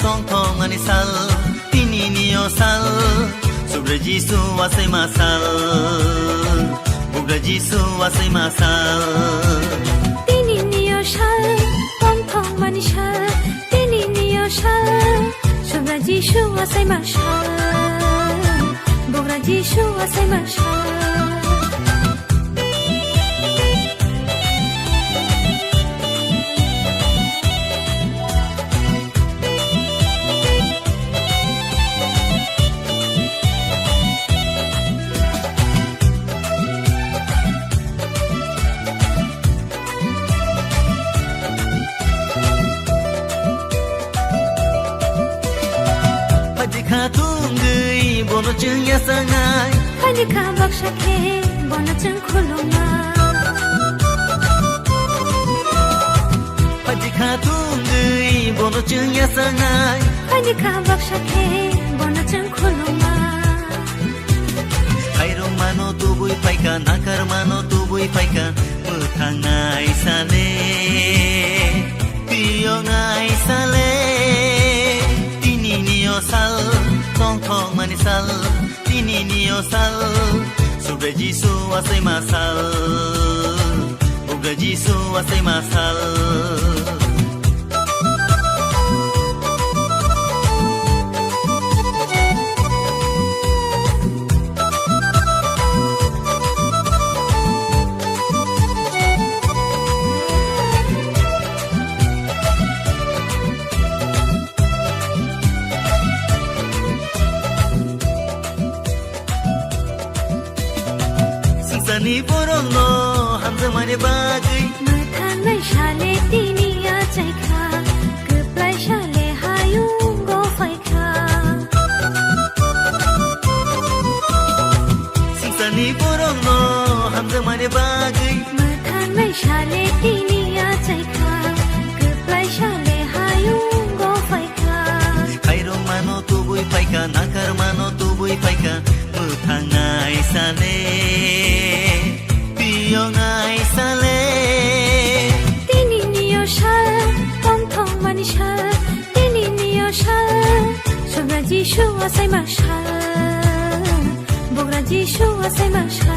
tong thong manisal tini niosal Subra Jisu wasai masal Bugra Jisu wasai masal Tini niosal tong thong manisal tini niosal Subra Jisu wasai masal Bugra Jisu wasai masal Tungui bono chung ya sangai Hani ka baksa ke bono chung khulunga Padikha tungui bono chung ya sangai Hani ka baksa ke bono chung khulunga Kairong mano tubui paika nakar mano tubui paika Mutangai sale Piyongai sale Tini niosal Tong thong manisal Tini niosal Subra Jisu wasai masal Bugra Jisu wasai masal Sani borong no hamza mane bagai Mathanai shale tini ya chaikha Kuplai shale hayung go faikha Sani borong no hamza mane bagai Mathanai shale tini ya chaikha Kuplai shale hayung go faikha Kairong mano tubui paika nakar mano tubui paika Muthangai sale Piyongai sale Tini niosal tong thong manisal Tini niosal Subra Jisu wasai masal Bugra Jisu wasai masal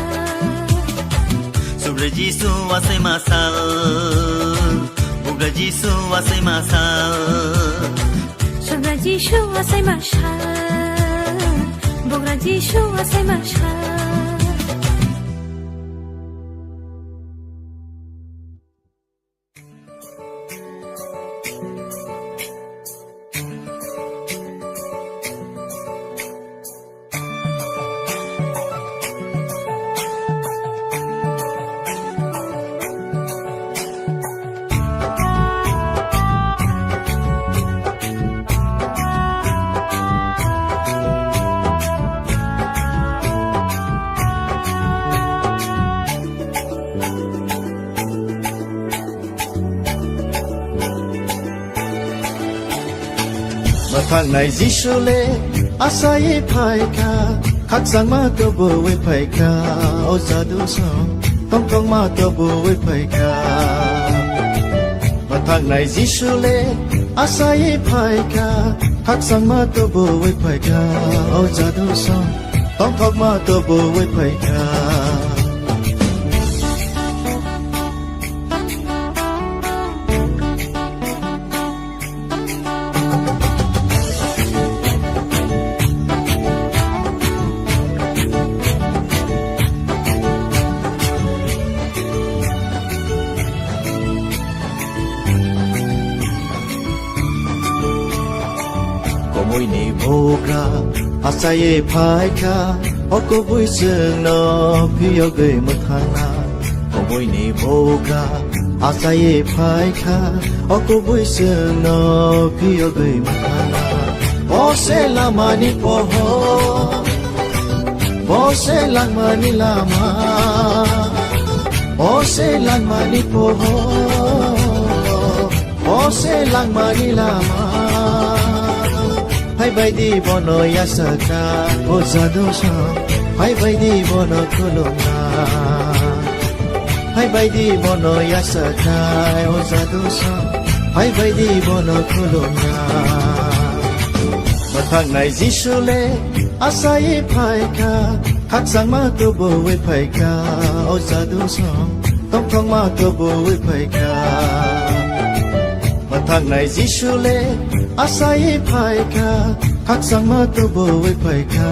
Subra Jisu wasai masal Bugra Jisu wasai masal Subra Jisu wasai masal Bugra Jisu wasai masal Mathang nai Jisule asai phaika khaksang ma to bo we phaika o sadu so tong tong ma to bo we phaika Mathang nai Jisule asai phaika khaksang ma to bo we phaika o sadu so tong tong ma to bo we phaika Môi ni boga asaye phaika oko bui sung no phiyo gei mathana môi ni boga asaye phaika oko bui sung no phiyo gei mathana bose lamani poho bose lamani lama bose lamani poho bose lamani lama Hai bai di bono yasaka o zadosha Hai bai di bono kulunga Hai bai di bono yasaka o zadosha Hai bai di bono kulunga มาทางไหนจิชูเลอาศัยภายคาคักสังมาตัวบ่ไว้ภายคาเอาซาดูสองต้องท่องมาตัวบ่ไว้ภายคามาทางไหนจิชูเลอาศัยภายคาคักสังมาตัวบ่ไว้ภายคา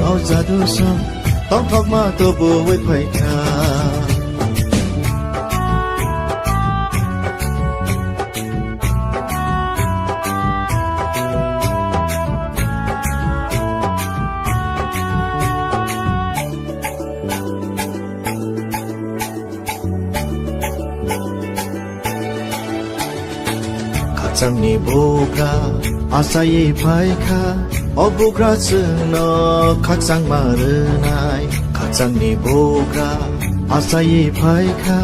เอาซาดูสองต้องท่องมาตัวบ่ไว้ภายคาจังนี่บุกราอาศัยภายคาอบุกราซึ่งนอขัดสังมาเรือนายขัดจังนี่บุกราอาศัยภายคา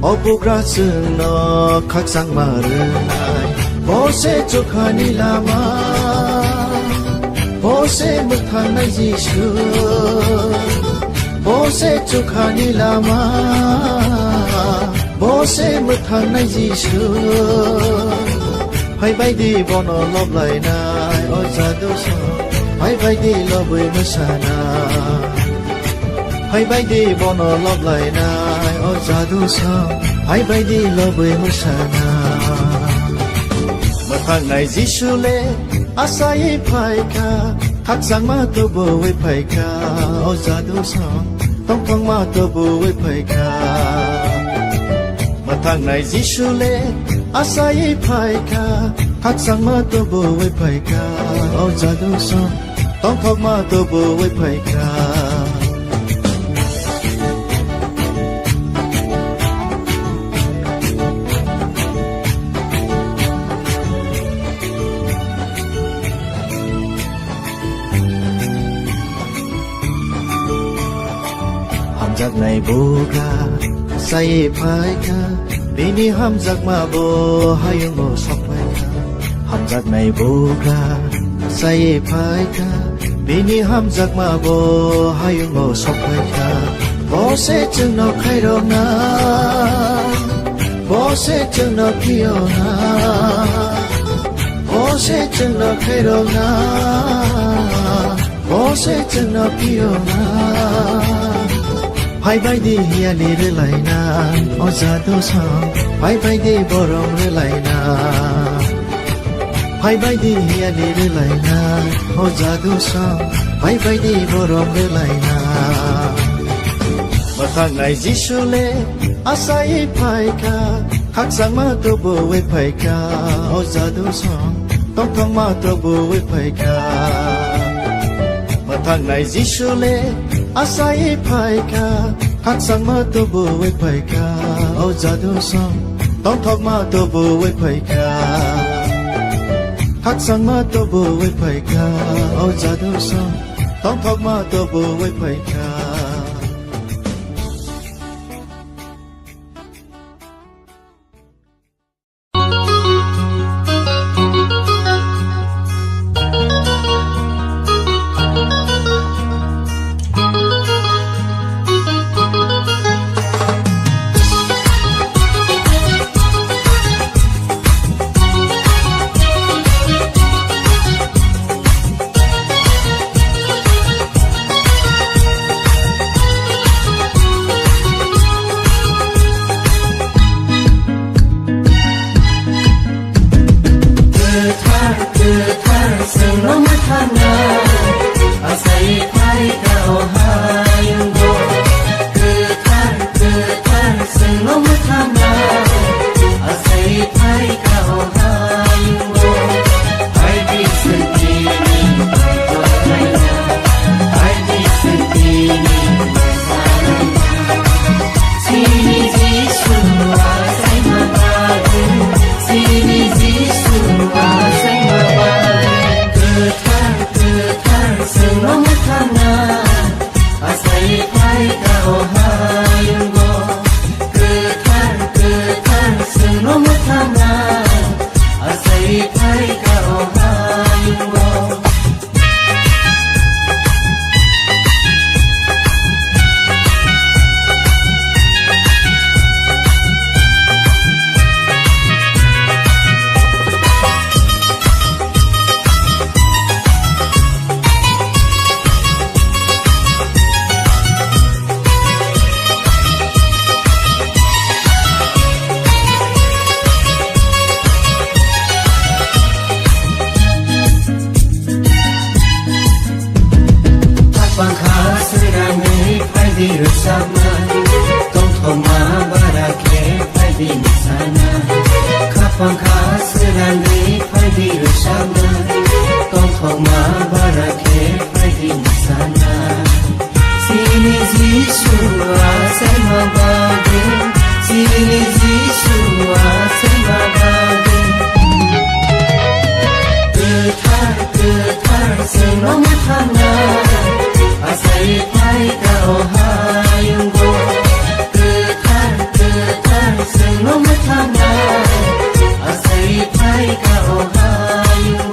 อบุกราซึ่งนอขัดสังมาเรือนายโบเซจุคานิลามาโบเซมุทันในยิชูโบเซจุคานิลามาโบเซมุทันในยิชูให้ไปดีบอนอลบไหลนายโอซาดูสองให้ไปดีลบวิมุสานาให้ไปดีบอนอลบไหลนายโอซาดูสองให้ไปดีลบวิมุสานามาทางไหนจิชูเลอาศัยภายคาทักสังมาตัวบ่ไว้ภายคาโอซาดูสองต้องท่องมาตัวบ่ไว้ภายคามาทางไหนจิชูเลอาศัยภายคาทักสังมาตัวบ่ไว้ภายคาเอาซาดูสองต้องท่องมาตัวบ่ไว้ภายคาจากในบุกาใส่ภายคาปีนี้ห้ามจากมาโบให้ยังโมสอบภายคาห้ามจากในบุกาใส่ภายคาปีนี้ห้ามจากมาโบให้ยังโมสอบภายคาโบเสจึงนอกให้รอนาโบเสจึงนอกพี่อนาโบเสจึงนอกให้รอนาโบเสจึงนอกพี่อนาไปไปดีเฮียลีเรื่อยนาโอซาดูสองไปดีบรมเรื่อยนาไปดีเฮียลีเรื่อยนาโอซาดูสองไปดีบรมเรื่อยนามาทางไหนจิชูเลอาศัยภายคาคักสังมาตัวบ่ไว้ภายคาโอซาดูสองต้องท่องมาตัวบ่ไว้ภายคามาทางไหนจิชูเลอาศัยภายคาคักสังมาตัวบ่ไว้ภายคาเอาซาดูสองต้องท่องมาตัวบ่ไว้ภายคาคักสังมาตัวบ่ไว้ภายคาเอาซาดูสองต้องท่องมาตัวบ่ไว้ภายคาHãy subscribe cho kênh Ghiền Mì Gõ để không bỏ lỡ no matana asai pai ka ohayo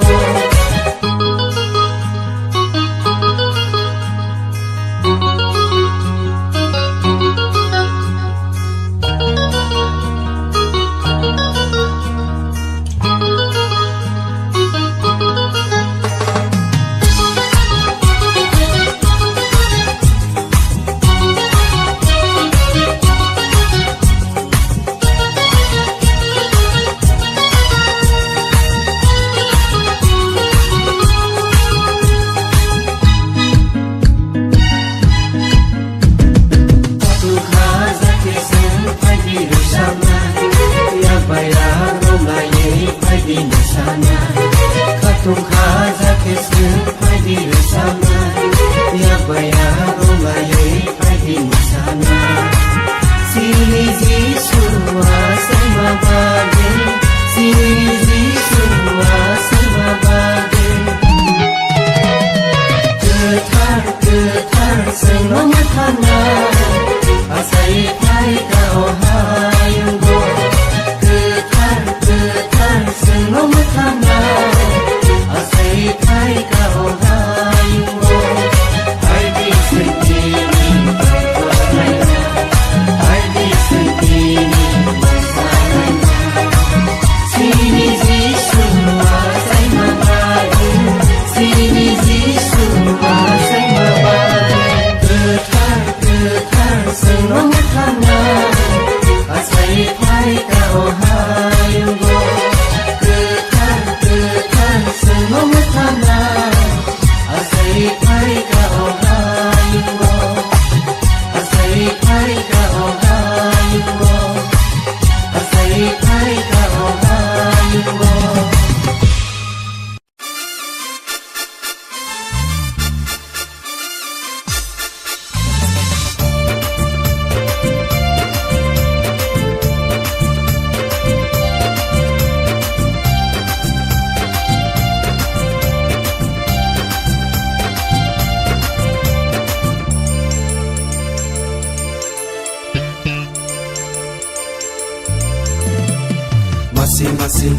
Masing-masing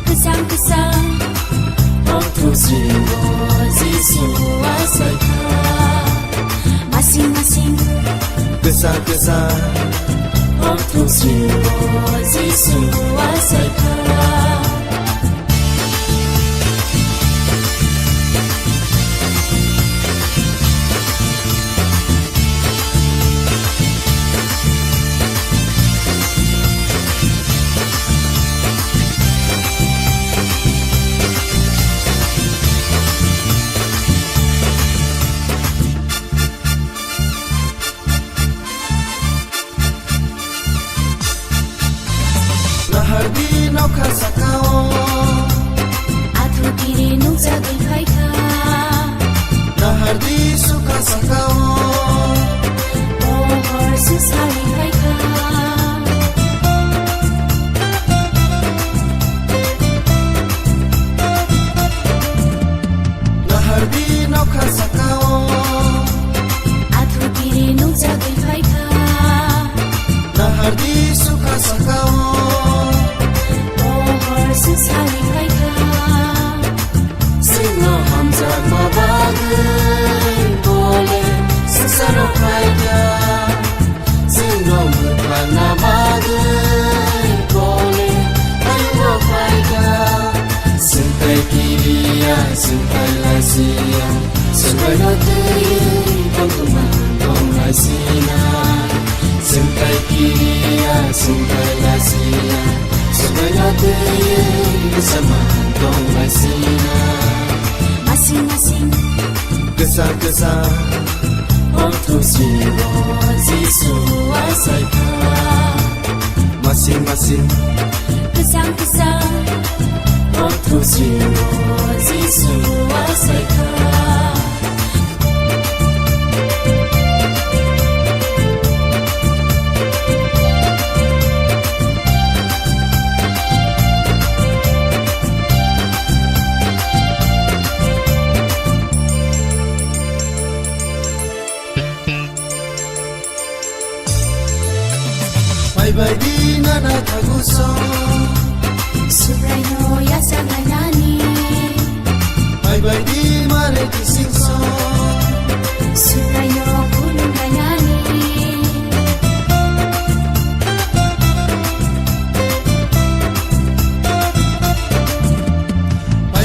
Kesan-kesan waktu jiwa Yesus kuasakan Masing-masing kesan-kesan waktu jiwa Yesus kuasakan Hardi nau kasakao Atu kiri nung jagai kaika Hardi suka sakao Pohor susari kaika Hardi nau kasakao Atu kiri nung jagai kaika Hardi suka sakao susari kaika Sino hamzah mabagai boleh sesano kaida Sino mutana bagai boleh ayo kaida Sentai kiriya, sentai lasia Sentai notei, penggemar dong lasina Sentai kiriya, sentai lasia Sebanyak bersama dong lasina Masing-masing Kesan-kesan waktu jiwa Yesus kuasakan Masing-masing Kesan-kesan waktu jiwa Yesus kuasakan Bye-bye nana taguso Subrayo yasa ngayani Bye di mare di singso Subrayo kulung ngayani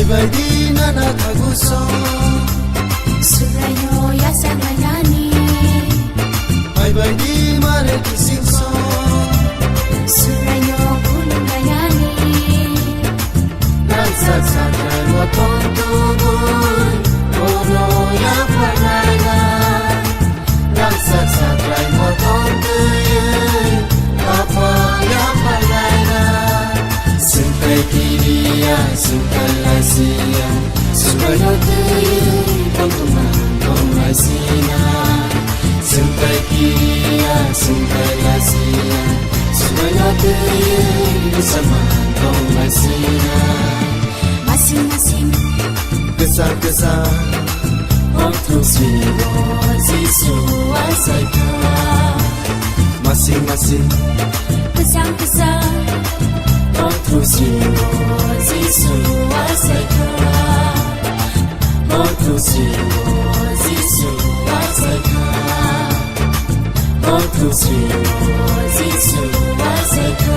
Bye di nana taguso Subrayo yasa ngayani Bye di mare di singso Subrayo kulung ngayani Lansa sakay mo tungtubun Oro ya panayna Lansa sakay mo tungtuyun Apa ya panayna Sungkay kiriya, sungkay lasiya Sungkay tuyun Pagkuman kong lasina Sungkay kiriya, sungkay lasiya Sungkay tuyun Bersama kong lasina Masing-masing Kesan-kesan Untuk siwa Zisu asaika Masing-masing Kesan-kesan Untuk siwa Zisu asaika Untuk siwa Zisu asaika Untuk siwa Zisu asaika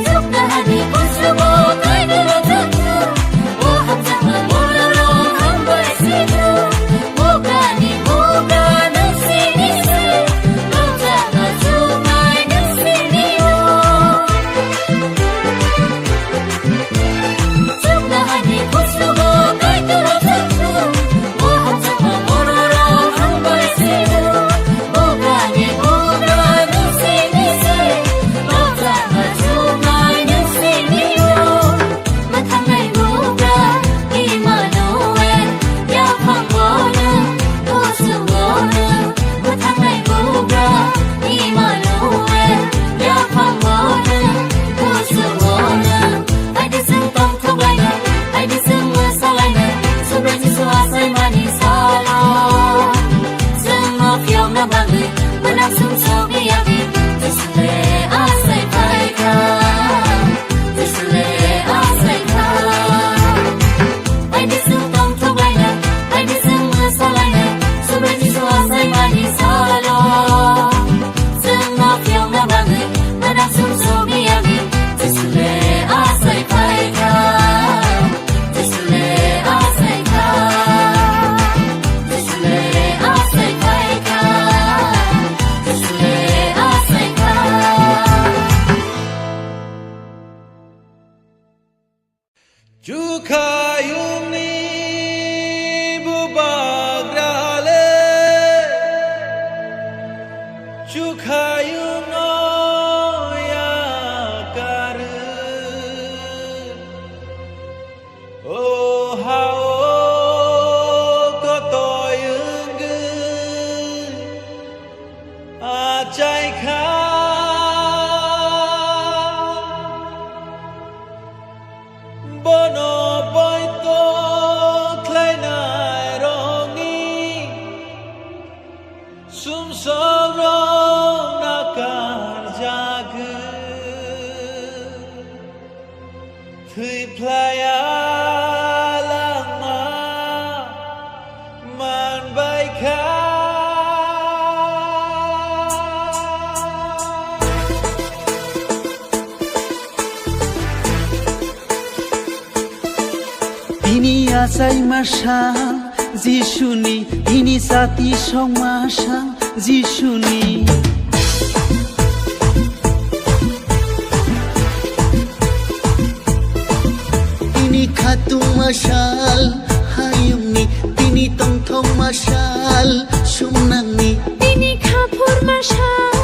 Suka hatiku semua Jukayuni bubagrale Jukayuno yakar Oh hao kotoyung Achai kha Bono boito kleinai rongi Sum sorong nakar jagu Thui playa lama man baika Ini asai masal Jishuni Ini sati song masal Jishuni Ini khatung masal hayung ni Tini tong thong masal sumnang ni তিনি খাপুর মাসাও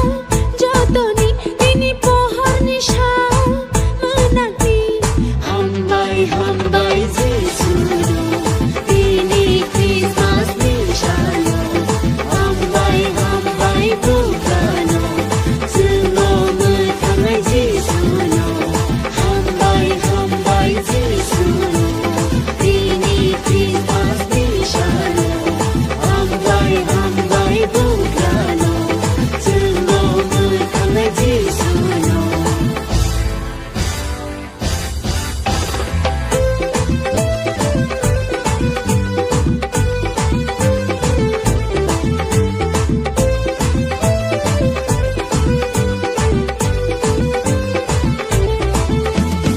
যতনি তিনি পোহর নিশাও মানাগনি Hambai hambai Jisuno Tini Christmas nishalo Hambai hambai bukano Suno mutangai Jisuno Hambai hambai Jisuno Tini Christmas nishalo Hambai hambai bukano Suno mutangai Jisuno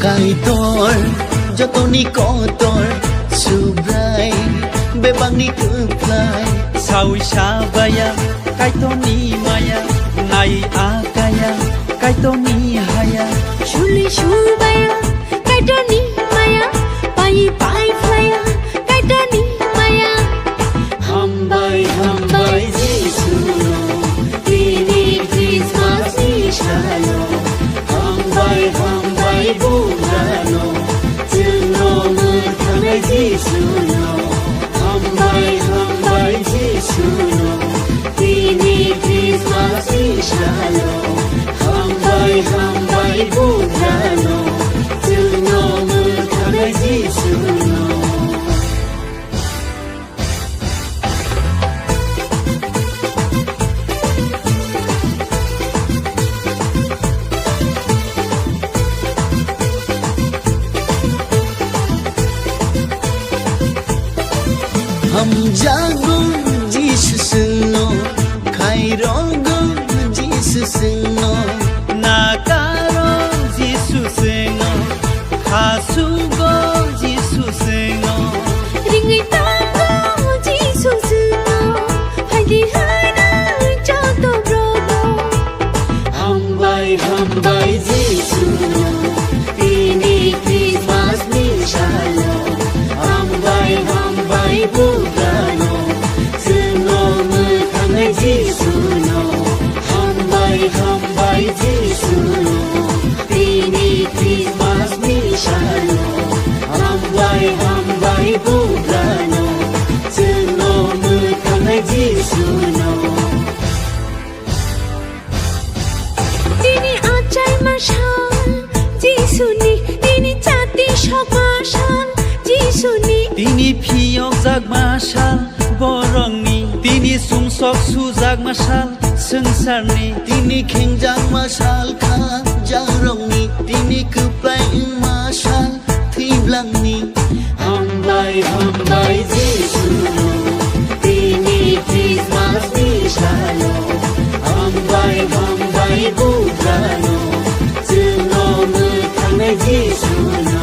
Kaitor jotoni kotor subrai bebang ni keplai Sawi sabaya Kaito ni maya Nai akaya Kaito ni haya শুলি সুবায়া কাইটনি মায়া পাই পাই ফ্লায়া কাইটনি মায়া Hambai hambai Jisuno Tini Christmas nishalo Hambai hambai bukano Suno mutangai Jisuno Hambai hambai Jisuno Tini Christmas nishalo Hambai hambai bukano Suno mutangai Jisuno Ham jagung Jesus no khairong Jesus no Nakaro Jisu seno Hasugo Jisu seno রিঙ্গি তাঙ্গো যিশু সুনো হাইদি হাইনা যত bro Hambai hambai Jisuno Tini Christmas nishalo Hambai hambai bukano Suno mutangai Jisuno Hambai hambai Jisuno Tini Christmas nishalo Hambai hambai bukano Suno mutangai Jisuno তিনি আচাই মাসাল যিশুনি তিনি চাতি সব মাসাল যিশুনি Tini piyok jag masal Borongni Tini sungsok sujak masal Sengsarni Tini khengjang masal kha jarong ni Tini keplai masal thiblang ni Hambai hambai Jisuno Tini Christmas nishalo Hambai hambai bukano Suno mutangai Jisuno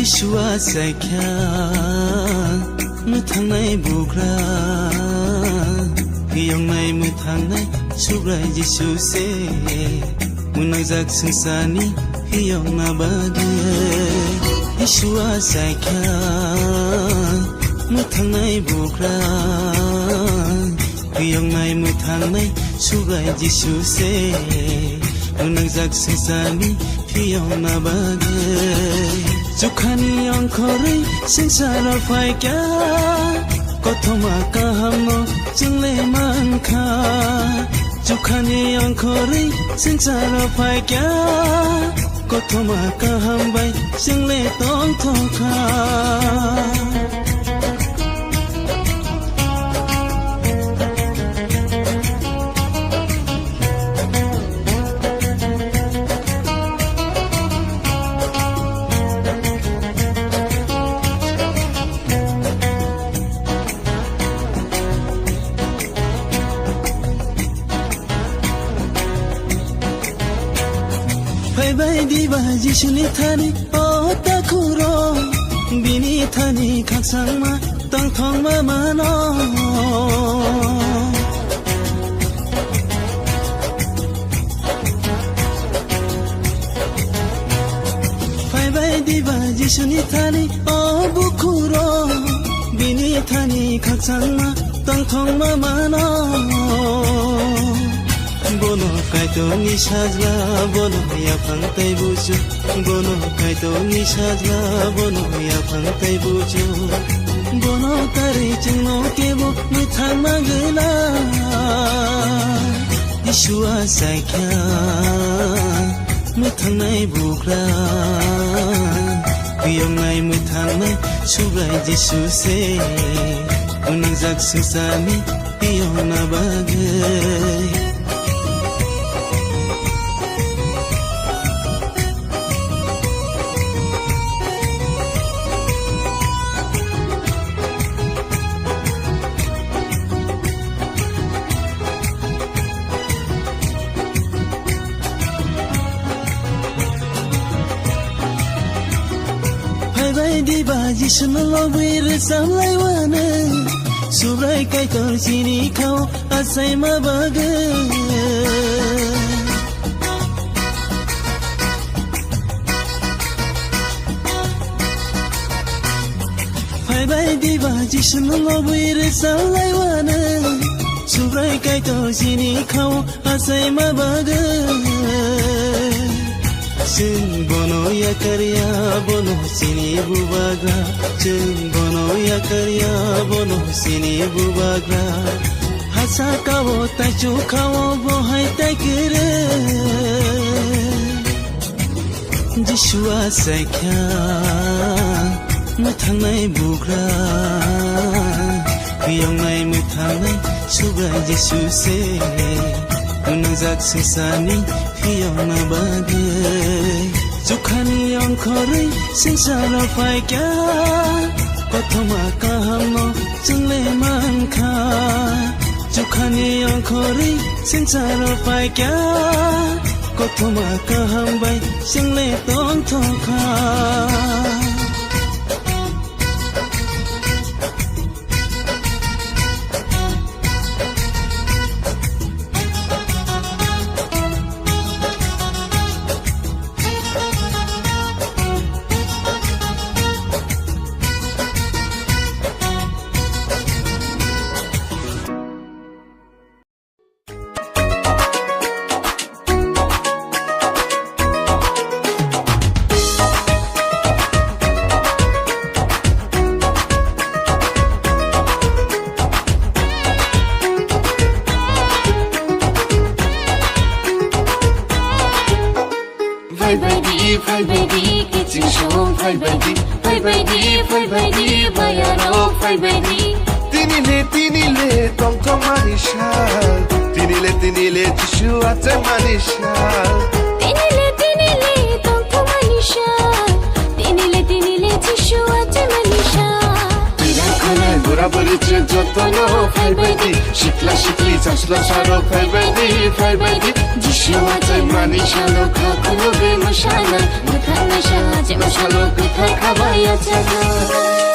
Yeshua saikya Muthangnai bugra Hiyongnai muthangnai Subrai Yesu se Munajak sangsani Hiyongna bage Yeshua saikya Muthangnai bugra Hiyongnai muthangnai Subrai Yesu se Munajak sangsani Hiyongna bage Jukhani angkhori singsara phaikya Kothoma kahamno jingle mankha Jukhani angkhori singsara phaikya Kothoma kahambai jingle tong thokha Diba Jisuni thani o takuro bini thani khaksang ma tang thong ma mano Bai diba Jisuni thani o bukuro bini thani khaksang ma tang thong ma mano Bono kaito ni sajla bono ya phangtai buju Bono kaito ni sajla bono ya phangtai buju Bono tari chingno kebo mithang magla Yeshua saikya mithangnai bukra Hiyongnai mithangnai subrai Yesu se Unangjak sangsani hiyongna bagai Diba Jisuna lobir samlai wana Subrai kaitor sini kau asai mabaga Bai diba Jisuna lobir samlai wana Subrai kaitor sini kau asai mabaga Jeng bono ya karya bono sini bubagra Jeng bono ya karya bono sini bubagra Hasa kawo tachu kawo bohai taikere Jishua saikya Muthangnai bugra Hiyongnai muthangnai subrai Yesu se Unangjak sangsani hiyongna bagai Jukhani angkhori singsara phaikya Kothoma kahamno jingle mankha Jukhani angkhori singsara phaikya Kothoma kahambai jingle tong thokha Fai baby, kitchen show, fai baby, bayaro, fai baby. Tinile, tong tong manishal. Tinile, tishu ate manishal. Tinile, tong tong manishal. Tinile, tishu ate manishal. Tinakole 보라버리지 줬더노 팔베디 시클라 시클리 자슬라 사로 팔베디 지시와 짤만이 샬로 카쿠노베 무샤나 무탄나 샤제 무샬로 피타 카바야 차가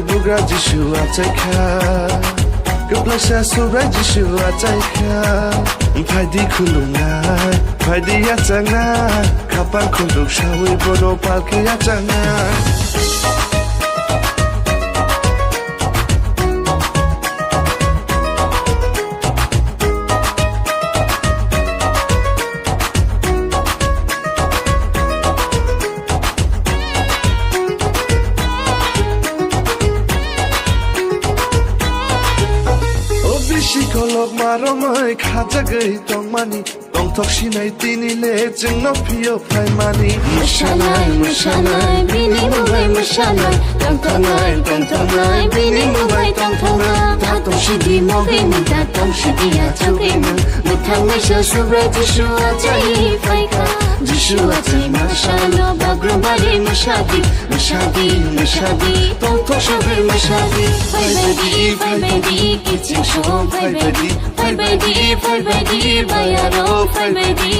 Bugra Jishua Taika Gablasha Sura Jishua Taika Paidi Kulungai Paidi Yatanga Kapan Kuluk Shawi Bodo Palki Yatanga Shikolog maromai khajagai tongmani tongthok sinai tinile jingno phiyo phaimani Mushalai bini mubai mushalai tongtongai bini mubai tongtongai tatong shidi mogai ni tatong shidi achaugai na muthangai sha subra jishua chai faika jishua chai mashalo bagrambari mushadi tongthok shabai mushadi Faibadi kiching shom Faibadi bayaro Faibadi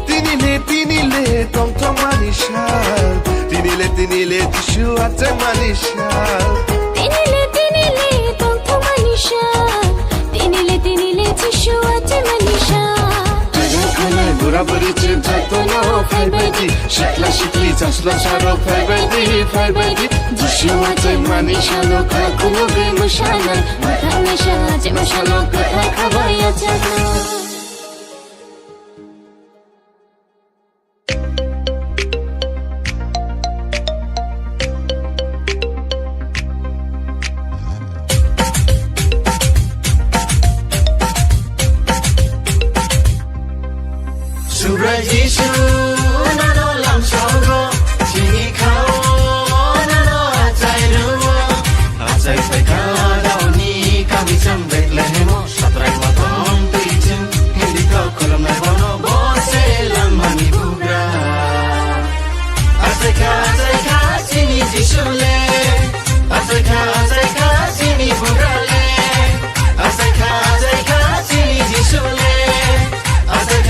Tinile tongtong manishal Tinile jishua chai manishal Tinile tongtong manishal Tinile jishua chai manishal Jagankanai burabarichi jatono Faibadi shikla shikli jasla sharo Faibadi jishua chai manishalo kakunobe mushana Muthangai shaje mushalo katha kabaya chaga Jishu nano lam shongo chini khao nano achai ruo achai peka dauni kami cham bekle hemo satrai matom tuichin hindi ka kolam na bono bose lam mani bugra achai ka chini jishu le achai ka chini bugra le achai ka chini jishu le achai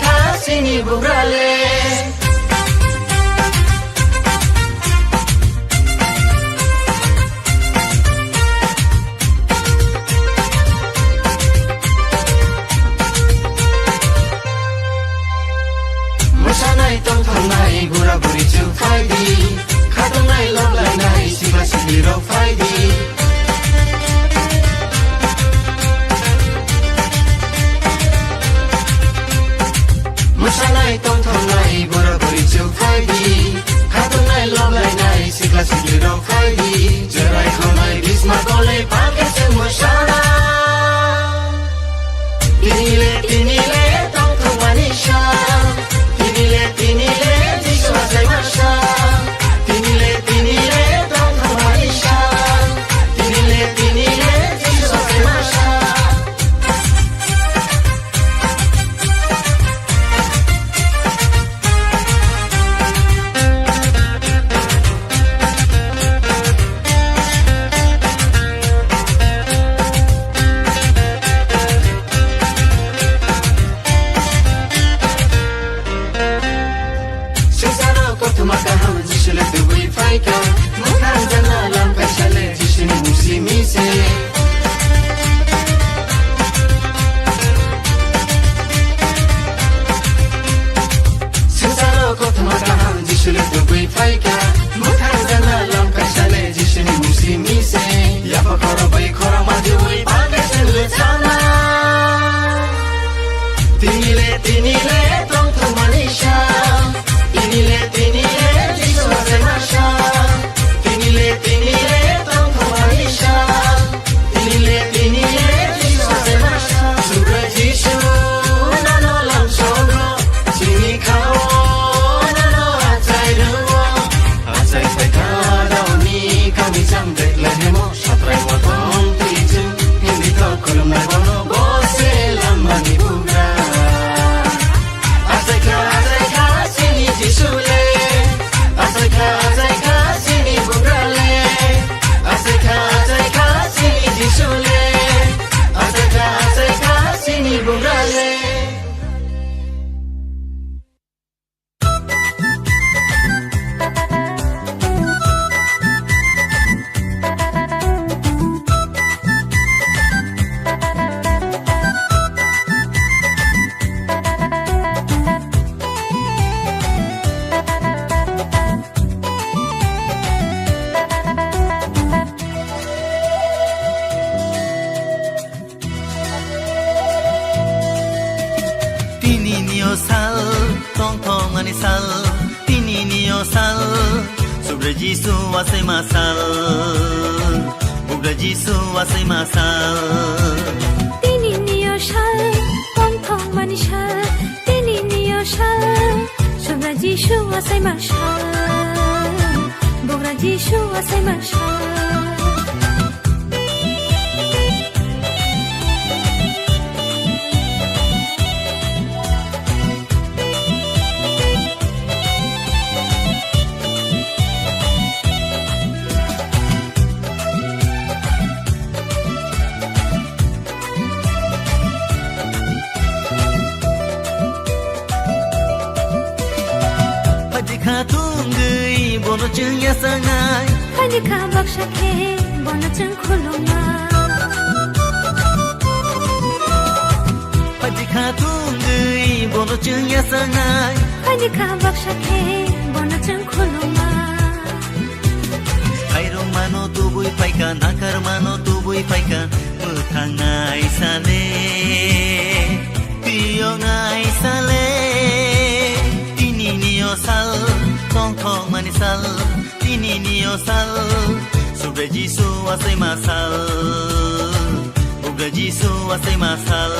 ka chini bugra le Musanai tong thong nai gura buri chu faidi khatong nai love lai nai siba sibli ro faidi Musanai tong thong nai gura buri chu faidi khatong nai love lai nai siba sibli ro faidi jarai khonai bisma gole pake chu musana Tinile tong thong manisha Tinile jishua chai masha Tinile tong thong manisha Tinile jishua chai masha manisal tini niosal sobre jisu asai masal bugra jisu asai masal তিনি নিয়শাল পন্থং মানিশাল তিনি নিয়শাল সোমরা যিশু আসাই মাশাল বগরা যিশু আসাই মাশাল Tungui bono chung ya sangai Hani ka baksha ke bona chung khuloma Padikha tungui bono chung ya sangai Hani ka baksha ke bona chung khuloma Airong mano tubui paika nakar mano tubui paika Mutangai sale Piyongai sale Tini niosal Tong tong manisal Tini niosal Sobre jisu asai masal Bugra jisu asai masal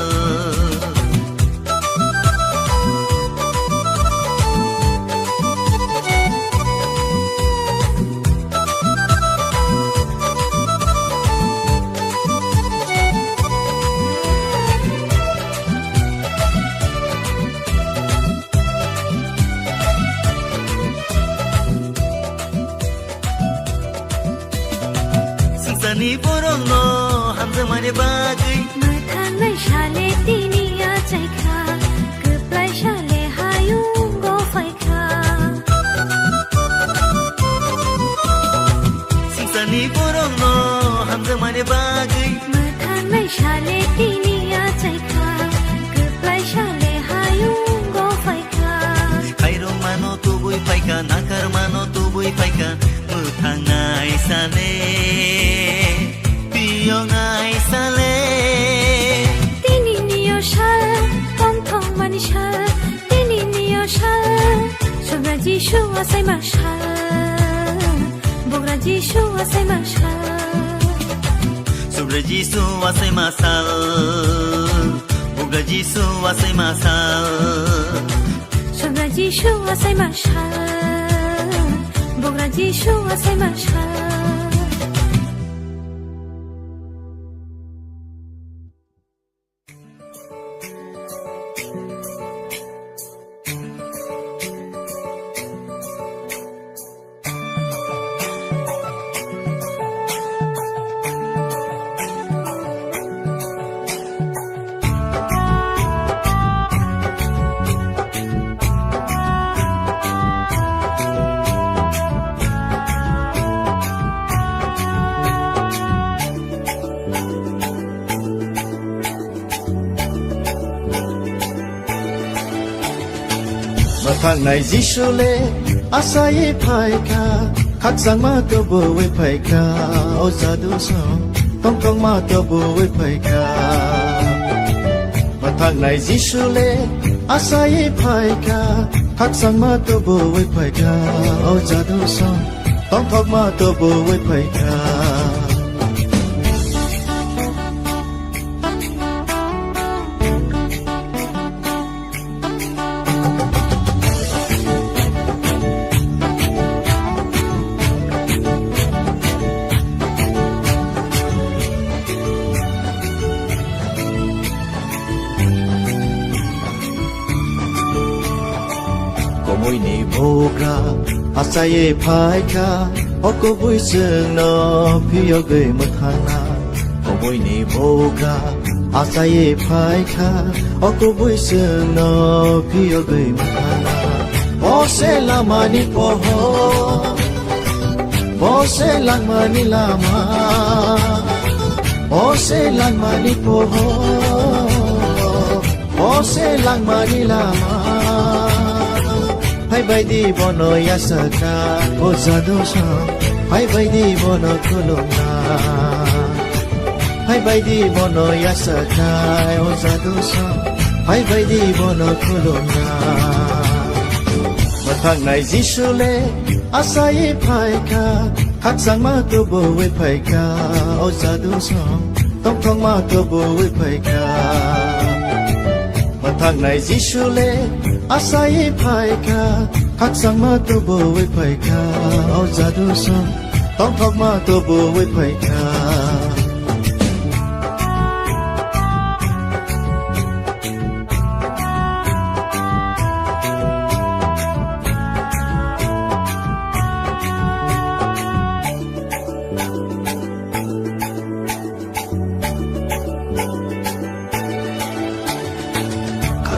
Sani borong no hamza mane bagai Mathanai shale tini ya chaikha Kuplai shale hayung go faikha Sani borong no hamza mane bagai Mathanai shale tini ya chaikha Kuplai shale hayung go faikha Airong mano tubui paika nakar mano tubui paika Mutangai sale Piyongai sale Tini niyoshal Tongtong manishal Tini niyoshal Sobra jishu asai mashal Bogra jishu asai mashal Sobre jisu asai masal Bugra jisu asai masal Sobra jishu asai mashal Bogra jishu asai mashal Mathang nai jishule asai phaika khaksang ma to bo we phaika o sadu so tong tong ma to bo we phaika Mathang nai jishule asai phaika khaksang ma to bo we phaika o sadu so tong tong ma to bo we phaika Môi ni bogra asaye phaika oko bui sung no phiyo gei mathana môi ni bogra asaye phaika oko bui sung no phiyo gei mathana Bose lamani poho Bose lamani lama Bose lamani poho Bose lamani lama Hai bai di bono yasaka o zadosha Hai bai di bono kulona Hai bai di bono yasaka o zadosha Hai bai di bono kulona thang này Giêsu lê asai phai kha khắc sang ma tu bo we phai kha o za du song tông thong ma tu bo we phai kha mà thang này Giêsu lê asai phai kha khắc sang ma tu bo we phai kha o za du song tông thong ma tu bo we phai kha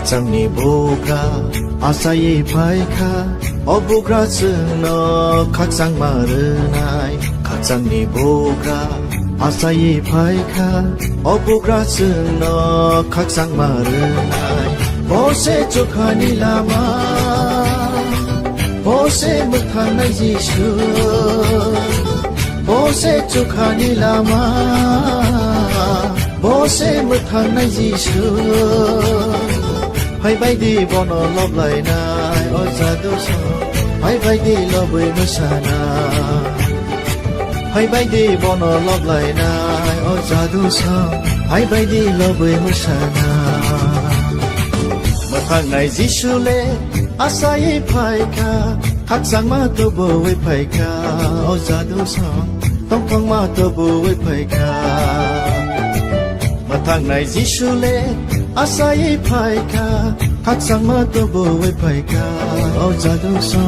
chẳng ni bogra asai phai kha o bogra sung no khắc sang ma rư nai khắc chẳng ni bogra asai phai kha o bogra sung no khắc sang ma rư nai bo se chokhani lama bo se muthan nai Giêsu bo se chokhani lama bo se muthan nai Giêsu hãy bay đi bỏ nó lóp lại nai ôi ra đâu sao hãy bay đi lo bơi mới xa na hãy bay đi bỏ nó lóp lại nai ôi ra đâu sao hãy bay đi lo bơi mới xa na mà thằng này Giêsu lê asai phai kha khắc sang ma tu bo we phai kha ôi ra đâu sao tông thong ma tu bo we phai kha mà thằng này Giêsu lê asai phai kha khắc sang ma tu bo we phai kha o za du so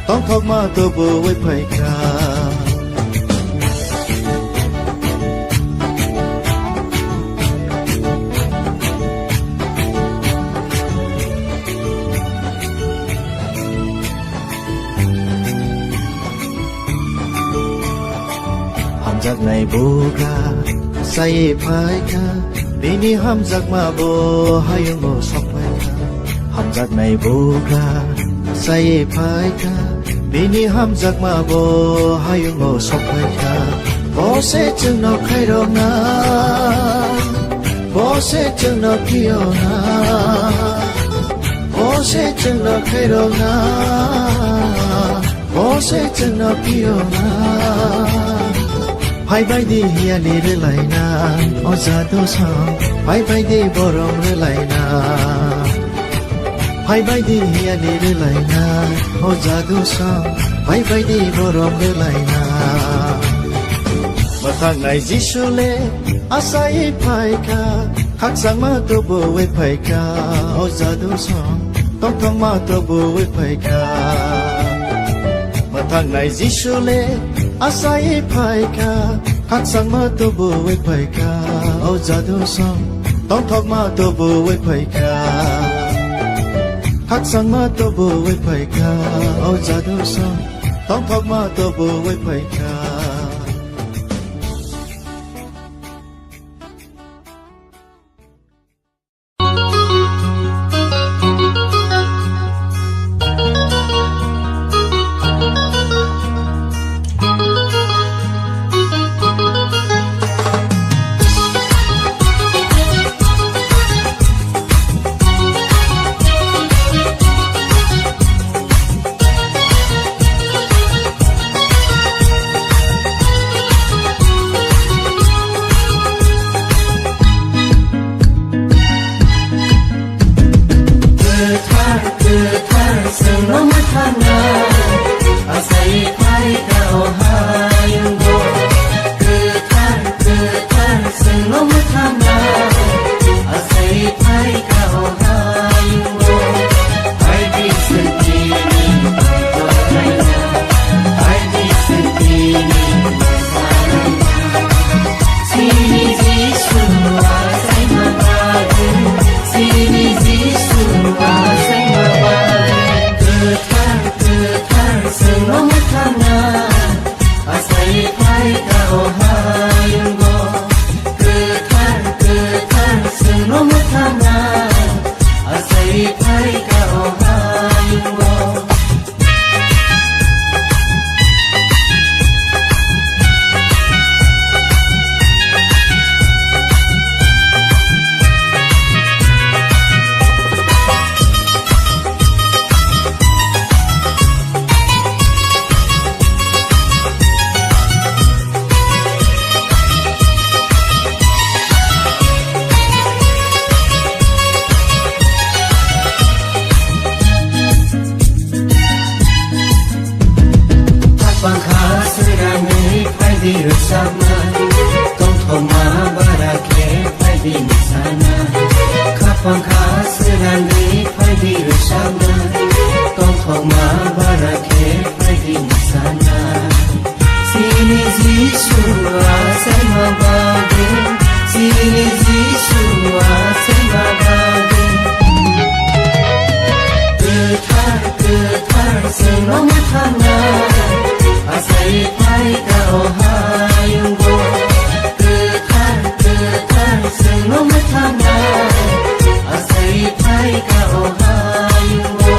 tông thong ma tu bo we phai kha ham giặc này boga sai phai kha bini ham giặc ma bo hayung mo sok phai kha ham giặc này boga sai phai kha bini ham giặc ma bo hayung mo sok phai kha bo se chung no khai ro na bo se chung no pio na bo se chung no khai ro na bo se chung no pio na hãy bay đi hia đi re lại na o za do sa hãy bay đi borong re lại na hãy bay đi hia đi re lại na o za do sa hãy bay đi borong re lại na mà thằng này Giêsu lê asai phai kha khắc sang ma tu bo we phai kha o za do sa tông thong ma tu bo we phai kha mà thằng này Giêsu lê asai phai kha khắc sang ma tu bo we phai kha o za do so tông thong ma tu bo we phai kha khắc sang ma tu bo we phai kha o za do so tông thong ma tu bo we phai kha Kapang khasirani phaidi rusama Tong thoma barake phaidi nisana Kapang khasirani phaidi rusama Tong thoma barake phaidi nisana Sini Jishua sama bagi Sini Jishua sama bagi Getar senang thana Asai pai kau hayunggo Getar senang thana Asai pai kau hayunggo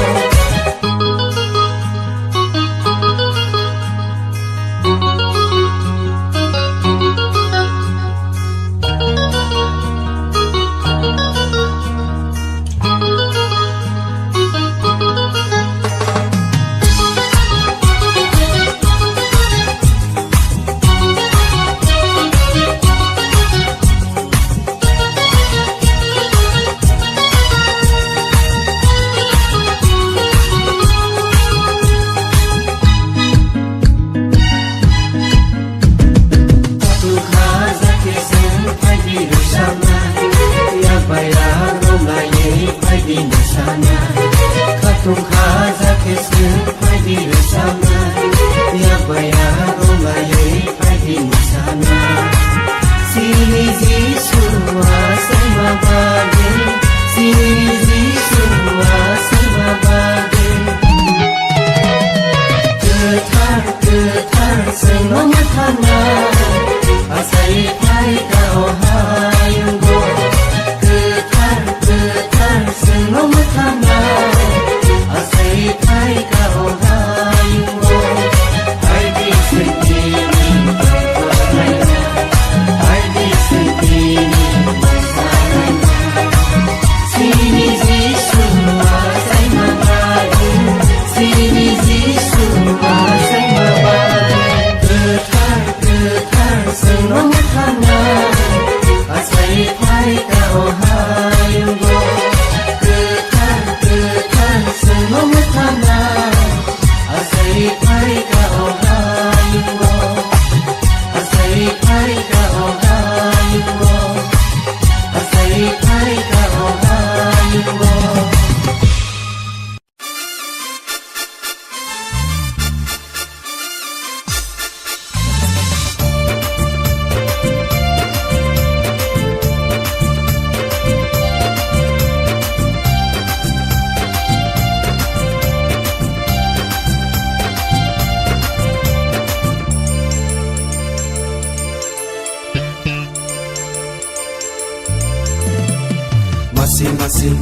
Masing-masing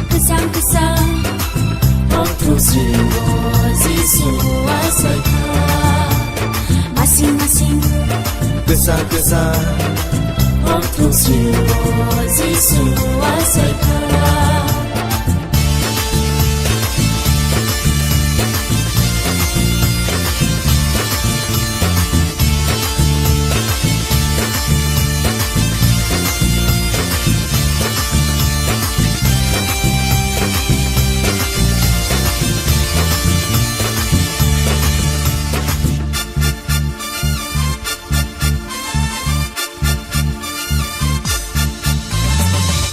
Kesang-kesang Waktu jiwa Yesus kuasai Masing-masing Kesah-kesah Waktu jiwa Yesus kuasai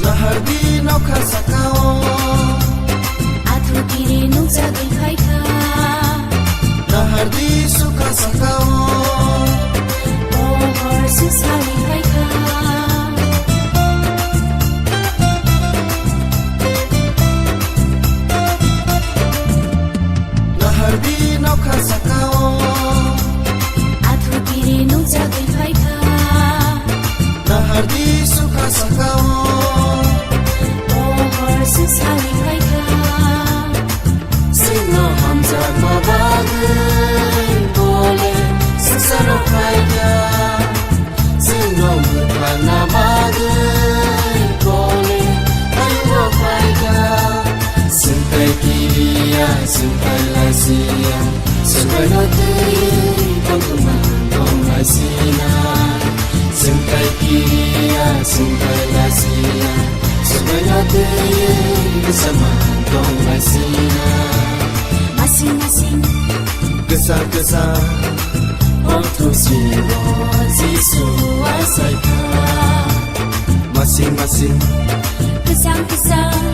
Lahardi nauka sakao Atu kiri nung jagai khaika Lahardi suka sakao Pohor susari khaika Lahardi nauka sakao Atu kiri nung jagai khaika Lahardi suka sakao Susari khaika Sino hamza mabagai Boleh sesaro khaika Sino mutana bagai Boleh ayo khaika Sentai kiriya, sentai lasia Sentai notei, pangkuman, pangkai sinar Sentai kiriya, sentai lasia Sebenarnya bersama dong masing-masing kesa Waktu siwa Zisu asaika masing-masing Kesang-kesang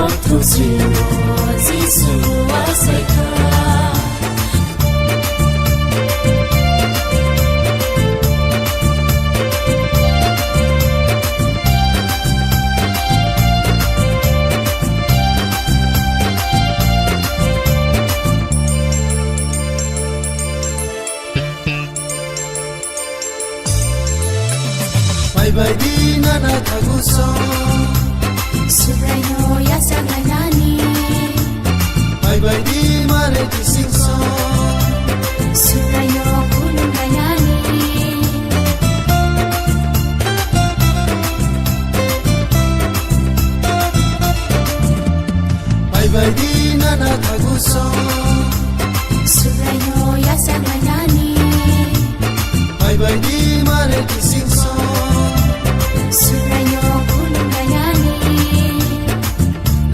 Waktu siwa Zisu asaika Bye-bye di nana kaguso Surayo yasa ngaynani Bye-bye di mare kisingso Surayo kulong ngaynani Bye-bye di nana kaguso Surayo yasa ngaynani Bye-bye di mare kisingso Surayo kulong ngaynani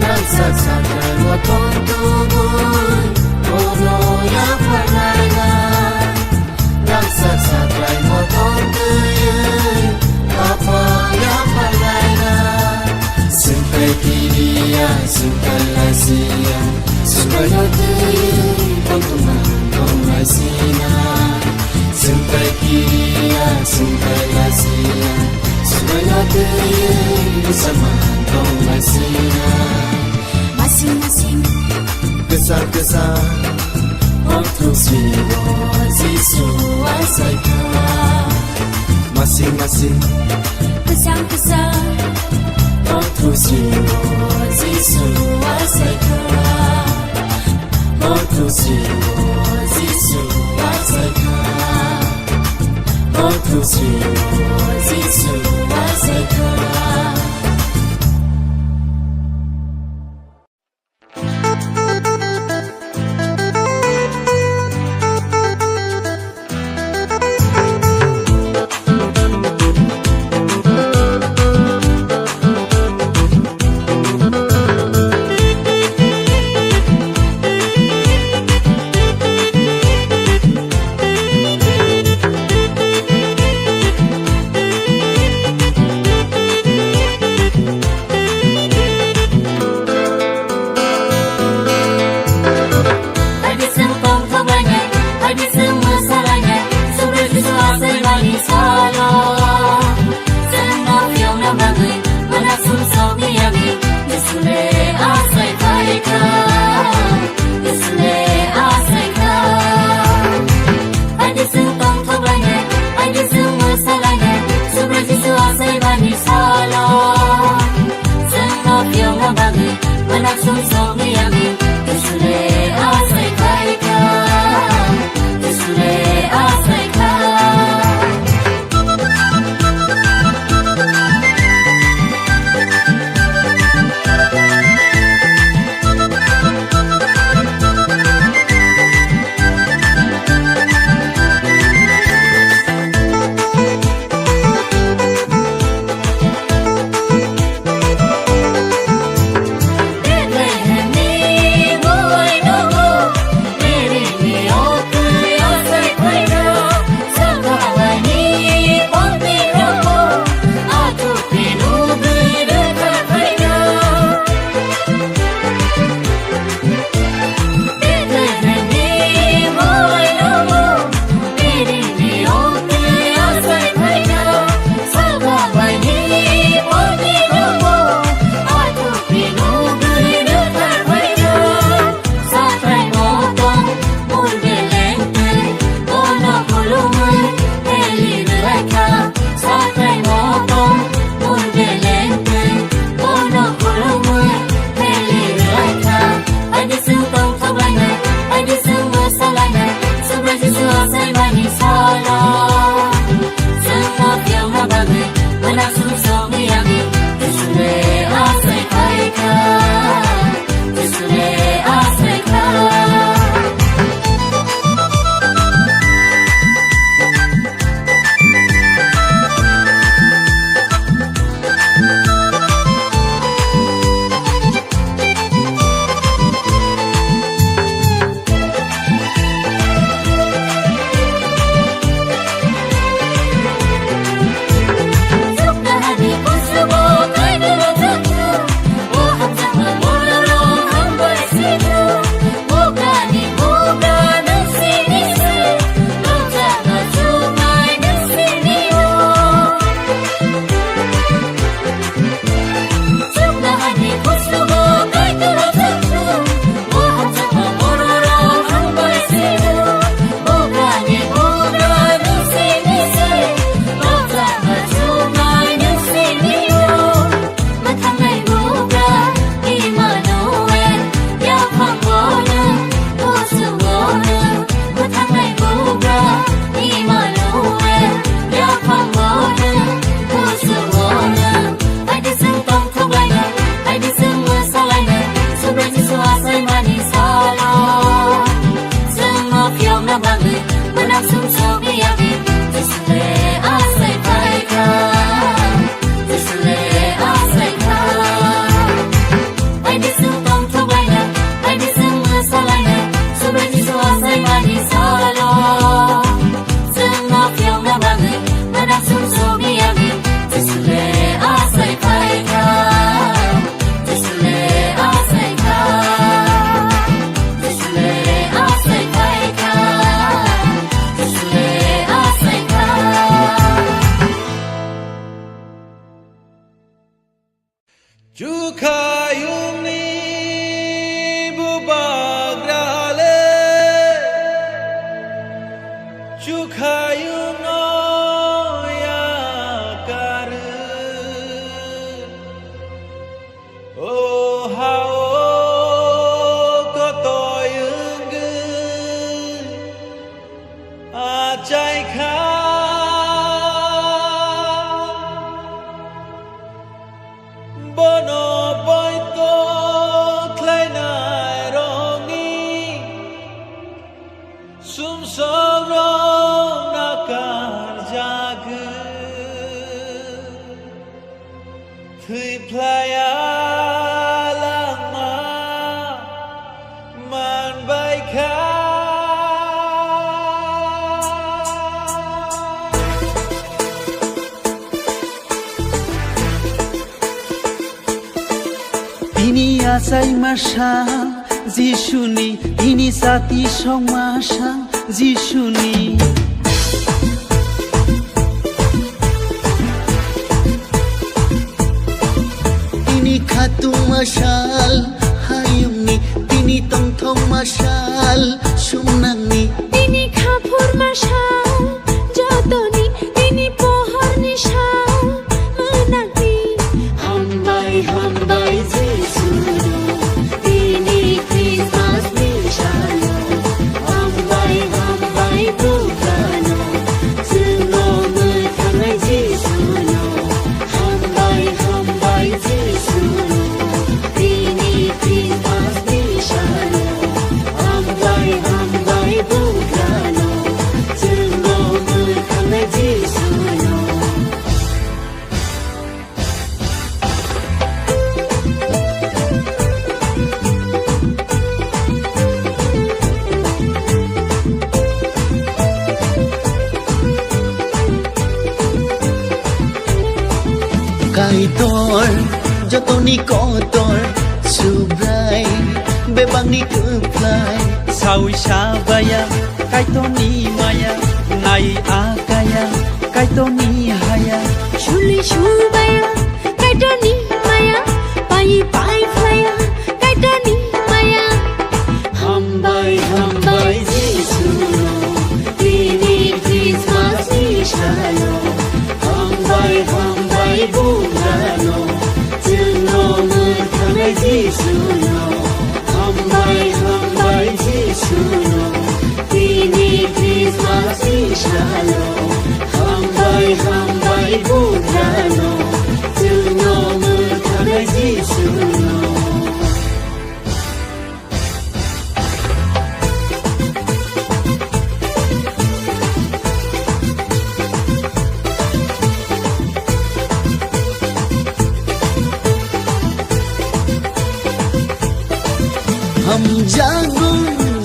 Nagsasakay mo tong tugon Puno ya panana Nagsasakay mo tong tuyon Apa ya panana Sintay kiriya, sintay lasiya Surayo tuyon Pagtumang lasina Sintay kiriya, sintay lasiya Surayo tuyon Bersama lasina Masing-masing kesa Waktu siwa Zisu asaika masing-masing Kesang-kesang Waktu siwa Zisu asaika Waktu siwa Zisu asaika Waktu siwa Zisu asaika sumsorong akan jaga Thui playa lama man baikkan Ini asai masal Jishuni Ini sati song masal Jishuni Ini khatung masal Hayungni Ini tong thong masal Sumnangni Ini khapur masal Jotoni Ini pohor nishal Menakni Hambai hambai Jisuno Ini Christmas nishano Hambai hambai Bukano Semua metangai Jisuno Hambai hambai Jisuno Ini Christmas nishano Hambai hambai Bukano Semua metangai Jisuno Kaitor Jotoni kotor Subrai Bebangni keplai Sawi sabaya Kaitoni maya Nai akaya Kaitoni haya Shuli shubaya Kaitoni maya Pai pai flaya Kaitoni maya Hambai hambai Jisuno Ini Christmas nishano Hambai hambai Bukano Semua metangai Jisuno Hambai hambai Jisuno Ini Christmas nishano Hambai hambai Bukano Semua metangai Jisuno Ham jago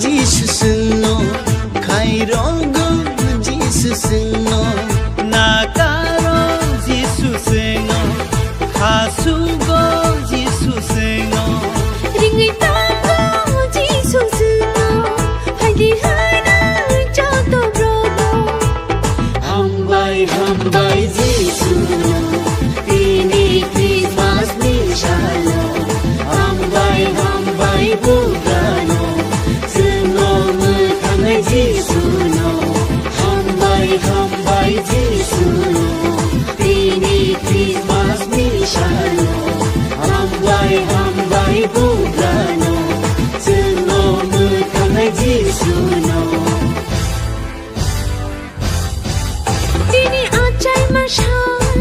Jesus seno Kairogo Jesus seno Nakaro Jesus seno Hasugo Jesus seno Ringi tango Jesus seno Haidi hana Joto brodo Hambai hambai Jisuno Ini Christmas nishano Hambai hambai Bukano Semua metangai Jisuno Hambai hambai Jisuno Ini Christmas nishano Hambai hambai Bukano Semua metangai Jisuno Ini acai masal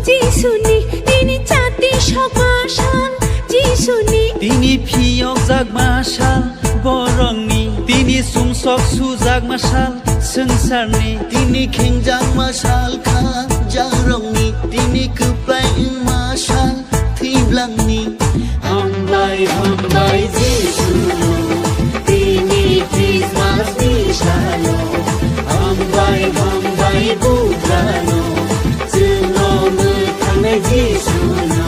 Jisuni Ini cati shok masal Jisuni Tini piyok zag masal Borongni Tini sumsok suzag masal Sengsarni Tini khengjang masal Kha jarongni Tini keplai masal Thiblangni Hambai hambai Jisuno Ini Christmas nishano Hambai hambai Bukano Semua metangai Jisuno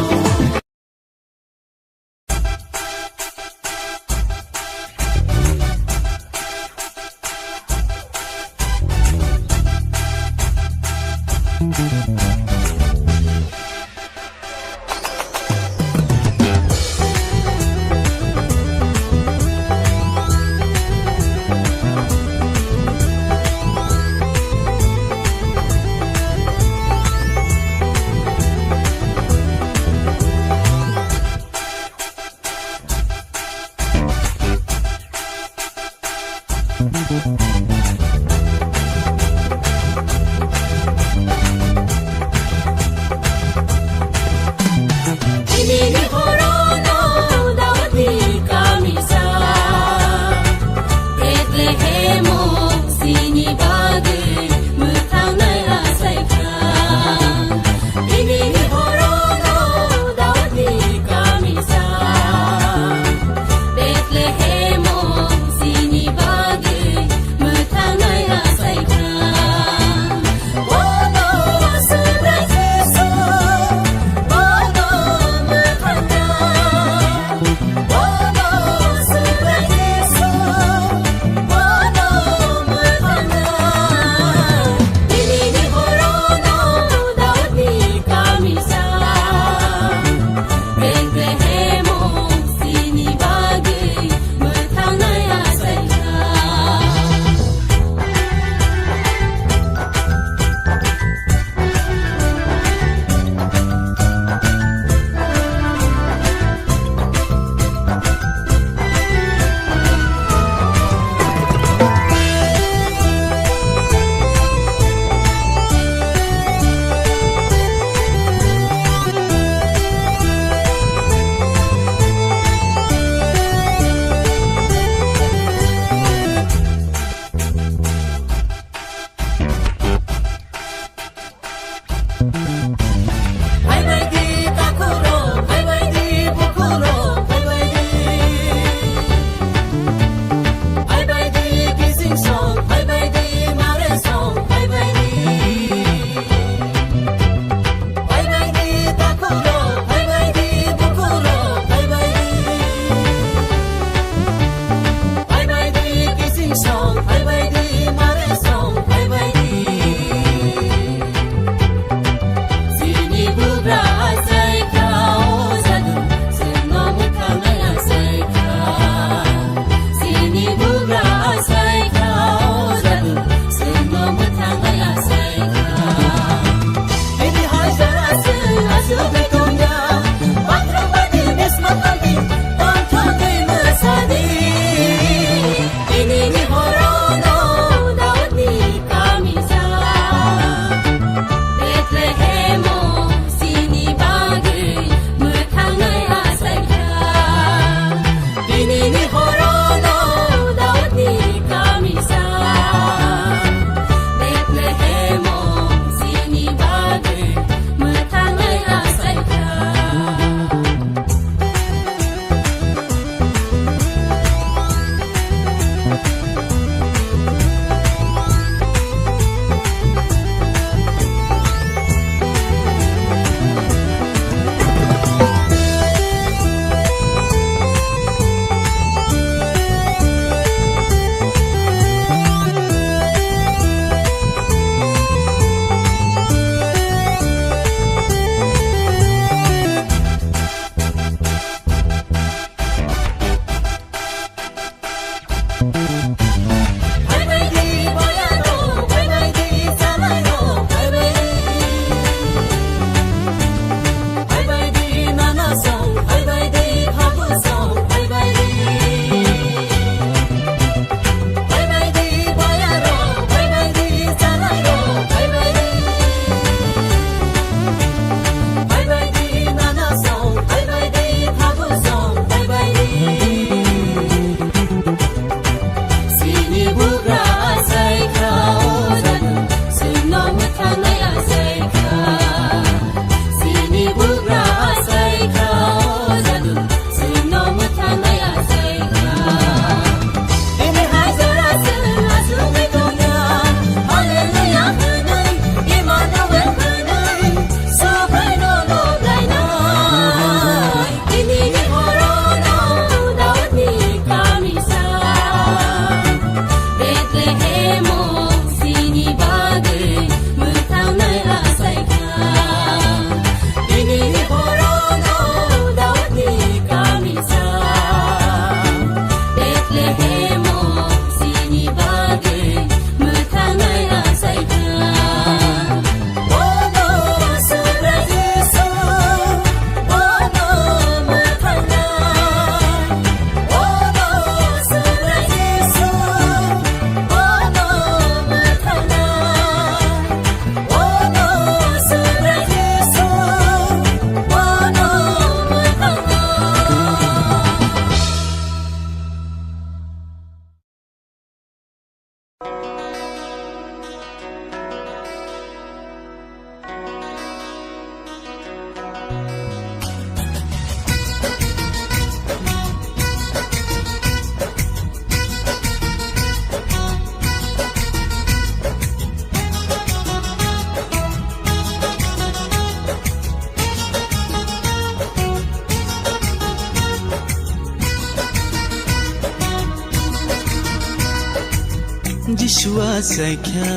Jishua saikya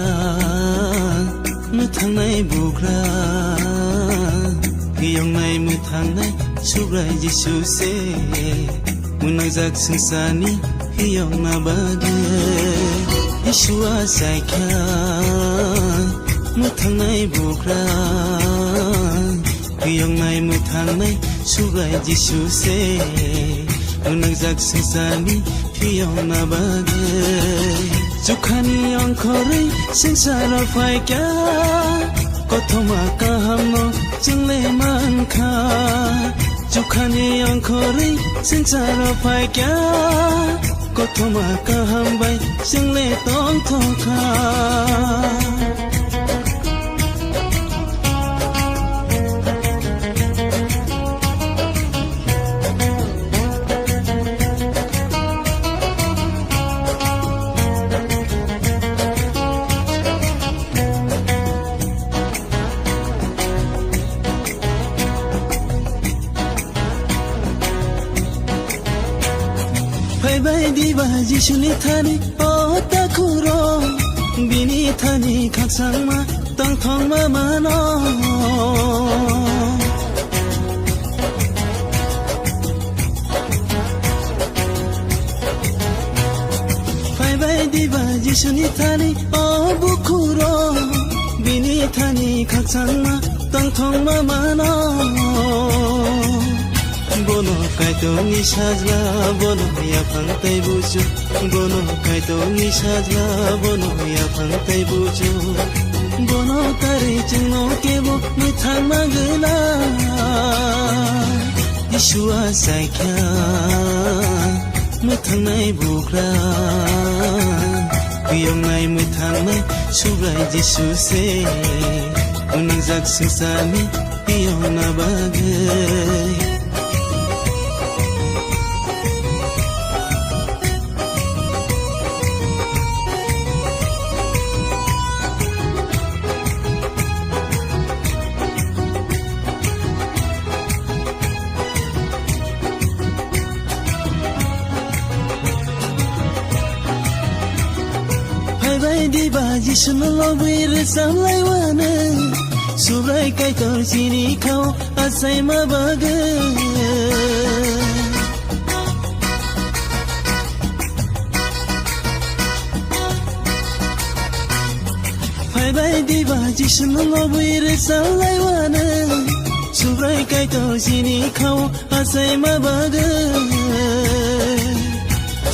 muthangnai bugra Hiyongnai muthangnai subrai Jishu se Munajak sangsani hiyongna bade Jishua saikya muthangnai bugra Hiyongnai muthangnai subrai Jishu se Munajak sangsani hiyongna bade Jukhani angkori singsara faikya Kothoma kahamno jingle mankha Jukhani angkori singsara faikya Kothoma kahambai jingle tong thokha Diba Jishuni thani o takuro Bini thani khaksang ma tang thong ma mano Bai diba Jishuni thani o bukuro Bini thani khaksang ma tang thong ma mano Bono kaito ni sajla bono ya phangtai buju Bono kaito ni sajla bono ya phangtai buju Bono tari chingno kebo ni thang magla Yeshua saikya muthangnai bukra Kuyongnai muthangnai subrai Jishu se Unangjak sangsani hiyongna bagai Diba Jishnu lobir samlai wana Subrai kaitor sini kau asai mabaga Bai diba Jishnu lobir samlai wana Subrai kaitor sini kau asai mabaga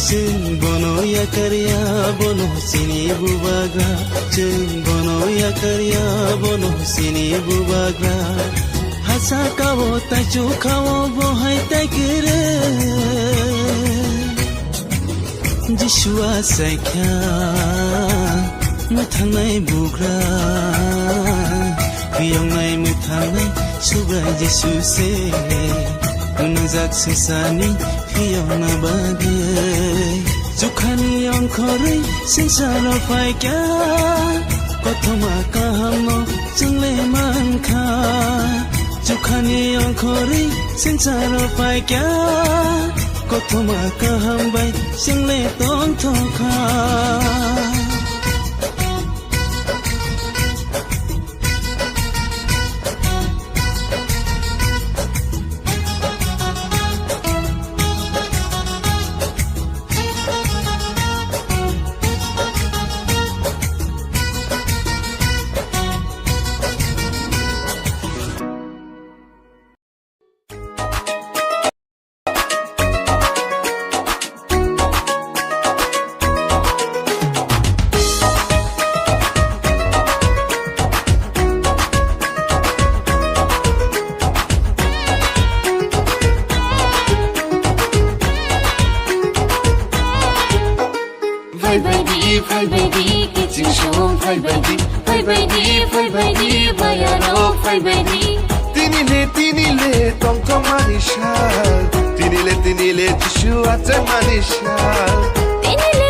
Jeng bono ya karya bono sini bubagra Jeng bono ya karya bono sini bubagra Hasa kawo tachu kawo bohai taikere Jishua saikya muthangnai bugra Hiyongnai muthangnai subrai Jishu se Unangjak sangsani hiyongna bagai Jukhani angkori singsara faikya Kothoma kahamno jingle mankha Jukhani angkori singsara faikya Kothoma kahambai jingle tong thokha फैबायदि किचिं सं फैबायदि बायाराव फैबायदि Tinile tong manishal Tinile Jishua te manishal Tinile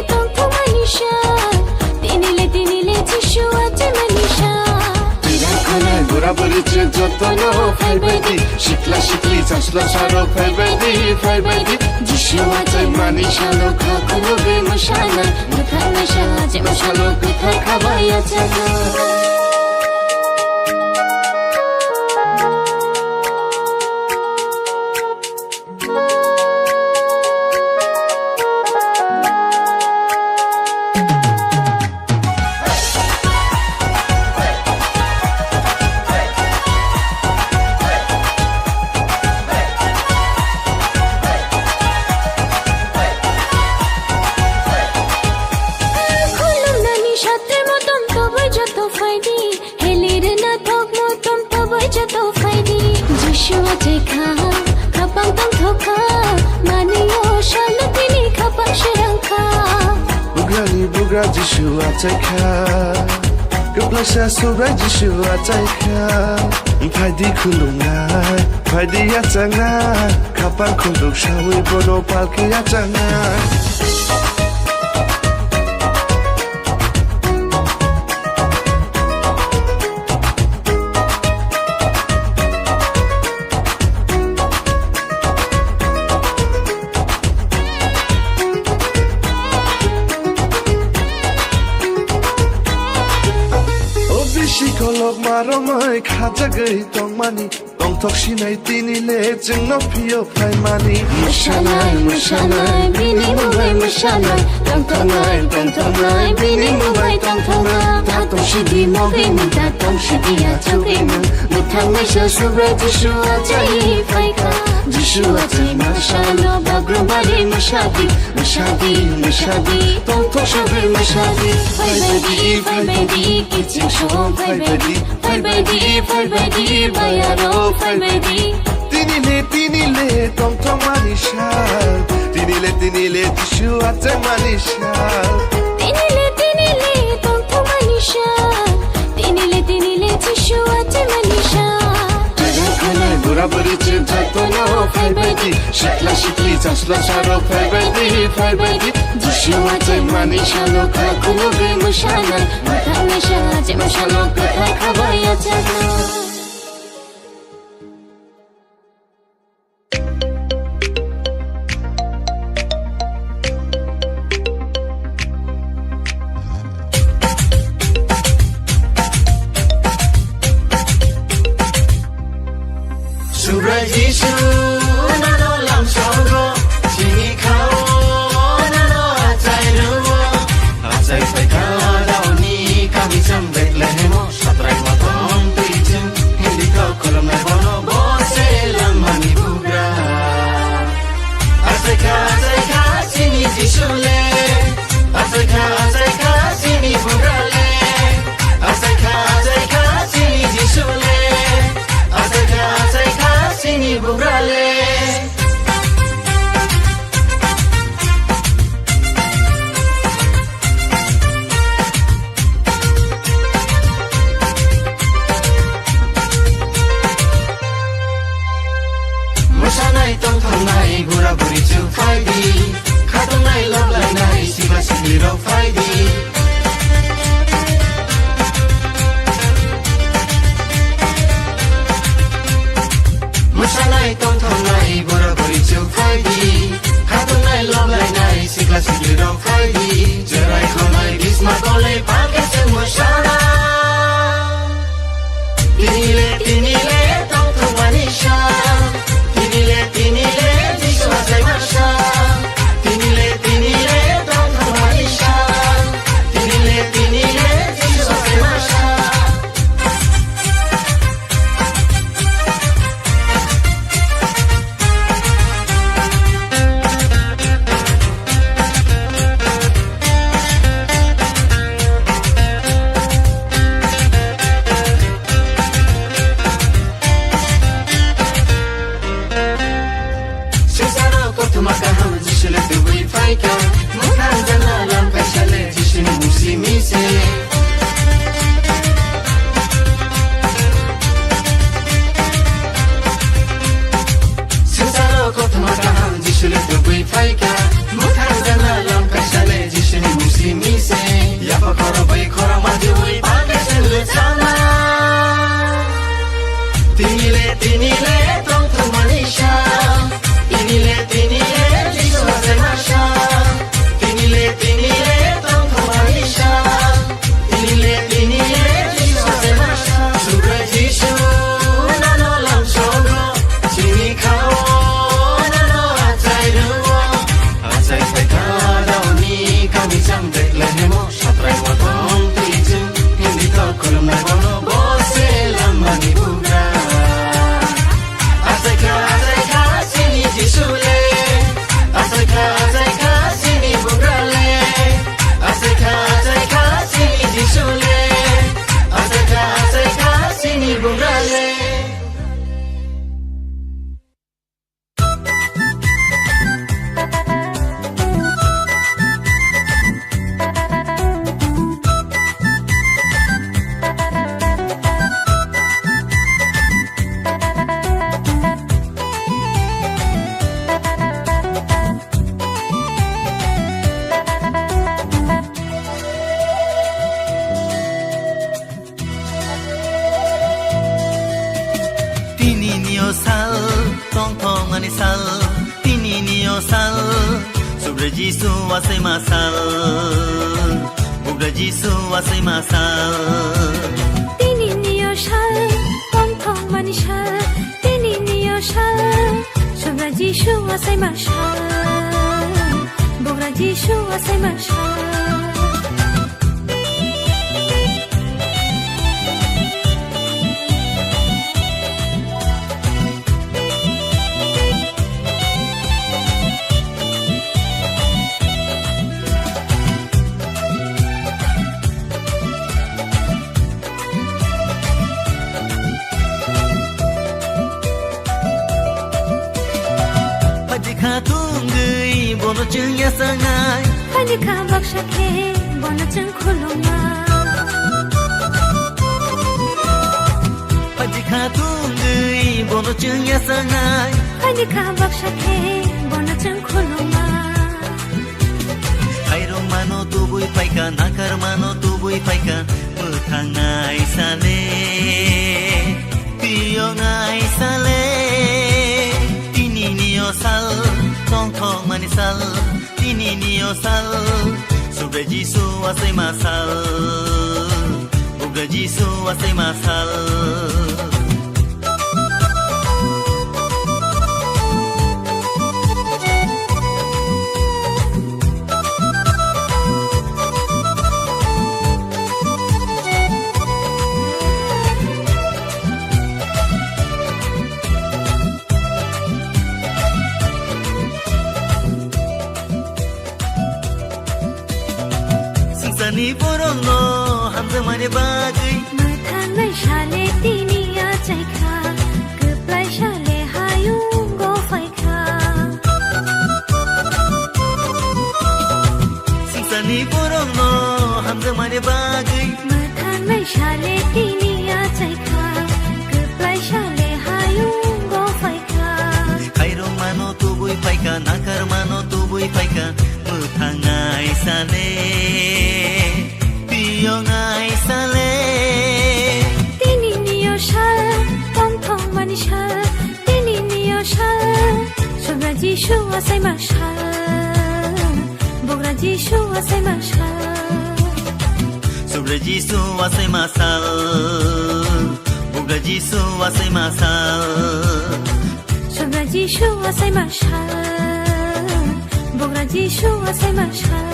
tong manishal Tinile Jishua te manishal Tirakone gura buriche jotono faibaidi Shikla shikli chasla sharo faibaidi Jishua te manishal Kakulo be mashana Muthana shaje mashalo Pithar khabaya chana Jishua Jekha, Kapang Tang Thoka, Maniyo Shalo Tini Kapang Shirangka. Bugra Jishua Jekha, Guplasha Sobra Jishua Jekha, Paidi Kulungai, Paidi Yatangai, Kapang Kuluk Shawi Bono Palki Yatangai. Shikolog maromai khajagai tongmani tongthok sinai tinile jingno phiyo phaimani Mushalai bini mubai mushalai tongthongai bini mubai tongthongai tatong shidi mogai muta tong shidi ya chogai mu muthang sha subra Jishua jai faika Jishua jai mashalo bagrobari mushadi tongthok shabai mushadi faibaidi kiching shom faibaidi bayaro faibaidi Tinile tong manishal Tinile Jishua te manishal Tinile tong manishal Tinile Jishua te manishal Tirakone gura buriche jotono faibaidi Shikla shikli chasla sharo faibaidi Jishua te manishal Kakulo be mushana Muthana shaje mashalo Pithar khabaya chana Subra Jishu nano lam shangro Chini khao nano achai ruwo Achai peka dauni kami cham Bethlehemo Shatrai matom tuichin Hindi ko kolom na bono Bose lam mani bugra Achai ka chini Jishu le Achai ka chini bugra le Achai ka chini Jishu le Achai ka chini bugra le Musanai tongthongai gura buri chu faidi Khatongai loblai nai siba sigli ro faidi Musanai tongthongai gura buri chu faidi Khatongai loblai nai sigla sigli ro faidi Jerai khonai bisma kole pake chu musana Tinile tongthong manisha Tinile Jishua jai masha Tinile tongthong manisha khoro bai khoro ma ju ui pa ke sen lu chana tinile tong thong manisha tinile jisu ase masha tinile tong thong manisha tinile jisu ase masha suga jisu na no lam shogo chini khao na no achai ruo achai sai ka dau ni ka mi chang de le mo satrai mo tong ti chu hindi to kolom na bono bose lam mani buga achai ka sini jisu le achai ka sini buga le achai ka sini jisu le achai ka sini buga le sal tong thong ani sal tini nio sal sobre jisu asai masal bugra jisu asai masal tini nio sal tong thong mani sal tini nio sal sobre jisu asai masal bugra jisu asai masal bono chung ya sangai hani ka baksha ke bono chung khuluma paji khatung gei bono chung ya sangai hani ka baksha ke bono chung khuluma airo mano tubui paika nakar mano tubui paika muthangai sale tiyo ngai sale tini nio sal tong thong mani sal tini nio sal sobre jisu asai masal buga jisu asai masal sani borong no hamza mane bagai mathan lai shale tini ya chai kha kuplai shale hayung go phai kha sani borong no hamza mane bagai mathan lai shale tini ya chai kha kuplai shale hayung go phai kha kairo mano tubui paika nakar mano tubui paika muthangai sale tiyo ngai sale tini nio shal tong thong mani shal tini nio shal sobre jisu asai masal bugra jisu asai masal sobre jisu asai masal buga jisu asai masal sobre jisu asai masal bugra jisu asai masal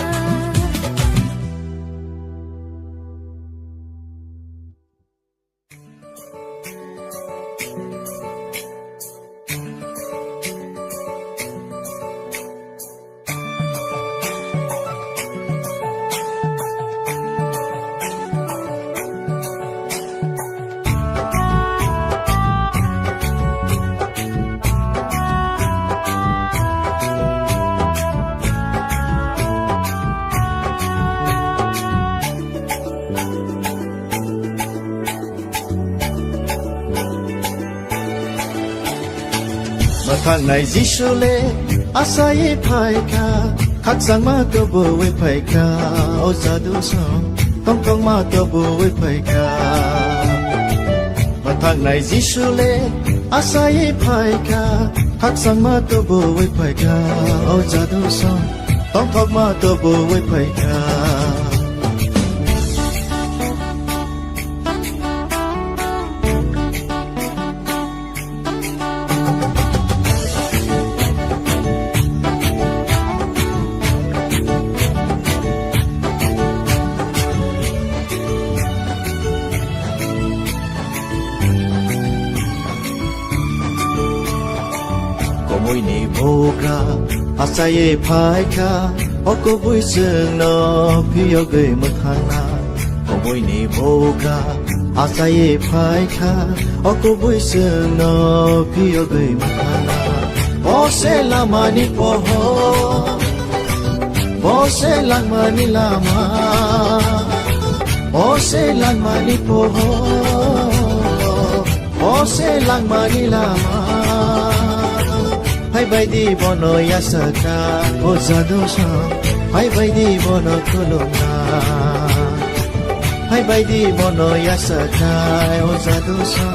Mathang nai jisu le asai phai kha khak sang ma ko bo we phai kha o sa du so ต้องท่องมาตัวบุไว้ไผ่คามาทางไหนจิชูเลอาศัยไผ่คาทักสั่งมาตัวบุไว้ไผ่คาเอาจะดูสองต้องท่องมาตัวบุไว้ไผ่คามวยนี่โบกราอาศัยภายคาออกบุยซึ่งนอพี่ยกเกยมุทางนาขโมยนี่โบกราอาศัยภายคาออกบุยซึ่งนอพี่ยกเกยมุทางนาโอเซลามานิโปโฮโอเซลามานิลามาโอเซลามานิโปโฮโอเซลามานิลามาhai bai di bono yasaka o zadosha hai bai di bono kolona hai bai di bono yasaka o zadosha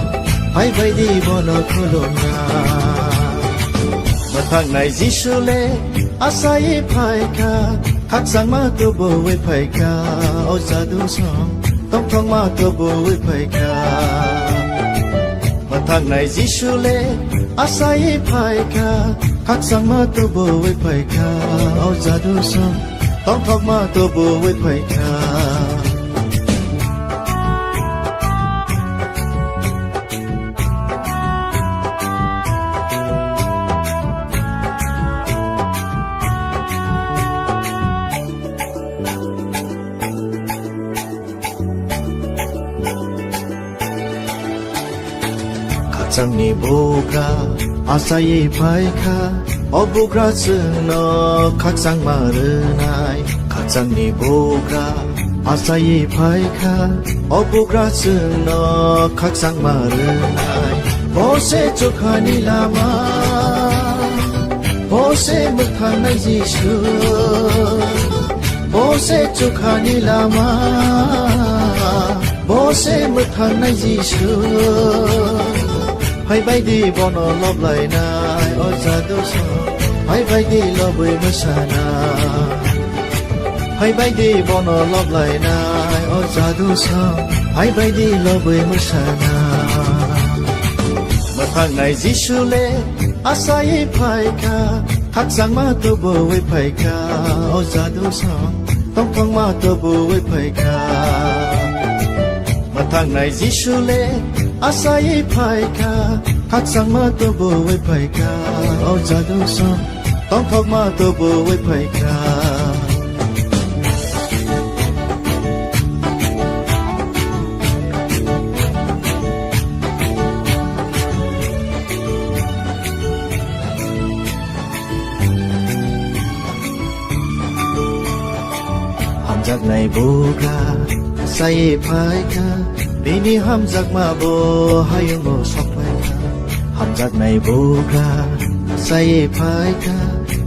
hai bai di bono kolona mathang nai jishule asai phai ka khak sang ma tu bo we phai ka o zadosha tong thong ma tu bo we phai ka mathang nai jishuleอาศัยภายคาคักสังมาตัวบุไว้ไผ่คาเอาจะดูซ้ำต้องทอกมาตัวบุไว้ไผ่คาจังนี่โบกราอาศัยภายคาอโบกราซึ่งนอคักสังมาเรนายคักจังนี่โบกราอาศัยภายคาอโบกราซึ่งนอคักสังมาเรนายโบเซจุคานิลามาโบเซมุทางในยิชูโบเซจุคานิลามาโบเซมุทางในยิชูhai bai di bono lob lai nai o za do so hai bai di lob we masana hai bai di bono lob lai nai o za do so hai bai di lob we masana mathang nai jishule asai phai ka khak sang ma tu bo we phai ka o za do so tong tong ma tu bo we phai ka mathang nai jishuleอาศัยภายคาคักสังมาตัวบุไว้ไผ่คาเอาจะดูซ้ำต้องทอกมาตัวบุไว้ไผ่คาหำจากในบุกาอาศัยภายคาBini hamzak mabo hayung mo sokpai ka hamzak nai boga sai phai ka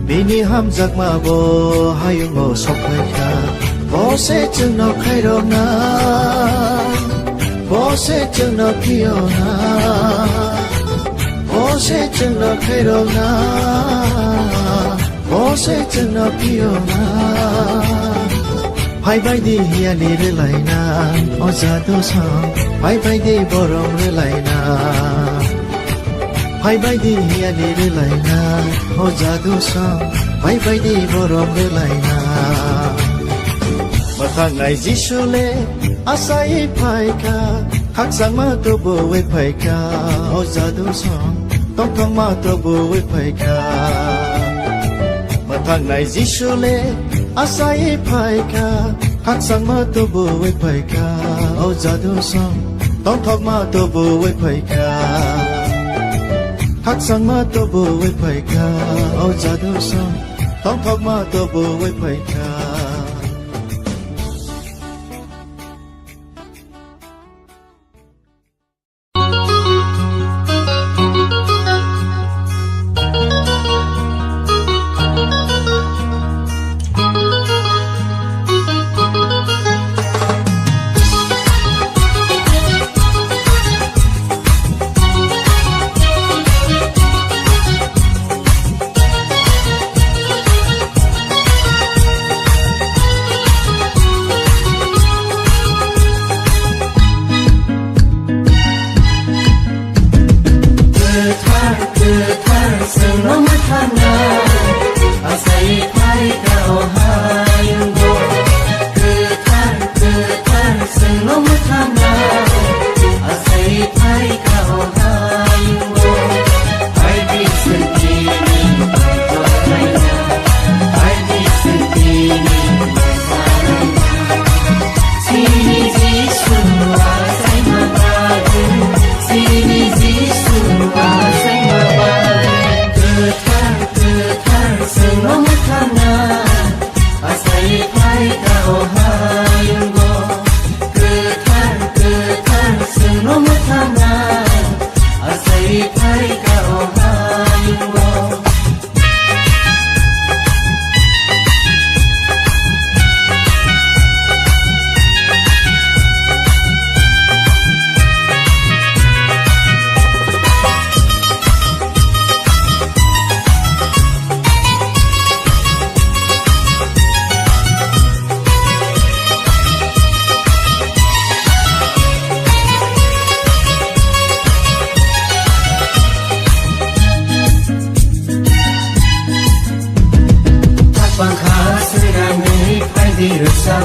Bini hamzak mabo hayung mo sokpai ka bo se chung no khai ro na bo se chung no pio na bo se chung no khai ro na bo se chung no pio na hai bai di hiya ni re lai na o za do sa hai bai di borong re lai na hai bai di hiya ni re lai na o za do sa hai bai di borong re lai na mathang nai jishule asai phai ka khak sang ma tu bo we phai ka o za do sa tong thong ma tu bo we phai ka mathang nai jishuleอาศัยภายคาคักสังมาตัวบุไว้ไผ่คาเอาจะดูซ้ำต้องทอกมาตัวบุไว้ไผ่คาคักสังมาตัวบุไว้ไผ่คาเอาจะดูซ้ำต้องทอกมาตัวบุไว้ไผ่คา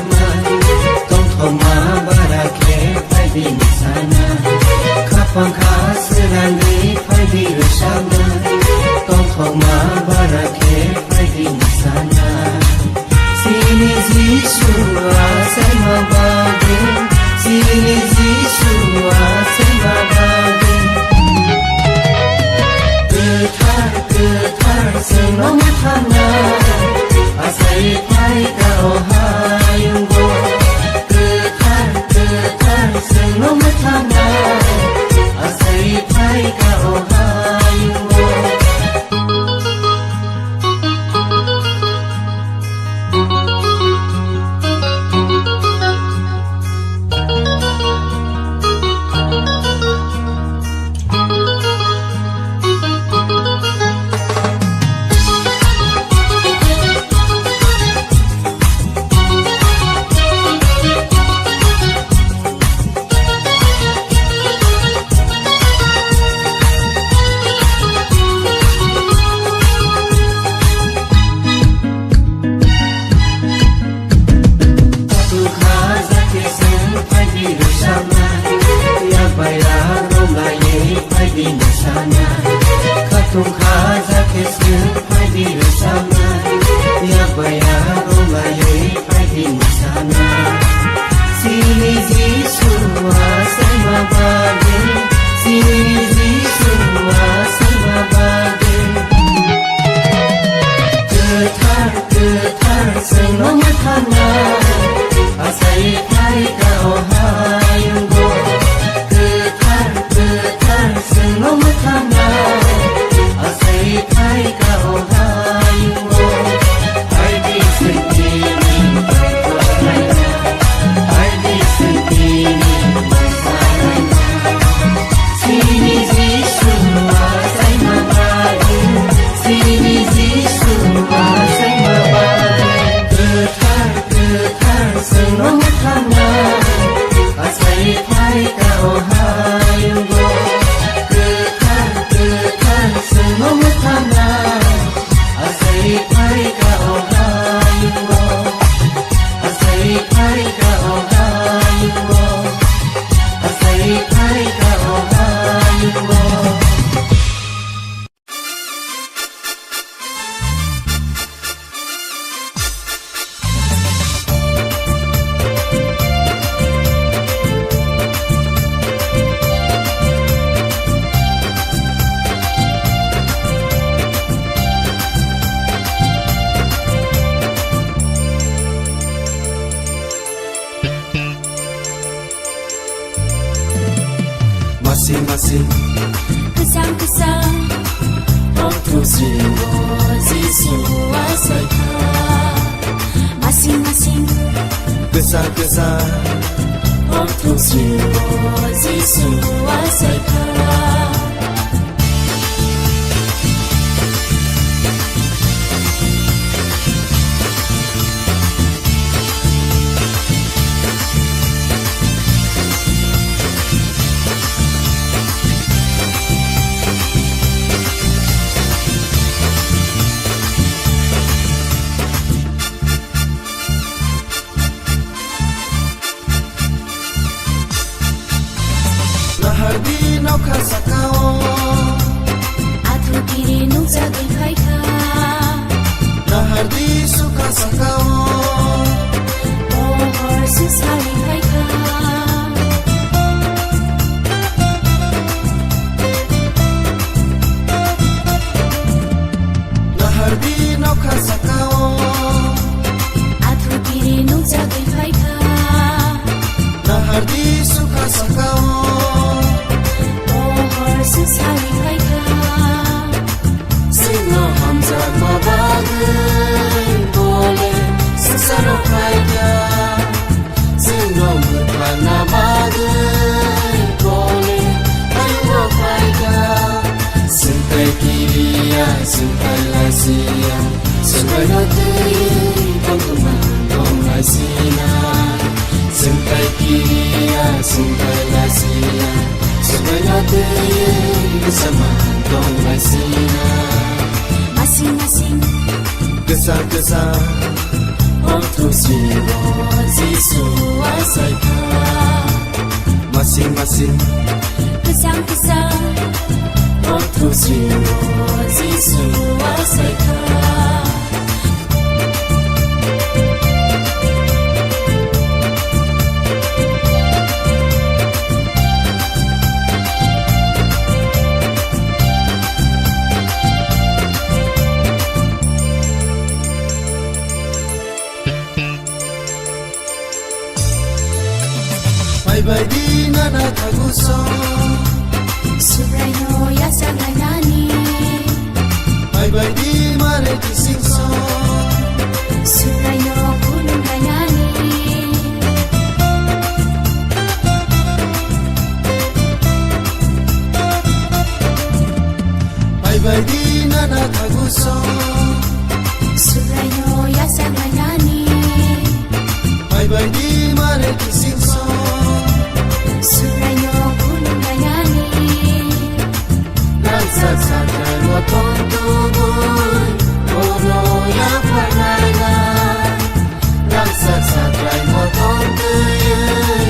bersama Tong mabarake padi sana Kapang kaserani padi bersama Tong mabarake padi sana Sini Yesu asai mabagi Sini Yesu asai mabagi Getar senang tanah Asai pai kau hayunggo Getar senang tanah Asai pai kau hayunggo Masing-masing Kesan-kesan Waktu semua Yesu asai Masing-masing Kesan-kesan Waktu semua Yesu asai Lahardi nauka sakao Atu kiri nung jagai kaika Lahardi suka sakao Ohor sesali kaika Lahardi nauka sakao Atu kiri nung jagai kaika Lahardi suka sakao Sesali kaika Sino hamza mabagai Boleh sesaro kaika Sino mutana bagai Boleh ayo kaika Sentai kiriya, sentai lasia Sentai latei, teman dong lasina Sentai kiriya, sentai lasia Sentai latei bersama dong lasina Masing-masing Kesan-kesan Otosiro Zisu Asaika Masing-masing Kesang-kesang Otosiro Zisu Asaika Bye-bye di nana taguso Subrayo yasanganani Bye-bye di mare kisingso Subrayo kulunganani Bye-bye di nana taguso Subrayo yasanganani Bye-bye di mare kisingso Subrayo kulunganani Nagsasakay mo tungtungun Puro ya panayna Nagsasakay mo tungtungun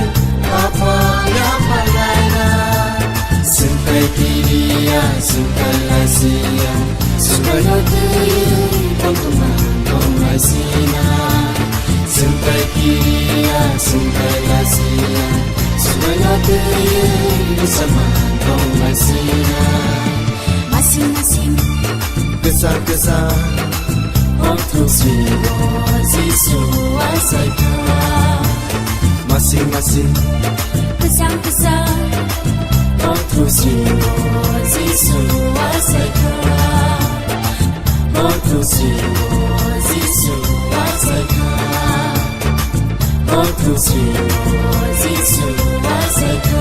Apa ya panayna Sungkay kiriya, sungkay lasiya Sungkay hatiya, pagkumantong lasina Sungkay kiriya, sungkay lasiya Sungkay hatiya, pagkumantong lasina Masing-masing Kesang-kesang Otosiro Zisu Asaika Masing-masing Kesang-kesang Otosiro Zisu Asaika Otosiro Zisu Asaika Otosiro Zisu Asaika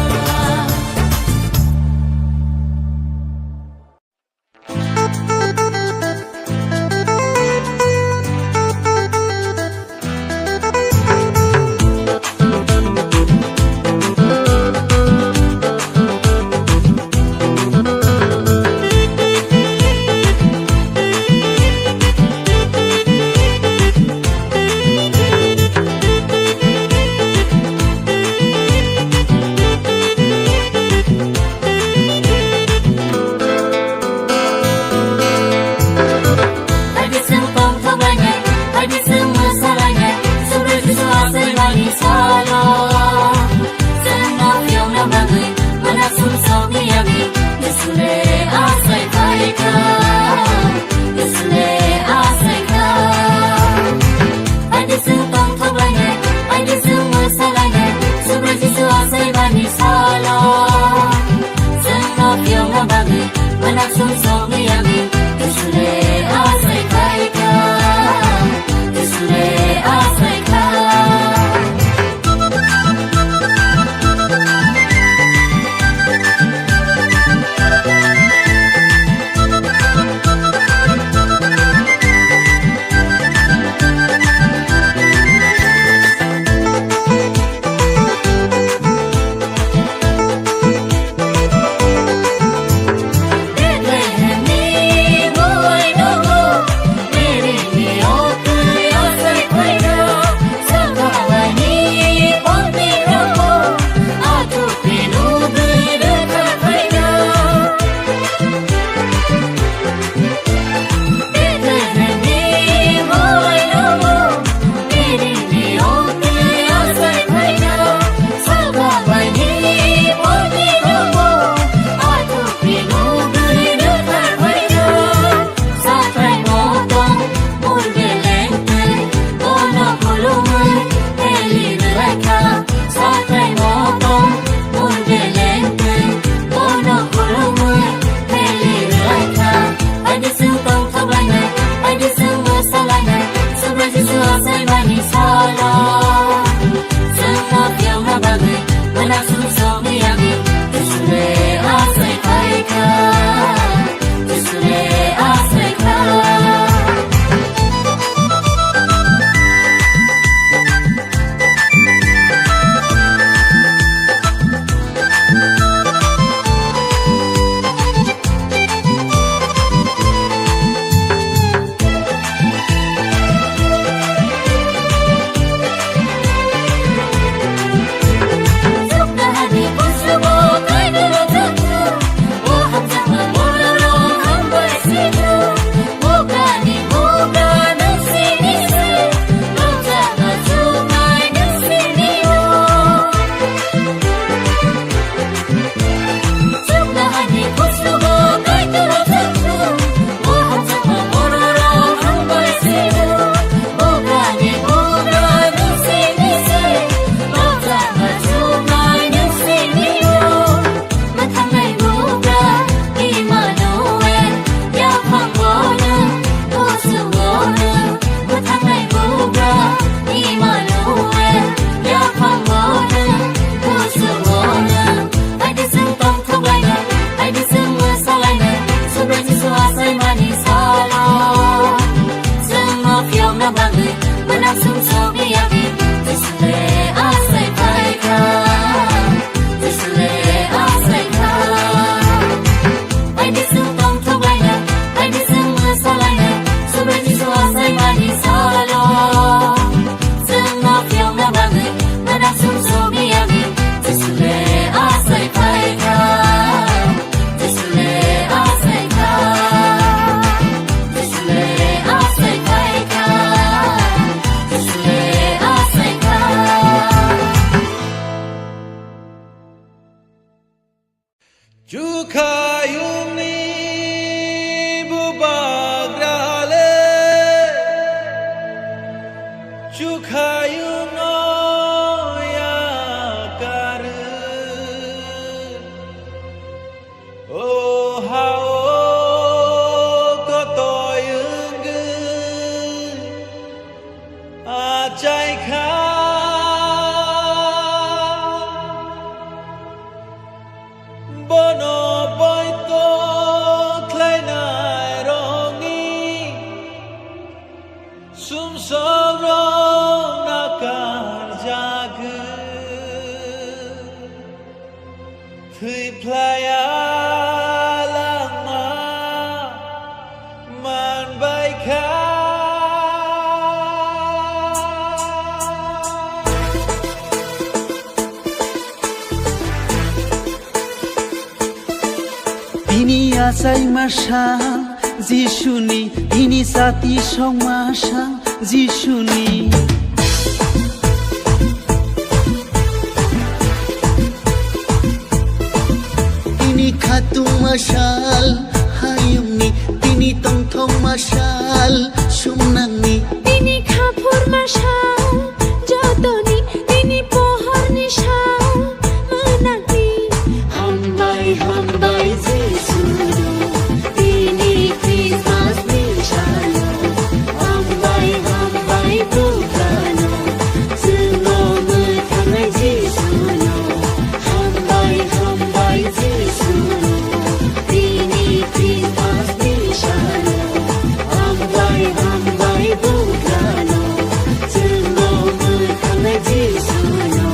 Thui playa lama man bai kha Ini asai masal Jishuni Ini sati song masal Jishuni Khatung masal hayungni tini tongthong masal sumnangni তিনি খাফুর মাশাল যতনি তিনি পোহর নিশাল মানাগনি Hambai Jesu Tini Christmas Nishalo Hambai Bukano Sungo Muthangai Jesu no Hambai Jesu Tini Christmas Nishalo Hambai Bukano Sungo Muthangai Jesu no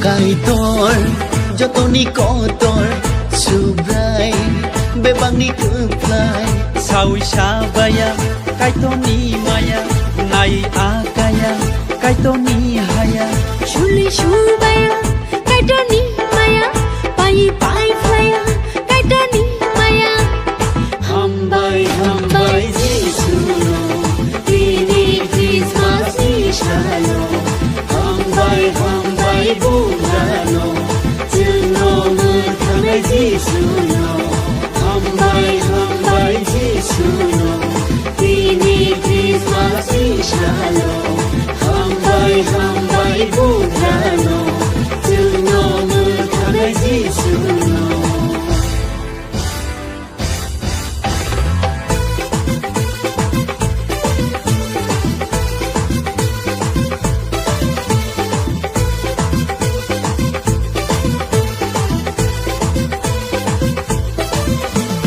Kaitor jotoni kotor subrai bebangni keplai sawi sabaya kaitoni maya nai akaya kaitoni haya শুলি সুবায়া কাইটনি মায়া পাই ফ্লায়া কাইটনি মায়া Hambai Jesu Tini Christmas Nishalo Hambai Bukano Sungo Muthangai Jesu no Hambai Jesu Tini Christmas Nishalo Hambai Bukano Sungo Muthangai Jesu no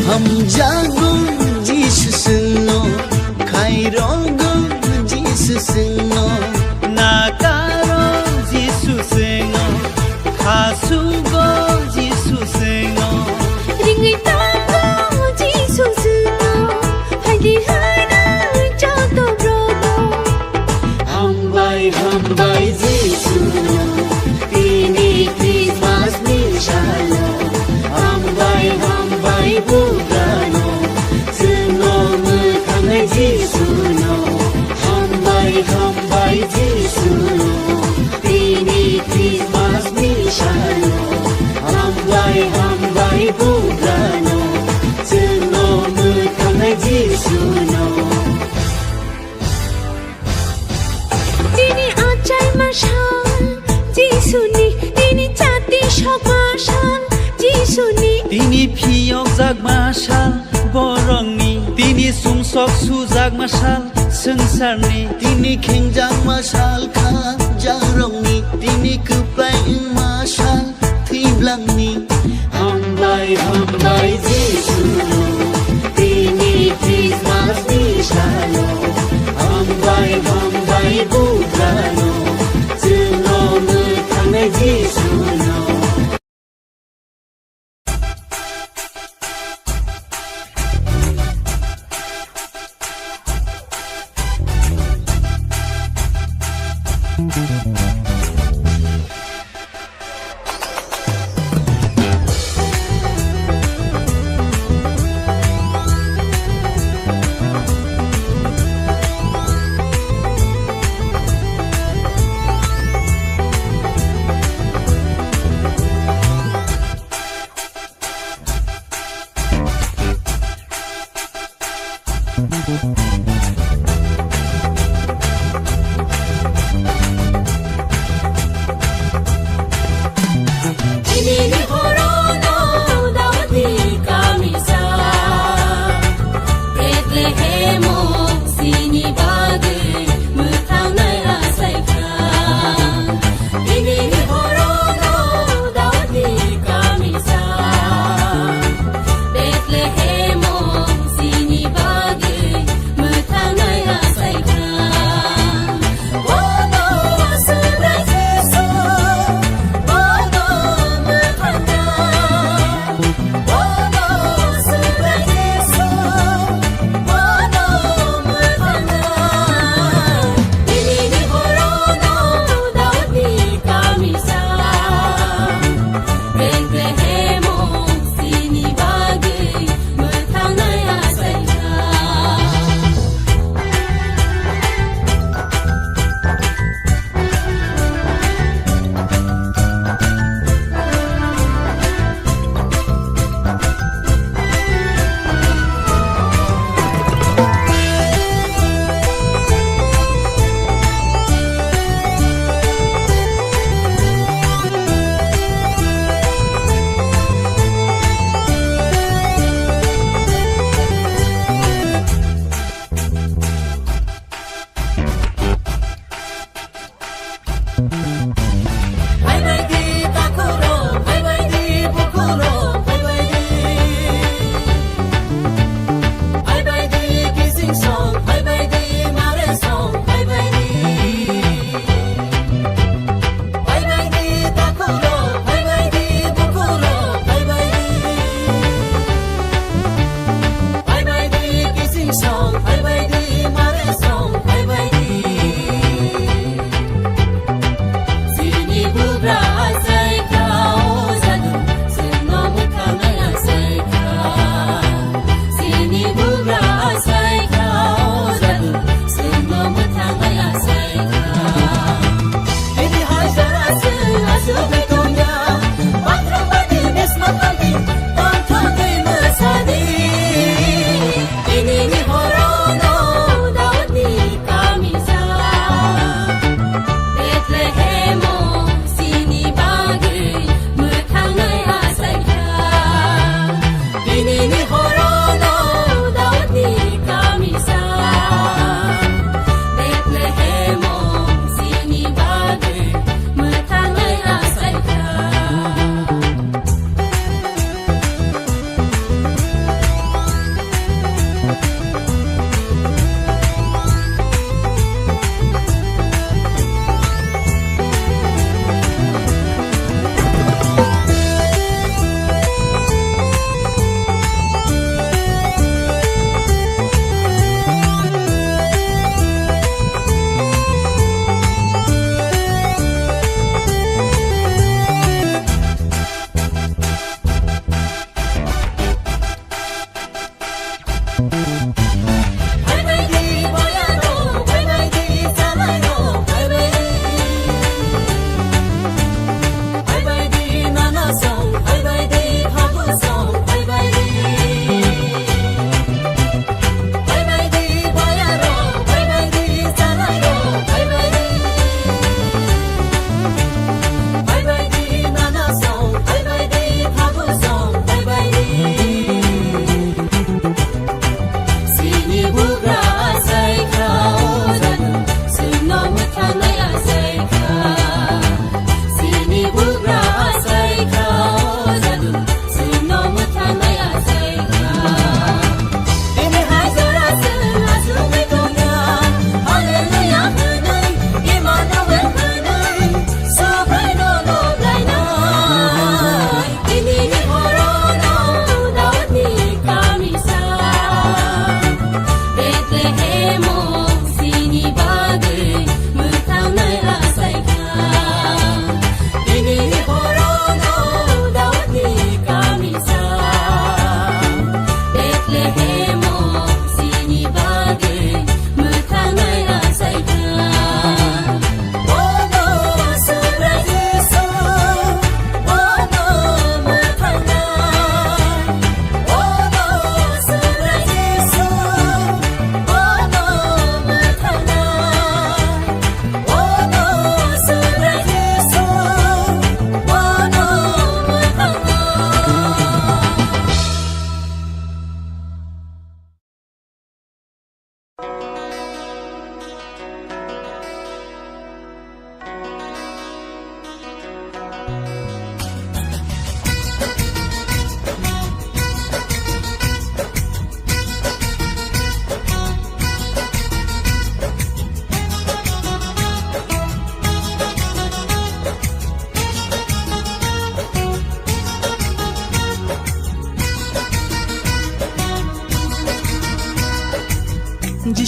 Ham jagung Jesus no khairong Jesus no nakaro Jesus no khasugo Jesus no 링을 따고 지수스노 할디 하나 저도 브로도 Hambai Jesu Tini Christmas Nishalo Hambai Bukano Sungo Muthangai Jesu no Hambai Jesu Tini Christmas Nishalo Hambai Bukano Sungo Muthangai Jesu no তিনি আচাই মাশাল যিশুনি তিনি জাতি সব মাশাল যিশুনি Tini phiyok jak masal borongni Tini sungsok sujak masal sengsarni Tini khengjang masal kha jarongni Tini keplai masal thiblangni Hambai Jesu Tini Christmas Nishalo Hambai Bukano Sungo Muthangai Jesu no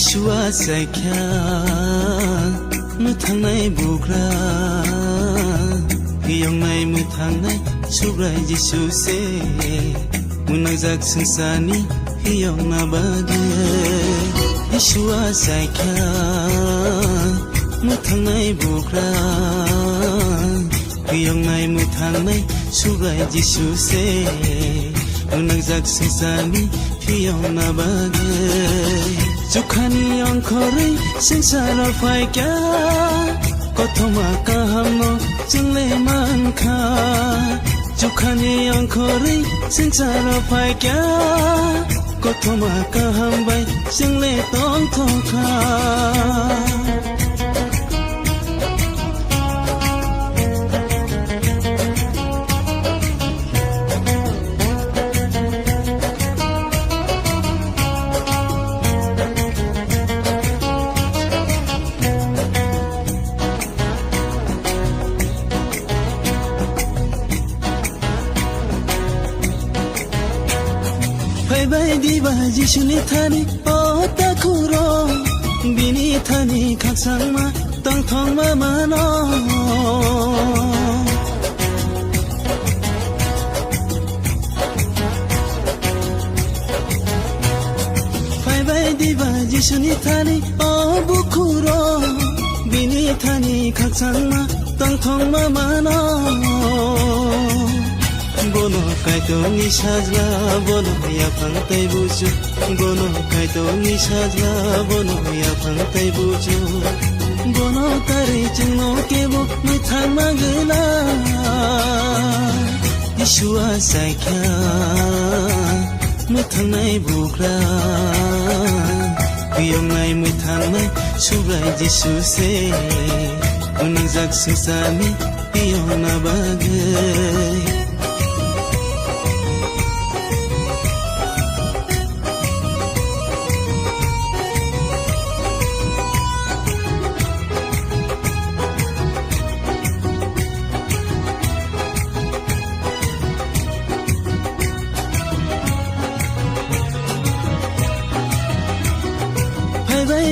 Yeshua saikya Mutangnai bugra Hiyongnai mutangnai Subrai Jisu se Munajak sengsani Hiyongna bage Yeshua saikya Mutangnai bugra Hiyongnai mutangnai Subrai Jisu se Munajak sengsani Hiyongna bage Jukhani angkori sengsara faikya Kotoma kahamno jingle mankha Jukhani angkori sengsara faikya Kotoma kahambai jingle tong tongkha Diba Jisuni thani o takuro bini thani khaksang ma tang thong ma mano Bai diba Jisuni thani o bukuro bini thani khaksang ma tang thong ma mano Bono kaito ni sajla bono ya phangtai buju Bono kaito ni sajla bono ya phangtai buju Bono tari chingno kebo mithang magla Yeshua saikya mithangnai bugra Hiyongnai mithangnai subrai Jisu se Unangjak sengsani hiyongna bagai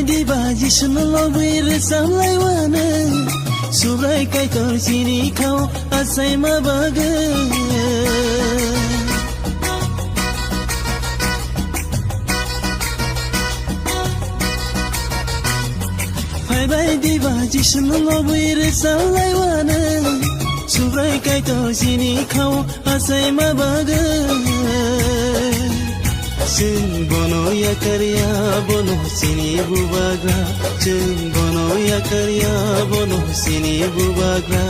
Diba Jisuna lobir samlai wana Subrai kai kor sini kau asai mabaga Bai diba Jisuna lobir samlai wana Subrai kai kor sini kau asai mabaga Jeng bono ya karya bono sini bubagra Jeng bono ya karya bono sini bubagra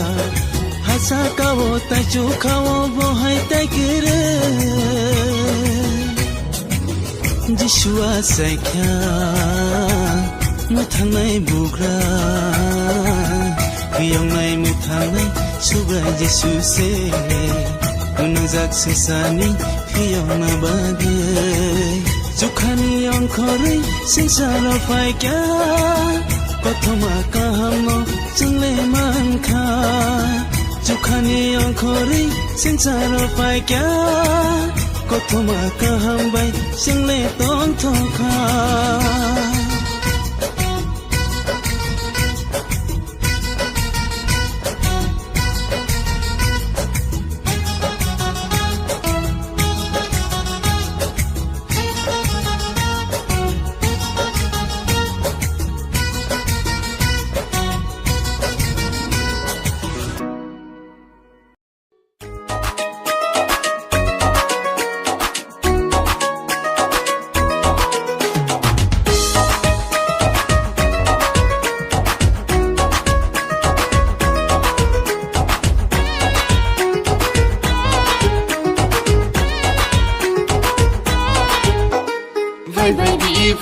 Hasa kawo tachu kawo bohai taikere Jishua saikya Muthangnai bugra Hiyongnai muthangnai subrai Jisu se Unangjak sengsani hiyongna bagai Jukhani angkori sengsara faikya Kotoma kahamno jingle mankha Jukhani angkori sengsara faikya Kotoma kahambai jingle tong tongkha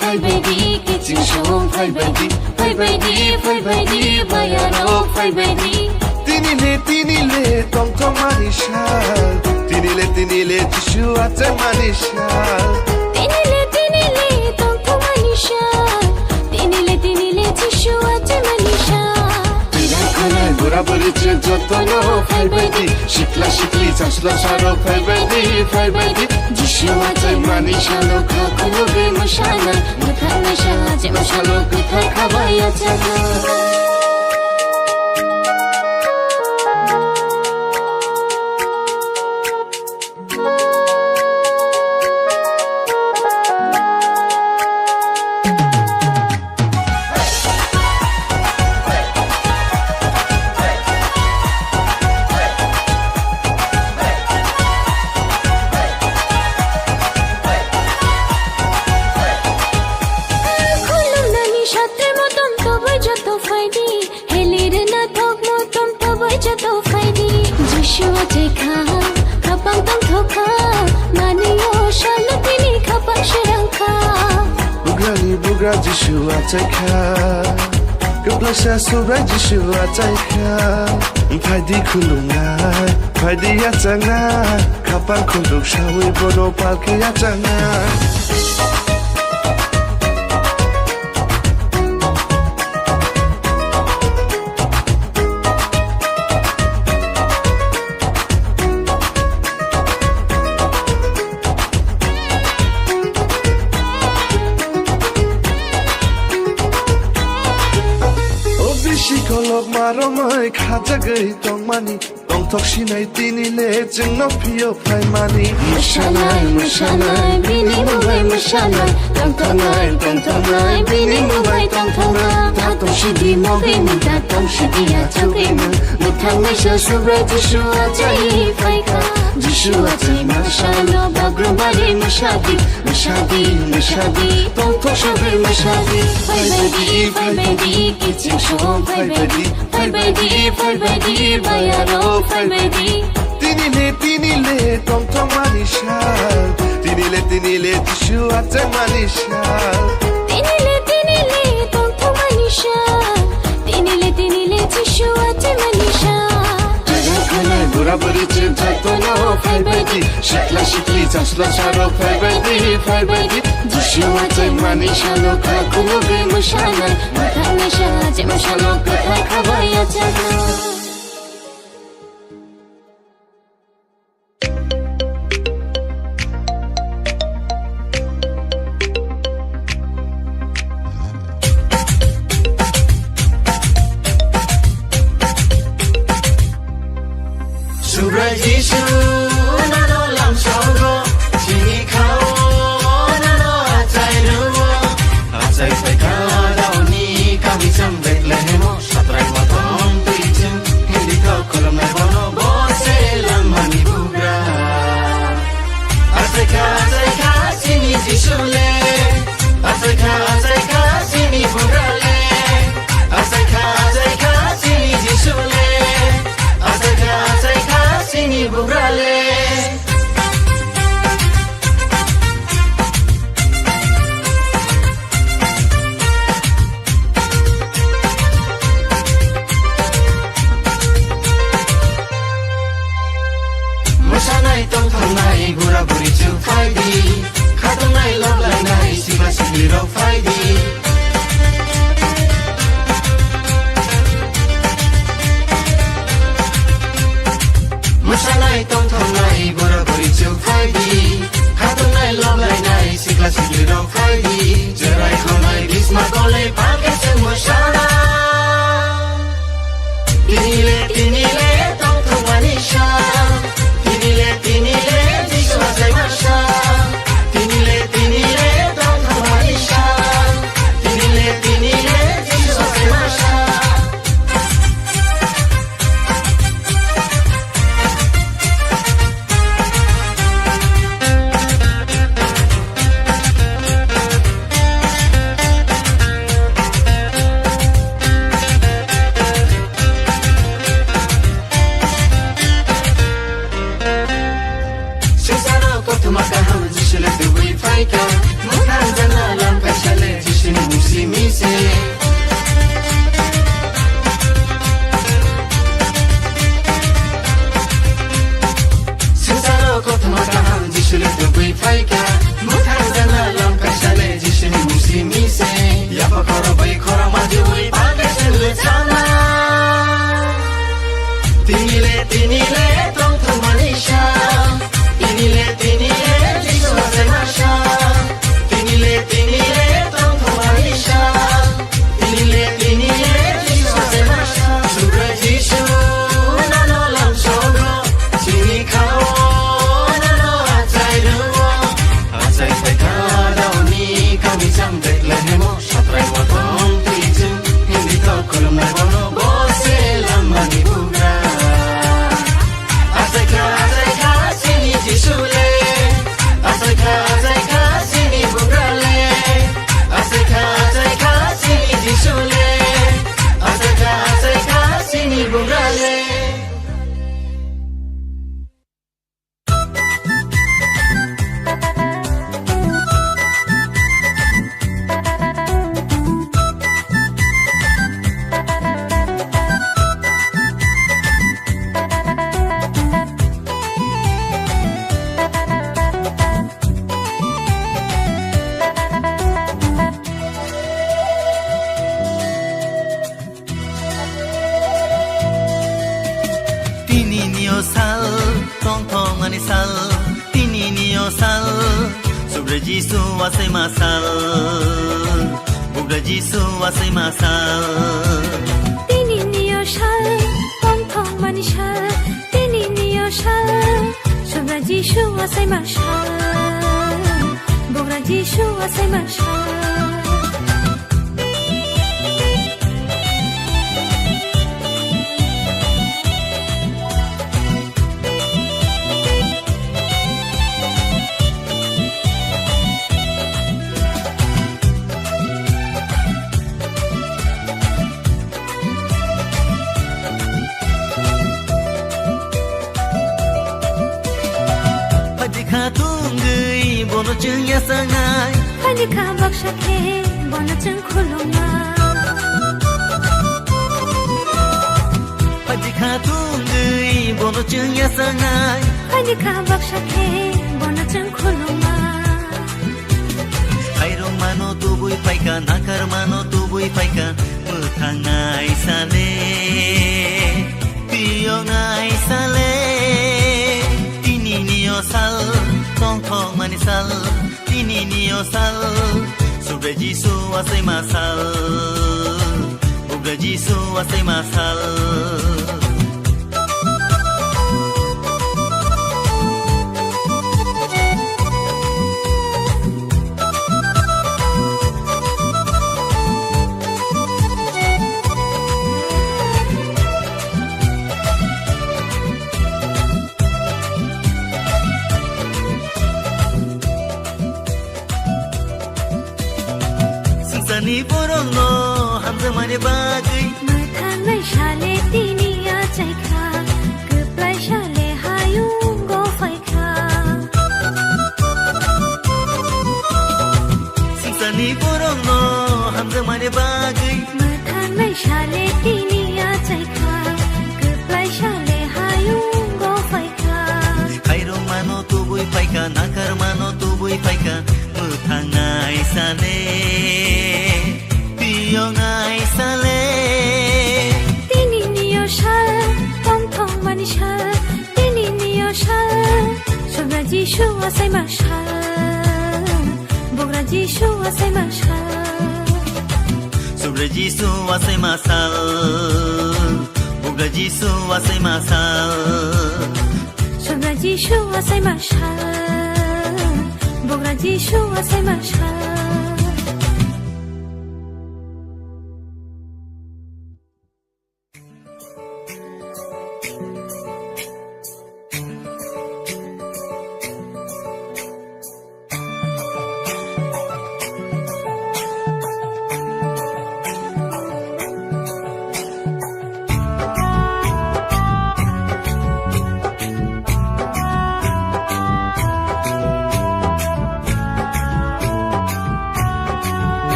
Fai baby, kitchen show, fai baby, bayaro, fai baby. Tinile, tong tong manishal. Tinile, Jishu ate manishal. Tinile, tong tong manishal. Tinile, Jishu ate manishal. Tira khanai बुराबुरीचे जतन फायबायदि शिकला शिकली चासला सारो फायबायदि जिशुआ जाय मानि शालो खाखुलो बे मोसाना मोसाना शाजे मोसालो गोथार खाबाया जाना Bugra Jishua Taika Gablasha Sura Jishua Taika Paidi Kulunga Paidi Yatanga Kapan Kuluk Shawi Bono Palki Yatanga Shikolog maromai khajagai tongmani tongthok sinai tinile jengno phiyo phaimani Mashalai bini mubai mashalai tongtongai bini mubai tongtongai tatong shidi mogai ni tatong shidi ya chogemu mutangai sha subra Jishua jai faika Jishua jai mashalo bagrambari mashadi tongthok shabe mashadi faibadi kiching shom faibadi bayaro faibadi Tinile tongtong manishal Tinile Jishua Jai manishal Tinile tongtong manishal Tinile Jishua Jai manishal बुराबुरीचे जतन फायबायदि शिकला शिकली चासला सारो फायबायदि जिशुआ जाय मानि शालो खाखुलो बे मोसाना मोसाना शाजे मोसालो गोथार खाबाया जाना Subra Jishu nano lam shaugo chini khao nano achai ruo achai paika dauni kami cham Bethlehemo satrai matom tuichim hindi ka kolam na bono bose lam mani bugra achai ka chini Jishu le achai ka chini bugra le achai ka chini Jishu le achai ka chini bugra le Mosanai tongthangnai buraburi chu faidi khatongnai loblainai sigla sigli ro faidi Mosanai tongthangnai buraburi chu faidi khatongnai loblainai sigla sigli ro faidi jerai khonai bisma kole pake chu mosana Tinile tongthangmani sha Tinile Jishua jai masha Tinile tongthangmani sha Tinile Jishua jai masha manisal tinini osal sobre Jisu wasai masal bugra Jisu wasai masal tinini osal tong tong manisal tinini osal sobre Jisu wasai masal bugra Jisu wasai masal bono chừng ya sangai Hani ka baksha ke bono chừng khulunga Haji khatung gui bono chừng ya sangai Hani ka baksha ke bono chừng khulunga Airong mano tubui paika nakar mano tubui paika muthangai sale piyongai sale tinini osal tong tong manisal tinini osal sobre Jisu wasai masal bugra Jisu wasai masal Sani borong no hamza mane bagai Mathanai shale tini ya chaikha Kuplai shale hayung go faikha Sani borong no hamza mane bagai Mathanai shale tini ya chaikha Kuplai shale hayung go faikha Airong mano tubui paika nakar mano tubui paika muthangai sale piyongai sale tinini osal tong tong manisal tinini osal sobre Jisu wasai masal bugra Jisu wasai masal sobre Jisu wasai masal bugra Jisu wasai masal sobre Jisu wasai masal bugra Jisu wasai masal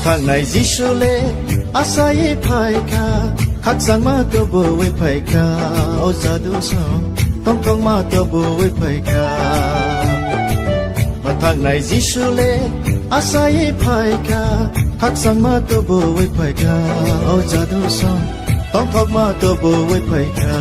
Thang này Jisu le asaye phaika khak sang ma to bo we phaika o sa do so tong tong ma to bo we phaika thang này Jisu le asaye phaika khak sang ma to bo we phaika o sa do so tong tong ma to bo we phaika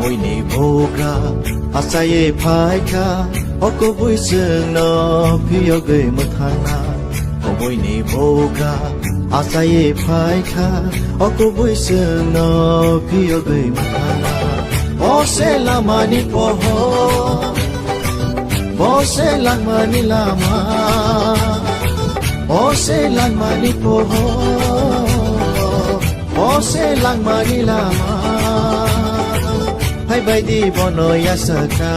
môi ni boga asaye phaika oko bui sung no phiyo ge muthana môi ni boga asaye phaika oko bui sung no phiyo ge muthana ose lama ni poho ose lama ni lama ose lama ni poho ose lama ni lama Hai bai di bono ya saka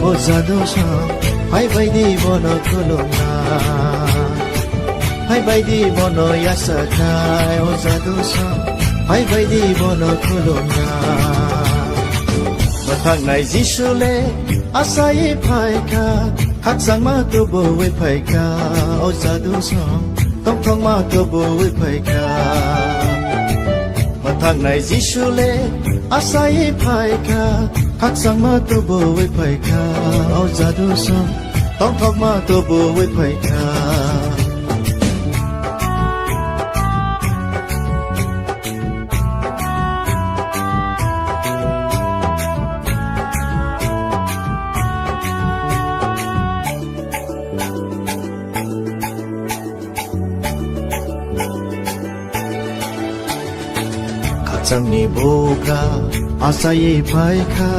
o zadosha Hai bai di bono kolona Hai bai di bono ya saka o zadosha Hai bai di bono kolona มาทางไหนจิชูเลอาศัยภายคาคักสังมาตัวบ่ไว้ภายคาเอาซาดูสองต้องท่องมาตัวบ่ไว้ภายคามาทางไหนจิชูเลอาศัยภายคาคักสังมาตัวบ่ไว้ภายคาเอาซาดูสองต้องท่องมาตัวบ่ไว้ภายคาจังนี่บุกราอาศัยภายคา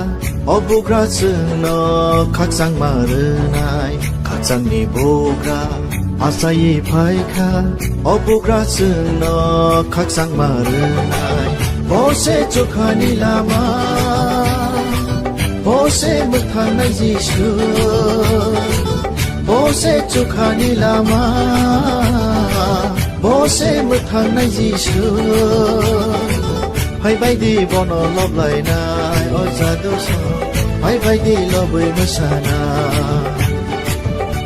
อบุกราซึ่งนอขัดสังมาเรนายขัดจังนี่บุกราอาศัยภายคาอบุกราซึ่งนอขัดสังมาเรนายโบเซจุขานิลามาโบเซมุทานายิชูโบเซจุขานิลามาโบเซมุทานายิชูให้ไปดีบอนลบไหลนายโอซาดูสให้ไปดีลบไม่มาชนะ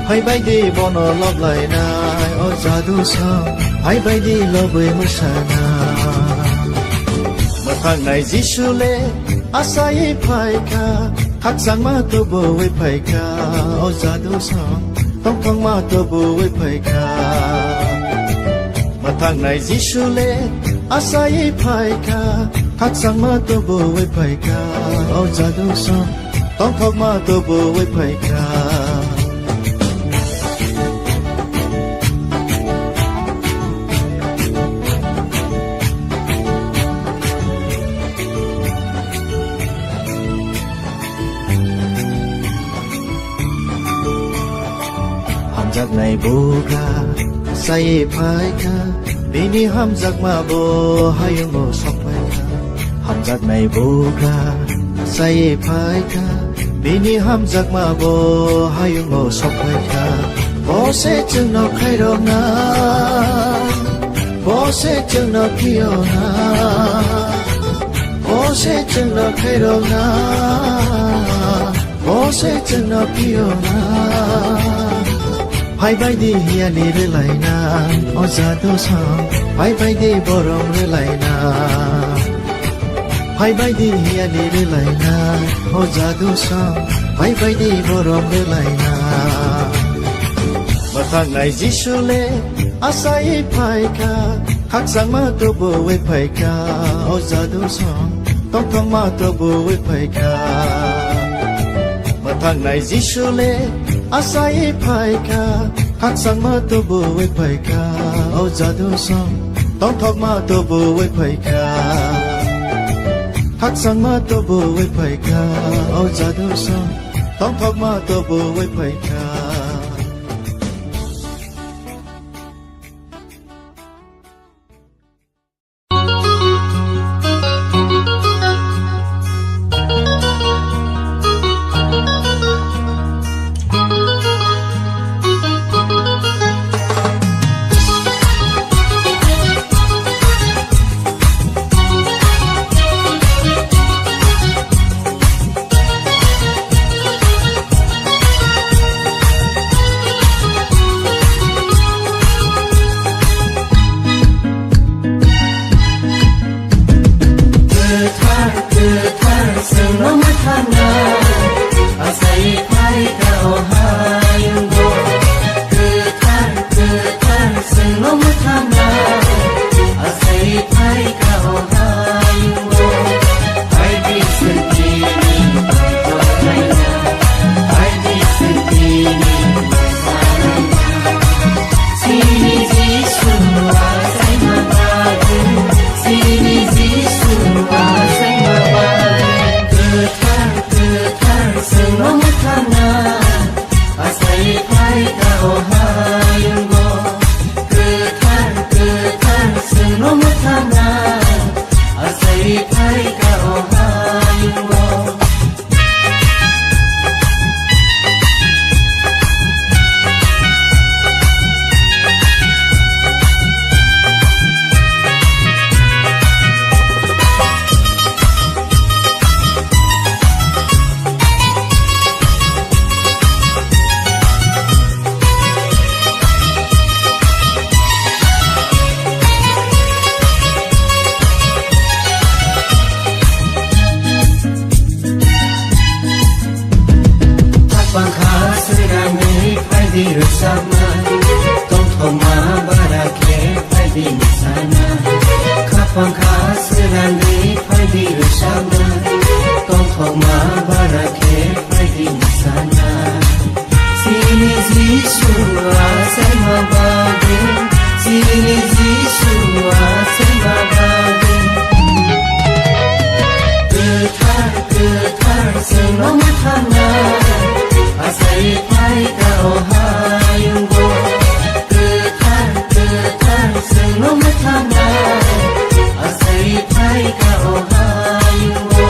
ให้ไปดีบอนลบไหลนายโอซาดูสให้ไปดีลบไม่มาชนะมาทางไหนจิชูเลอาศัยภายคาทักสังมาตัวบ่ไว้ภายคาโอซาดูสต้องท่องมาตัวบ่ไว้ภายคามาทางไหนจิชูเลอาศัยภายคาทักสังมาตัวบ่ไว้ภายคาเอาจาดูสองต้องท่องมาตัวบ่ไว้ภายคาหำจากในบุกาใส่ภายคาปีนี้ห้ามจากมาโบให้ยังโมสอกไปค่ะห้ามจากในบุกาใส่ภายค่ะปีนี้ห้ามจากมาโบให้ยังโมสอกไปค่ะโบเสจึงนอกใครรอนาโบเสจึงนอกพี่เอานาโบเสจึงนอกใครรอนาโบเสจึงนอกพี่เอานาให้ไปดีเฮียนี่เรื่อยนาโอซาดูสองให้ไปดีบรมเรื่อยนาให้ไปดีเฮียนี่เรื่อยนาโอซาดูสองให้ไปดีบรมเรื่อยนามาทางไหนจิชูเลอาศัยภายคาทักสังมาตัวบ่ไว้ภายคาโอซาดูสองต้องท่องมาตัวบ่ไว้ภายคามาทางไหนจิชูเลอาศัยภายคาทักสังมาตัวบ่ไว้ภายคาเอาจาดูสองต้องท่องมาตัวบ่ไว้ภายคาทักสังมาตัวบ่ไว้ภายคาเอาจาดูสองต้องท่องมาตัวบ่ไว้ภายคา Nandi Pagi Rusama Tong Thoma Barake Pagi Sana Sini Zisua Sema Bagi Sini Zisua Sema Bagi Getar Senong Thana Asai Pai Kau Hayunggo Getar Senong Thana Asai Pai Kau Hayunggo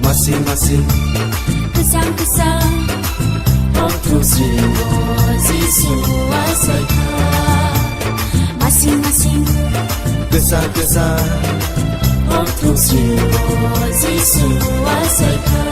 Masing-masing Kesang-kesang Waktu semua Zisua Saika Masing-masing Kesah-kesah Waktu semua Zisua Saika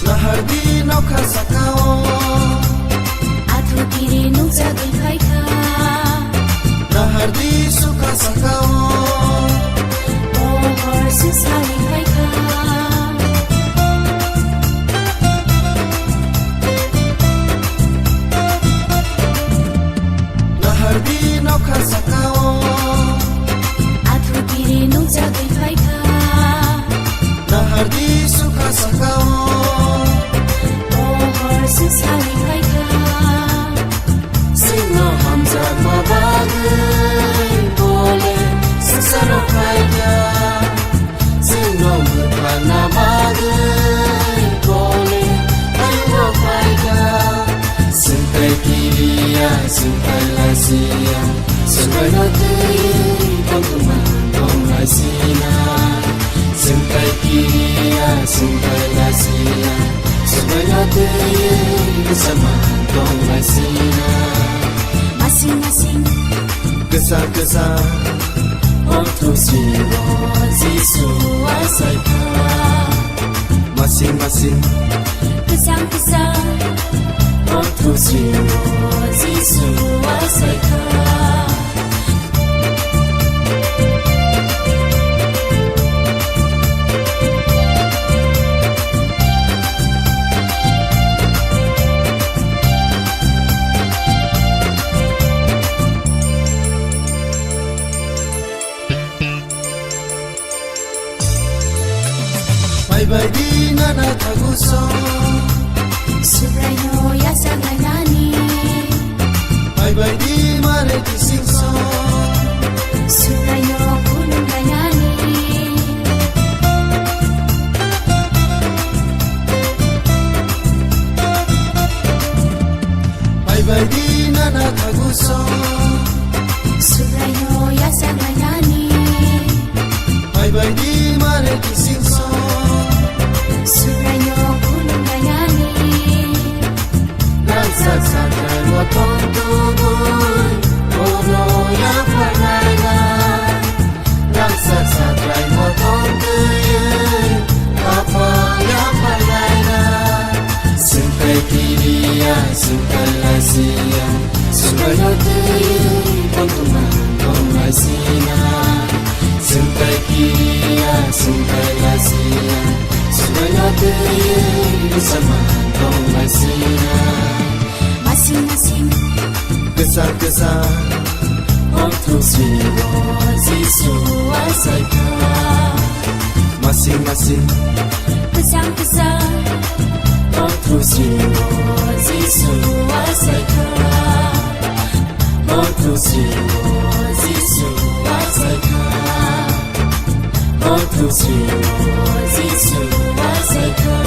Nahardi Nauka Sakao Atu kiri nungsa Gengkaika Nahardi Suka Sakao Pohor Susari Kaika Nahardi Nauka Sakao Atu kiri nungsa Gengkaika Nahardi Suka Sakao Susari Kaika Sino Hamza Mabagai Boleh Sesaro Kaika Sino Mutana Bagai Boleh Ayo Kaika Sentai Kiria Sentai Lasia Sentai Notei Pagumang Dong Lasina Sentai Kiria Sentai Lasia Sebenarnya bersama Dong Lasina Masing-masing Kesah-kesah Waktu siwa Zisua Saika Masing-masing Kesang-kesang Siro Jisu Asaika Baidi nana taguso Subrayo Yasaganani Baidi mare kisingso Subrayo Kulungayani Baidi nana taguso Subrayo Yasaganani Baidi mare kisingso Subrayo Kulungayani Nagsat sakay mo tong tuboy Puno ya palala Nagsat sakay mo tong tuyoy Papa ya palala Sintay kiriya, sintay lasiya Subrayo tuyoy, pagtuman kong asina Sintay kiriya, sintay lasiya Subrayo tuyoy, bersama kong asina Masing-masing Kesan-kesan Untuk Siro Jisu Asaika Masing-masing Kesan-kesan Untuk Siro Jisu Asaika Untuk Siro Jisu Asaika Untuk Siro Jisu Asaika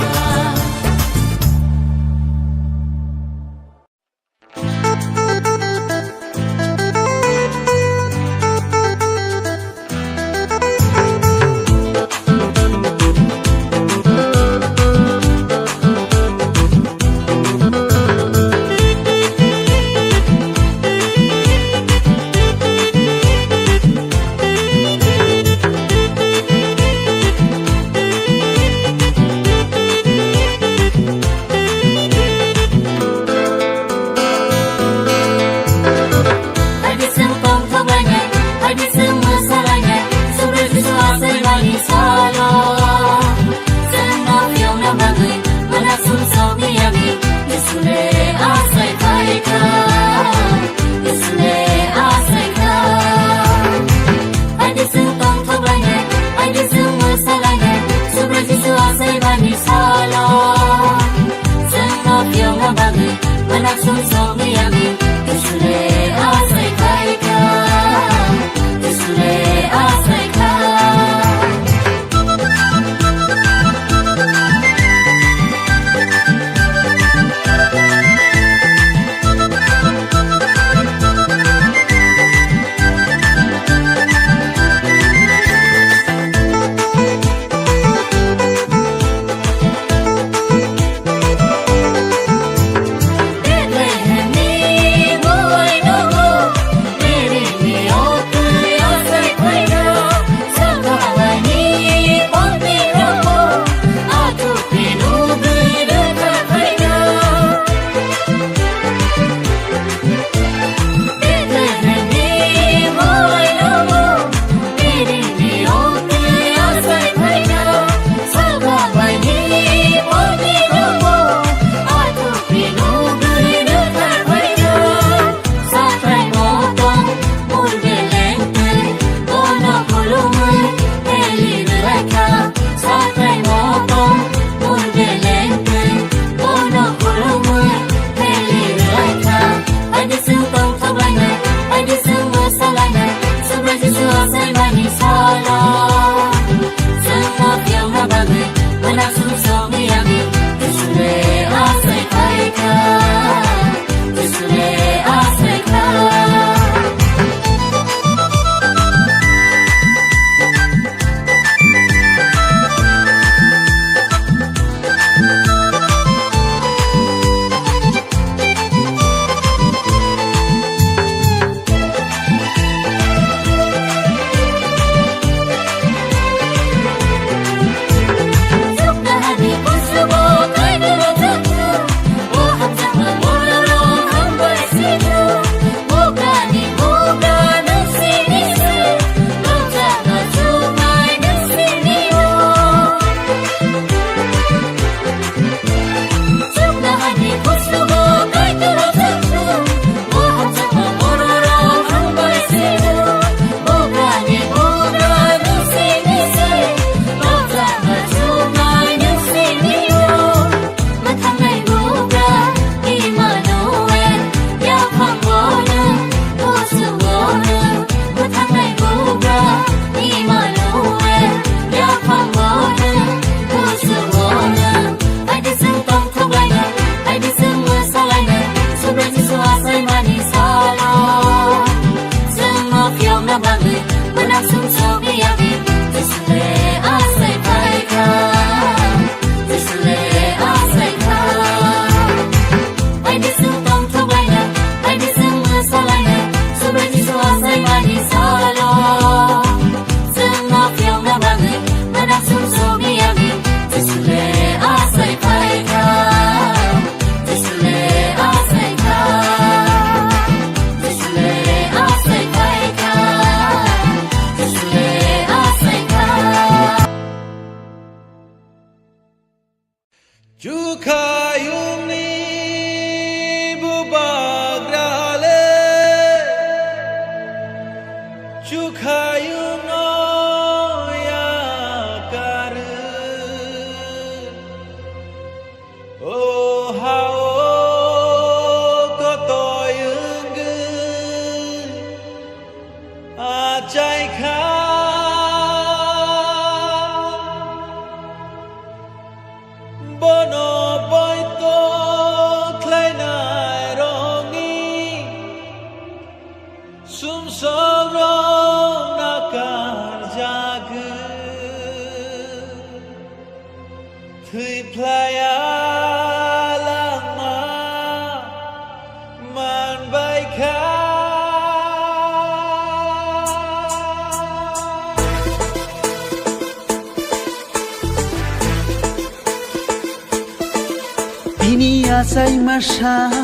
asai masal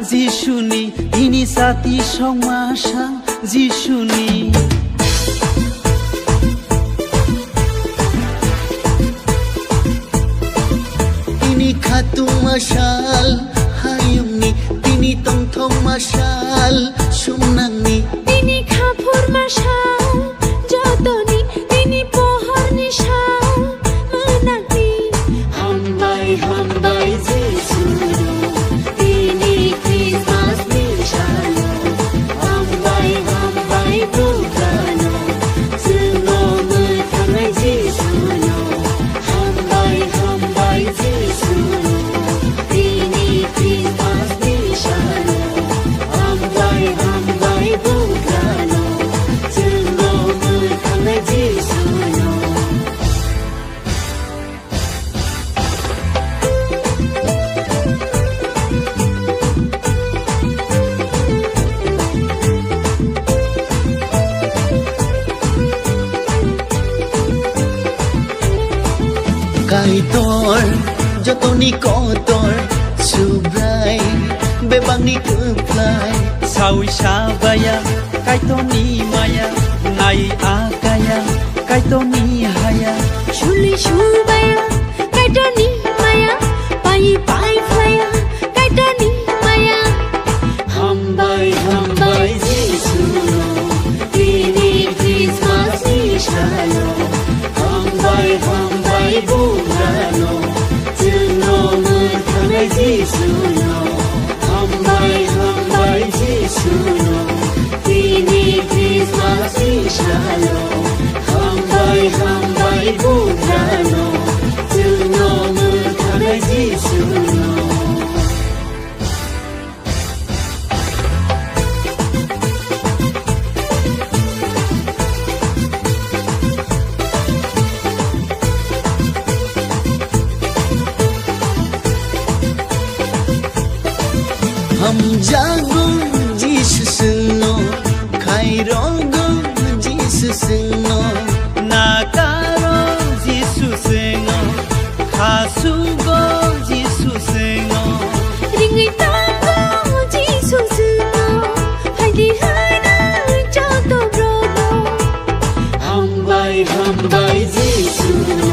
Jisuni ini sati song masal Jisuni Ini khatung masal hayungni Tini tong thong masal sumnangni Tini khapur masal jotoni Tini pohor nishal menangni Hambai hambai Jisuru Tini Christmas nishalo Hambai hambai Bukano Suno mutangai Jisuno Hambai hambai Jisuru Tini Christmas nishalo Hambai hambai Bukano Suno mutangai Jisuno Kaitor jotoni kotor subrai bebangni keplai sawi sabaya kaitoni maya nai akaya kaitoni haya Shuli shubaya kaitoni maya pai pai flaya kaitoni maya Hambai hambai Jisuno Tini Christmas nishalo Hambai hambai Bukano Suno mutangai Jisuno Hambai hambai Jisuno Tini Christmas nishalo Hambai hambai Bukano Suno mutangai Jisuno Ham jago Jesus no kairogo Jesus no nakaro Jesus no khasugo Jesus no Ringai tango Jesus no Haidi haina joto brodo Hambai hambai Jisuno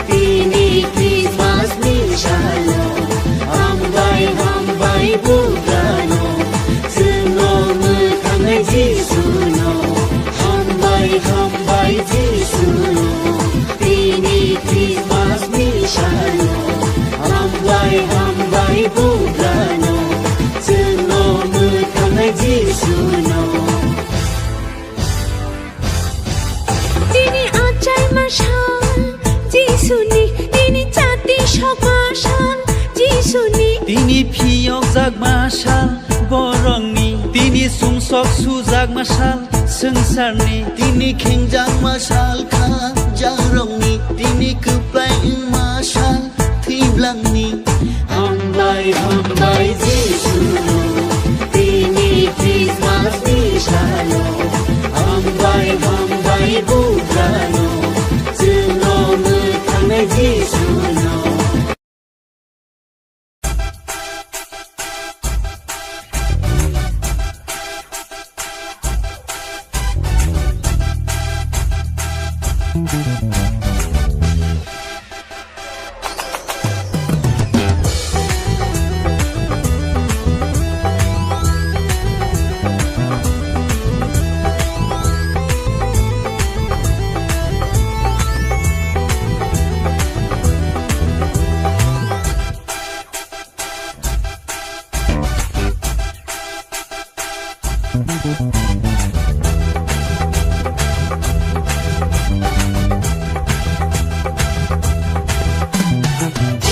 Tini Christmas nishalo Hambai hambai Bukano Suno mutangai Jisuno Hambai hambai Jisuno Tini Christmas nishalo Hambai hambai Bukano Suno mutangai Jisuno Tini achai mashal Jisuni Tini chati shok mashal Jisuni Tini piyok jag masal borongni Tini sungsok sujak masal sengsarni Tini khengjang masal kha jangrongni Tini keplai masal thiblangni Hambai hambai Jisuno Tini Christmas nishalo Hambai hambai Bukano Suno mutangai Jisuno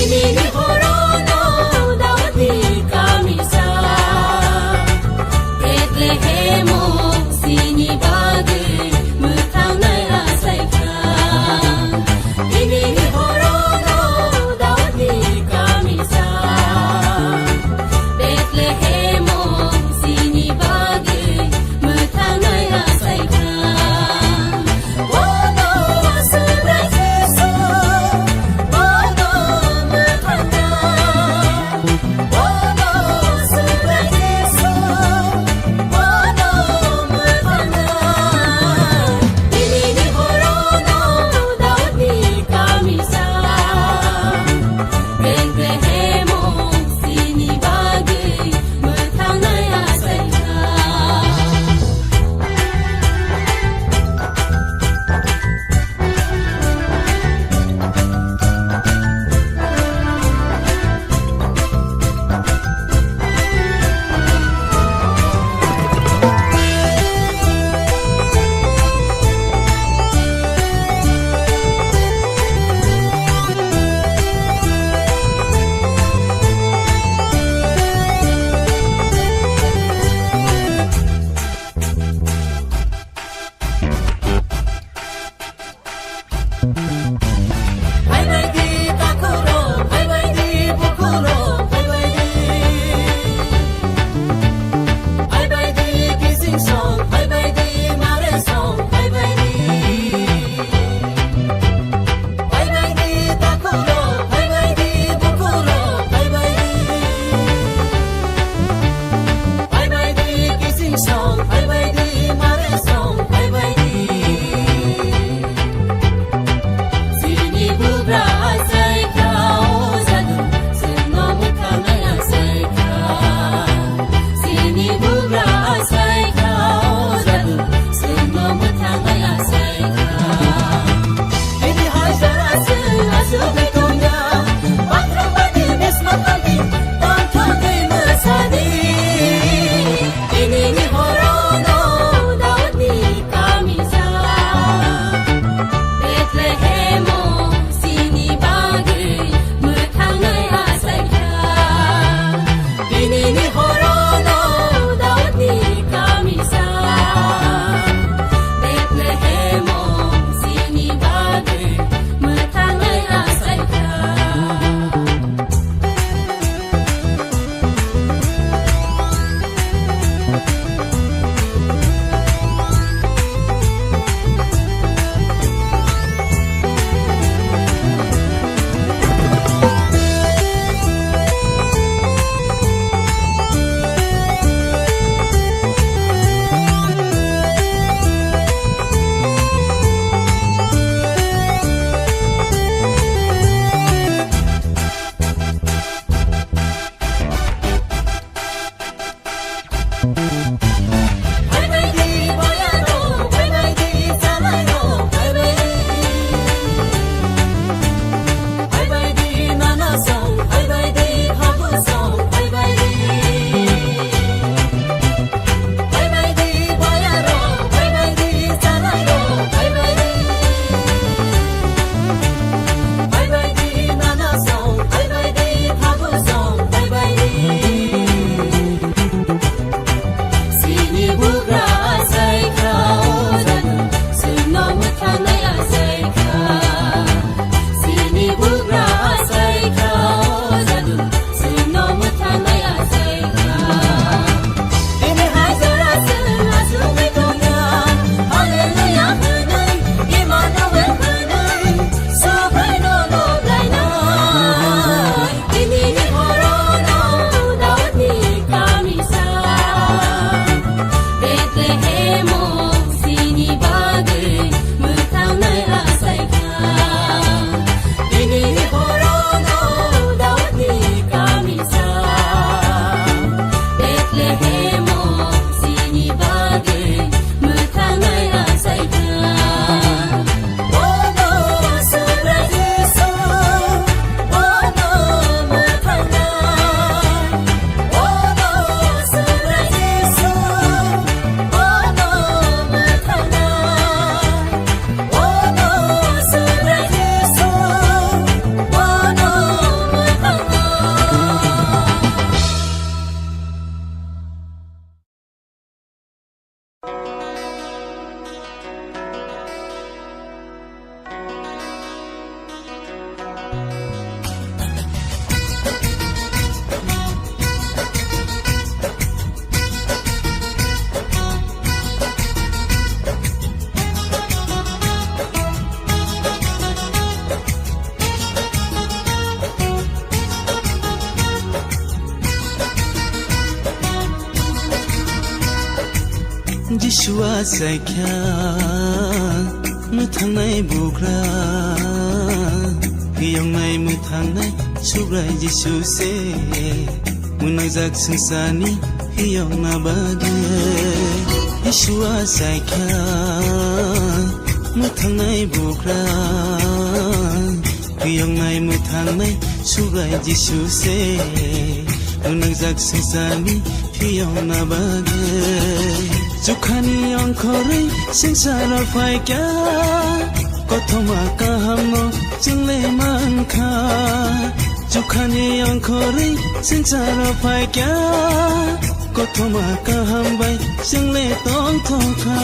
Ini horono dawati kamisa Bethlehem sini bagi mutangai asaika Ini horono dawati kamisa Bethlehem sini bagi जिसुआ सायख्या मोथांनाय बुग्रा हियांनाय मोथांनाय सुब्राय जिसुसे मुनाजाक संसारनि हियांना बागे जिसुआ सायख्या मोथांनाय बुग्रा हियांनाय मोथांनाय सुब्राय जिसुसे मुनाजाक संसारनि हियांना बागे जुखानि अंखरै संसाराव फायग्या गथमा गाहामनो जोंले मानखा जुखानि अंखरै संसाराव फायग्या गथमा गाहाम बाय जोंले दंथखा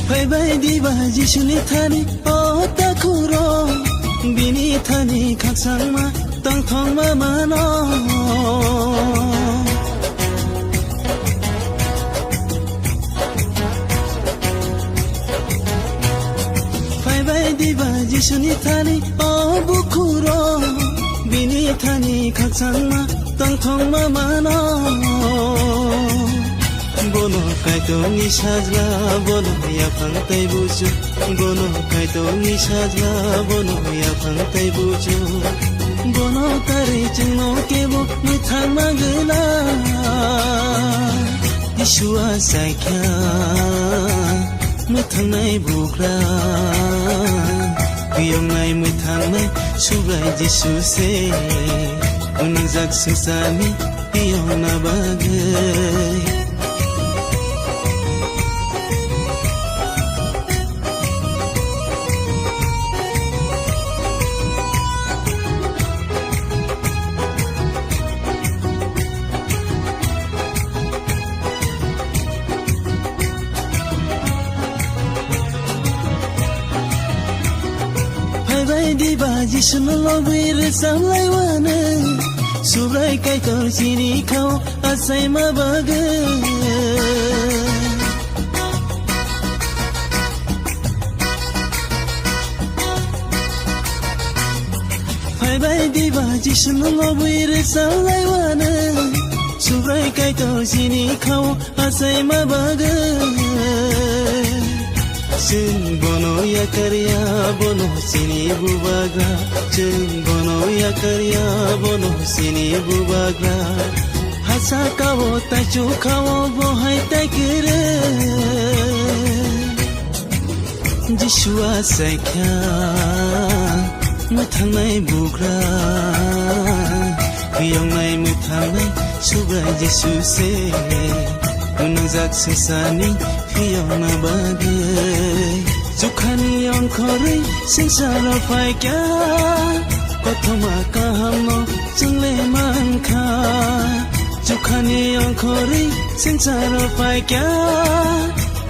फैबायदिबा जिसुनि थानि अताखुरो बिनि थानि खाकसांमा तंथंमा मानो फैबायदिबा जिसुनि थानि अबुखुरो बिनि थानि खाकसांमा तंथंमा मानो Bono kaito ni sajla bono ya phangtai buju bono kaito ni sajla bono ya phangtai buju bono kare chungno kebo muthang magla Yeshua saikya muthang nai bukra Piyong nai muthang nai subrai Yesu se unang jak sesami piyong na bagai Diba jisno lobir samlai wana subrai kai tor sini khau asai ma baga Phai bai diba jisno lobir samlai wana subrai kai tor sini khau asai ma baga Jeng bono ya karya bono sini bubagra Jeng bono ya karya bono sini bubagra Hasa kawo tachu kawo bohai takire Jishua saikya muthang nai bugra Piyong nai muthang nai subrai Yesu se Unang jak sesani Fiona bagai Jukhani angkhore sengsara faikya Kothoma kahamno jungle mankha Jukhani angkhore sengsara faikya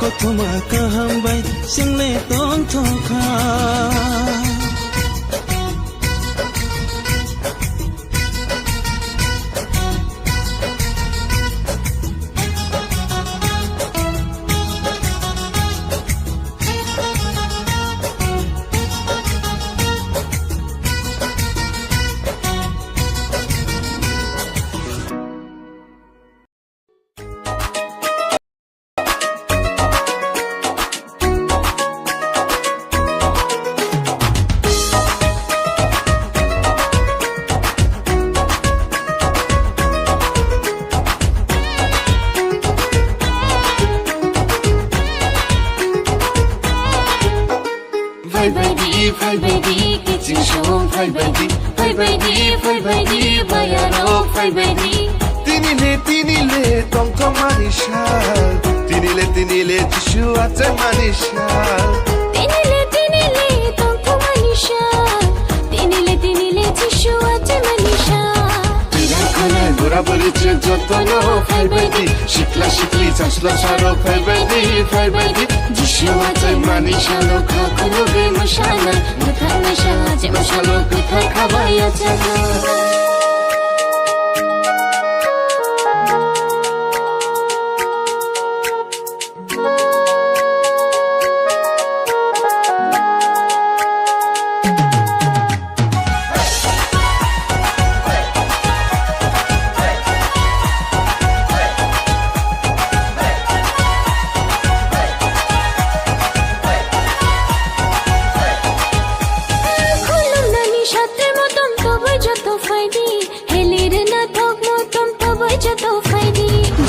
Kothoma kaham bai jungle tongthokha Fai baby, kitchen show, fai baby, bayaro, fai baby. Tinile, tong tong manisha. Tinile, jishu ate manisha. Tinile, tong tong manisha. Tinile, jishu ate manisha. Tira kone, gora boriche jotono, fai baby. Shikla, chasla, charo, fai baby. 지슈와 잼만이 샬로 카쿠노게 무샤나 무탄나 샤제 무샬로 그탈 가봐야 자나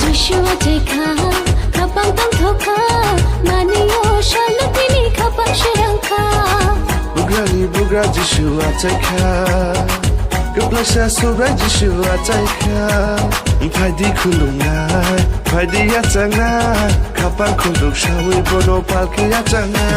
Joshua Jeka, kapang tang thoka, maniyo shalutini kapang shirangka. Bugrani bugra Joshua Jeka, geplasha sobrai Joshua Jeka. Phaidi khulungai, phaidi yachanga, kapang khuluk shawi bono palke yachanga.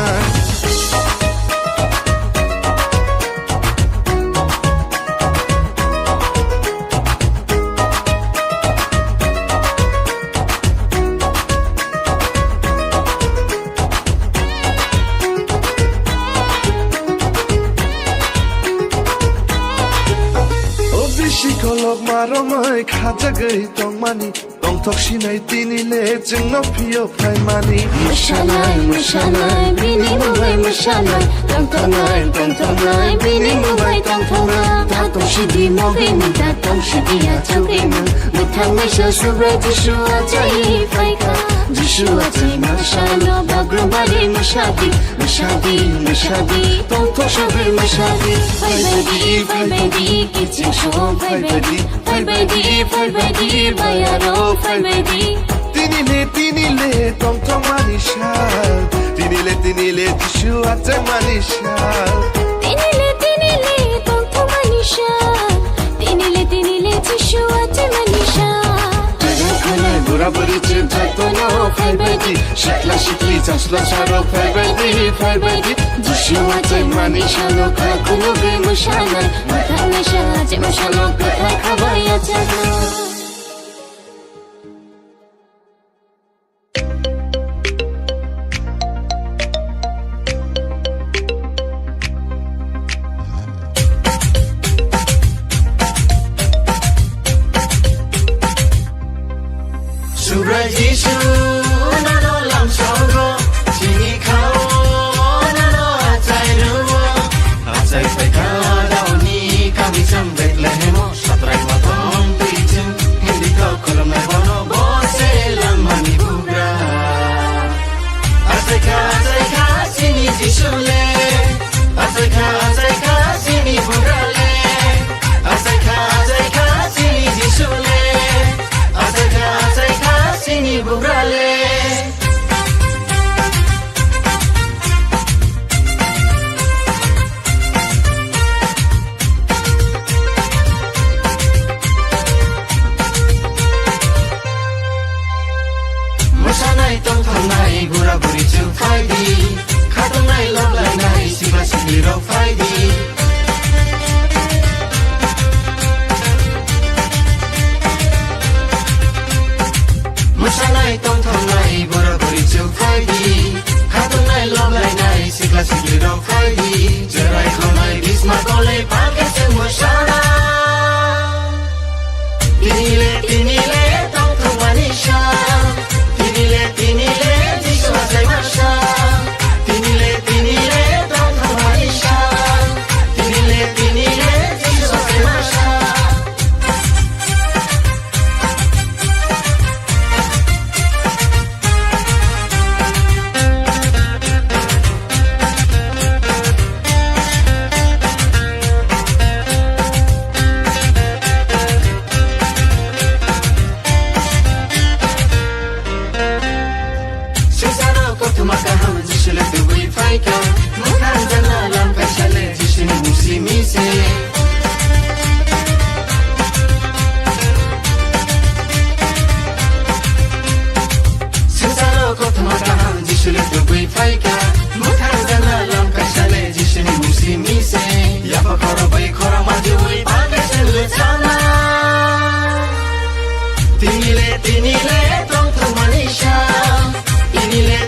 Shikolok maromai khajagai tongmani tongthok sinai tinile jingno phiyo phaimani Mushalai bini mubai mushalai tongthongai bini mubai tongthongai tatong shidi mogai ni tatong shidi ya changgai na muthangai sha subrai Joshua jai phaika Joshua jai mashalo bagrambari mushadi tongthok shabai mushadi Phaibadi kitchen show Phaibadi bayaro Phaibadi Tinile tongthong manishal Tinile Joshua jai manishal Tinile tongthong manishal Tinile Joshua jai manishal Jagankanai buraburi chintatono Phaibadi Shikla shikli jasla sharo Phaibadi Joshua jai manishalo kakunoge mushalai muthanga shaje mushalo kutha khabaya jana Subrai Jishu nano lam shongo chini khao nano achai ruwo achai peka dauni kami cham Bethlehem satrai matom tuichim hindi ko kolam na bono bose lam mani bugra achai kha chini Jishu le achai kha chini bugra le achai kha chini Jishu le achai kha chini bugra le Musanai tongthongnai buraburi chu phaidi khatongnai loblainai sikla sikli ro phaidi Musanai tongthongnai buraburi chu phaidi khatongnai loblainai sikla sikli ro phaidi jerai khonai bisma kole pake chu musana Tinile tongthong manisha Tinile Joshua jai masha Tinile tongthong manisha Tinile Joshua jai masha Makaham Jishule Dubai Faika Mukan Jana Lam Kashale Jishini Muslimi Se Susano Kot Makaham Jishule Dubai Faika Mukan Jana Lam Kashale Jishini Muslimi Se Yapa Koro Bai Koro Majui Pakashale Jana Tinile Tongthong Manisha Tinile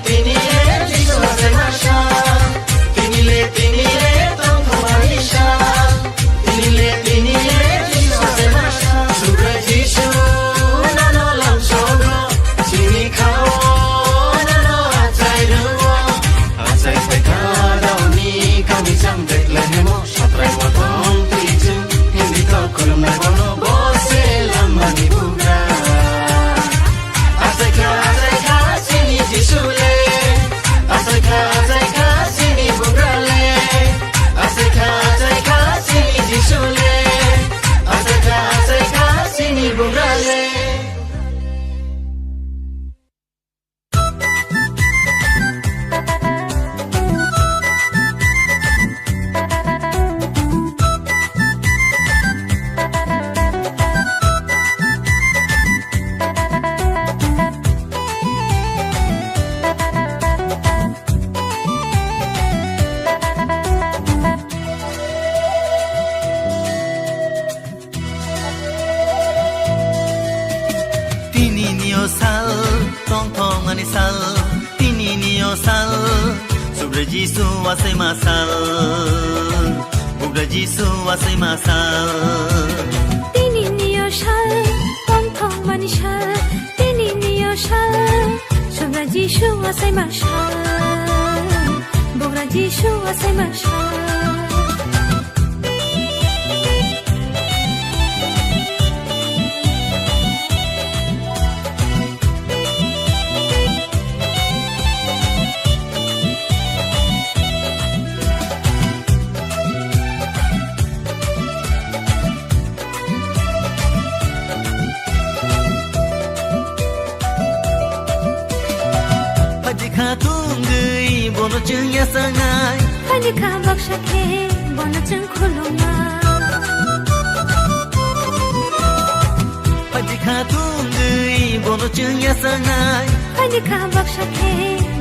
Sobre Jisu asai masal Bugra Jisu asai masal Tini niyo shal Tong tong mani shal Tini niyo shal Sobre Jishu asai mashal Bugra Jishu asai mashal Tungui bono chung ya sangai Hani ka baksha ke Bona chung khuluma Padikha tungui bono chung ya sangai Hani ka baksha ke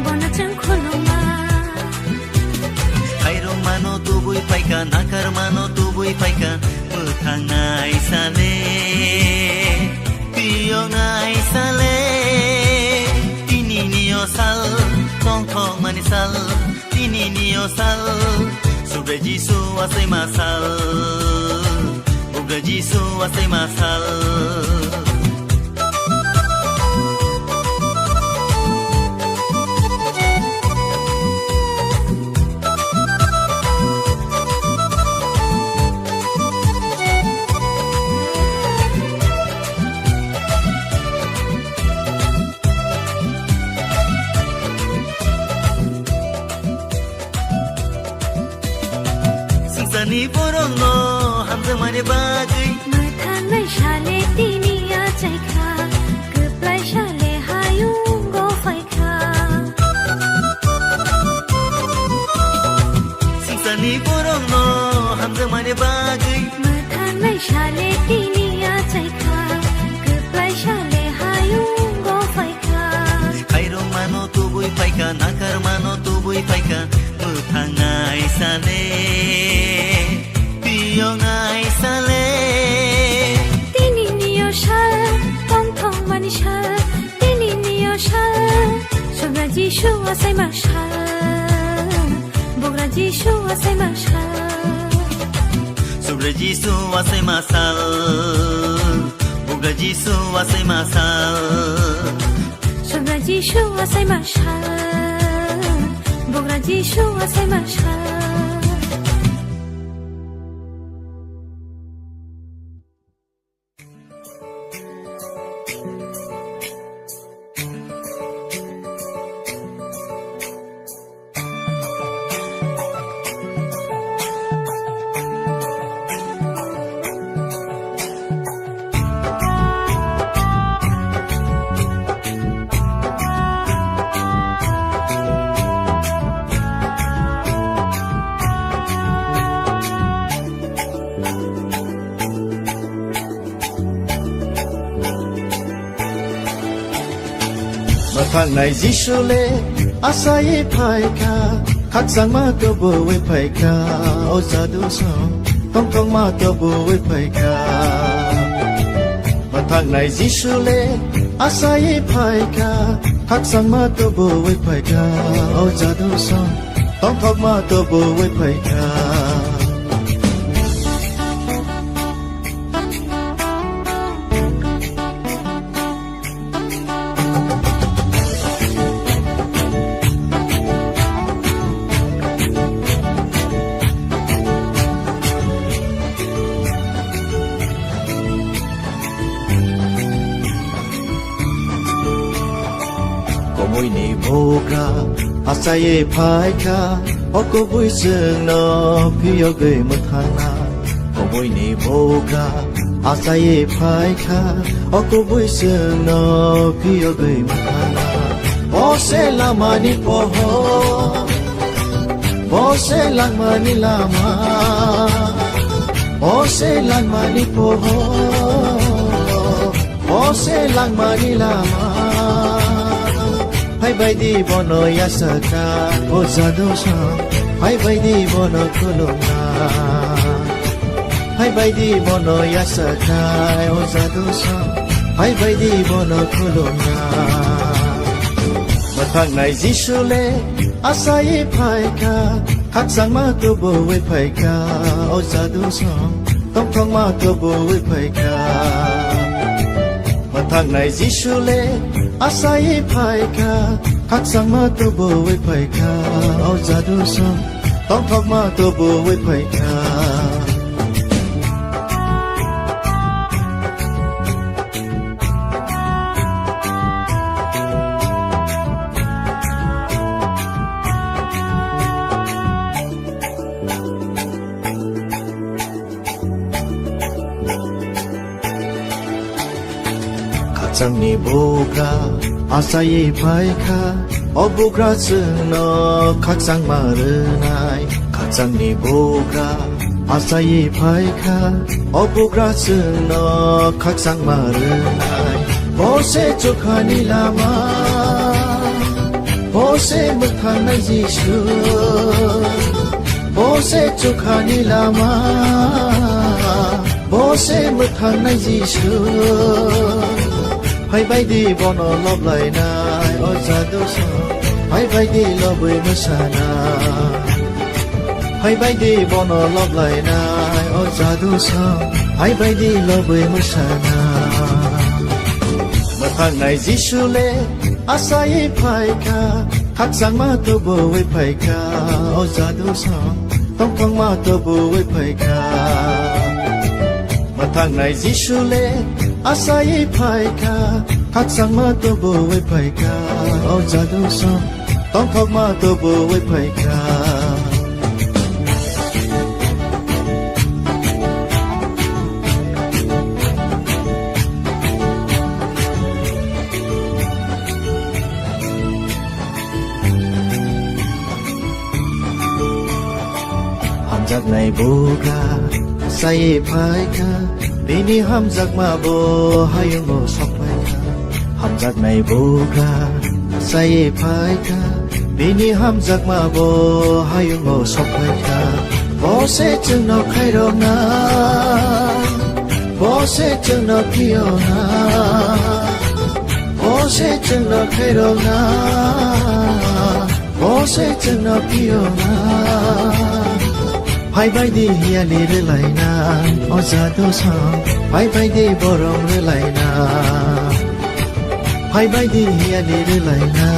Bona chung khuluma Kairo mano tubui paika nakar mano tubui paika Muthangai sale Tiyo ngai sale Tini niyo sal Tong tong manisal Tini niyo sal Sobre Jisu asai masal Bugra Jisu asai masal Sani porono hamza mane bagai Mathanai shale tini ya chaikha Kuplai shale hayung go faikha Sani porono hamza mane bagai Mathanai shale tini ya chaikha Kuplai shale hayung go faikha Kairo mano tubui paika nakar mano tubui paika Muthangai sale Tiyo ngai sale Tini niyo shal Tong tong mani shal Tini niyo shal Sobre Jishu asai mashal Bugra Jishu asai mashal Sobre Jisu asai masal Bugra Jisu asai masal Sobre Jishu asai mashal Bugra Jishu asai mashal Mathang nai Jishule asai phaika Khaksang ma to bo we phaika O sadu so Tong tong ma to bo we phaika Mathang nai Jishule asai phaika Khaksang ma to bo we phaika O sadu so Tong tong ma to bo we phaika Môi ni boga asaye phaika oko bui sung no phiyo gei muthana Môi ni boga asaye phaika oko bui sung no phiyo gei muthana Bose lamani poho Bose lamani lama Bose lamani poho Bose lamani lama Hai bai di bono yasaka o zadosa Hai bai di bono kulona Hai bai di bono yasaka o zadosa Hai bai di bono kulona Mathang nai Jishule อาศัยภายคาคักสังมาตัวบ่ไว้ภายคาเอาจาดูสองต้องท่องมาตัวบ่ไว้ภายคามาทางไหนจิชูเลอาศัยภายคาคักสังมาตัวบ่ไว้ภายคาเอาจาดูสองต้องท่องมาตัวบ่ไว้ภายคาจังนี่บุกราอาศัยภายคาอบุกราซึ่งนอคักสังมาเรือนายขัดจังนี่บุกราอาศัยภายคาอบุกราซึ่งนอคักสังมาเรือนายโบเซจุคานิลามาโบเซมุทันในยิชูโบเซจุคานิลามาโบเซมุทันในยิชูให้ไปดีบอนอลบไหลนายโอจาดุสให้ไปดีลบวิมุชานาให้ไปดีบอนอลบไหลนายโอจาดุสให้ไปดีลบวิมุชานามาทางไหนจิชูเลอาศัยภายคาคักสังมาตัวบ่ไว้ภายคาโอจาดุสต้องท่องมาตัวบ่ไว้ภายคามาทางไหนจิชูเลอาศัยภายคาคักสังมาตัวบ่ไว้ภายคาเอาจาดูสองต้องท่องมาตัวบ่ไว้ภายคาหำจากในบุกาใส่ภายคาปีนี้ห้ามจากมาโบให้ยังโมสอบไปค่ะห้ามจากในโบกาใส่ภายค่ะปีนี้ห้ามจากมาโบให้ยังโมสอบไปค่ะโบเสจึงนอกใครรอนาโบเสจึงนอกพี่อนาโบเสจึงนอกใครรอนาโบเสจึงนอกพี่อนาไปดีเฮียลีเรไลนาโอจาดุสองไปดีบรมเรไลนาไปดีเฮียลีเรไลนา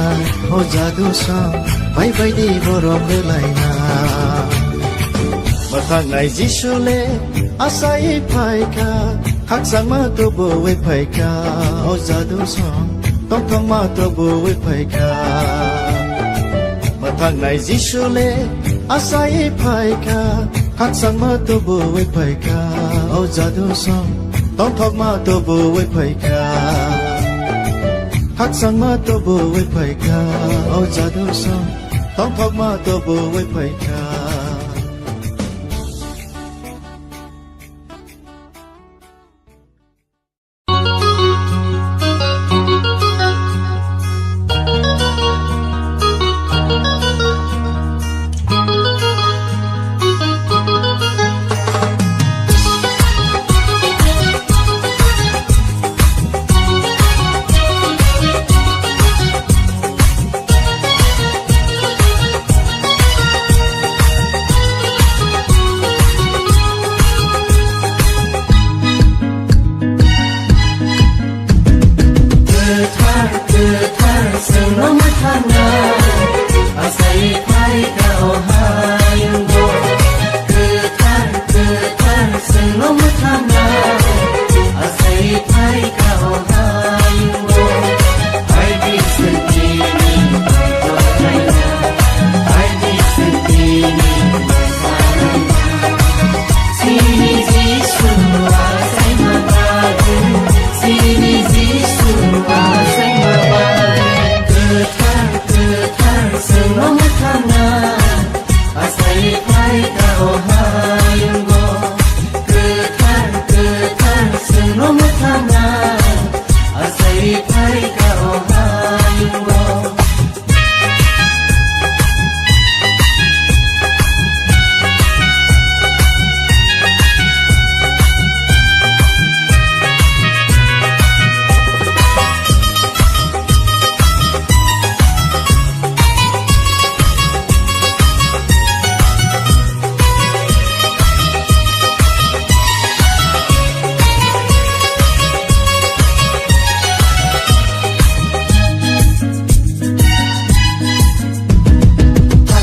โอจาดุสองไปดีบรมเรไลนามาทางไหนจิชูเลอาศัยภายคาคักสังมาตัวบ่ไว้ภายคาโอจาดุสองต้องท่องมาตัวบ่ไว้ภายคามาทางไหนจิชูเลอาศัยภายคาคักสังมาตัวบ่ไว้ภายคาเอาจาดูสองต้องท่องมาตัวบ่ไว้ภายคาคักสังมาตัวบ่ไว้ภายคาเอาจาดูสองต้องท่องมาตัวบ่ไว้ภายคา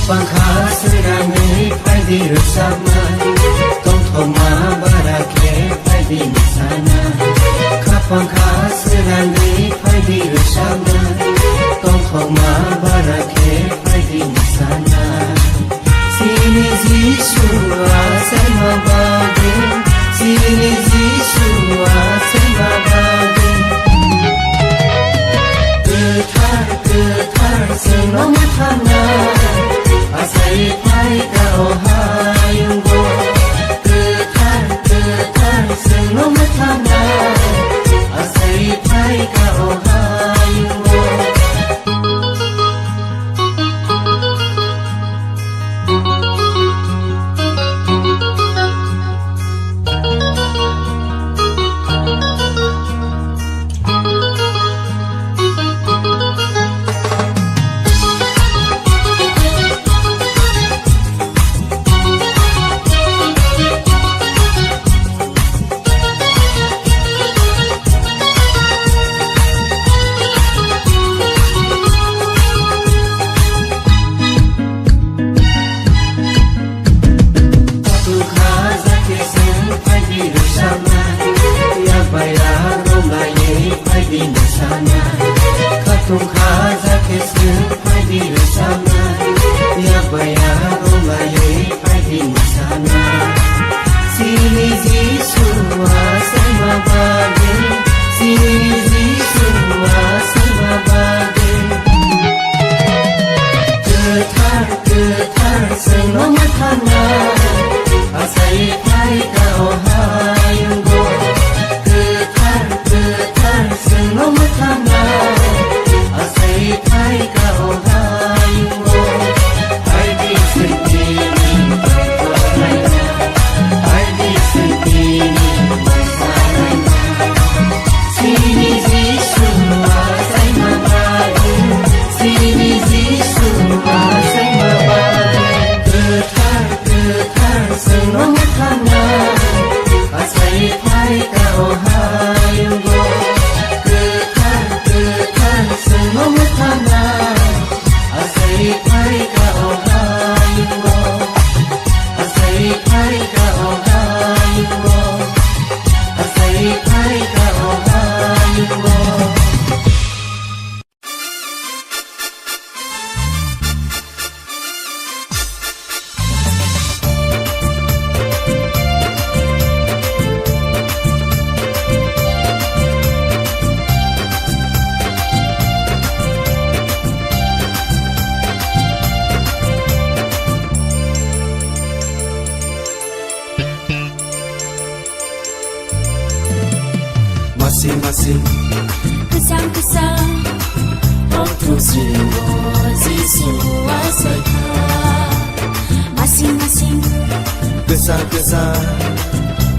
Kapang khasirani phaidi rusama Tong thoma barake phaidi nisana Kapang khasirani phaidi rusama Tong thoma barake phaidi nisana Sini Jishua sama bagi Sini Jishua sama bagi Getar senang thana Asai pai kau hayunggo Getar senang thana Asai pai kau hayunggo Katung khaza kesin padi rusama Ya bayar umlaye padi nisana Sini Jishua sama bagi Sini Jishua sama bagi Getar senang thana Asai pai kau hayunggo Getar senang thana Asai pai kau hayunggo Hai di sentini berkorainya Hai di sentini berkorainya Sini Jishua sama bagi Sini Jishua sama bagi Getar senang thana Asai pai kau hayunggo Getar senang thana Asai pai kau hayunggo Asai pai kau hayunggo Asai pai kau hayunggo Masing-masing Kesang-kesang Waktu semua Jishua seka Masing-masing Kesah-kesah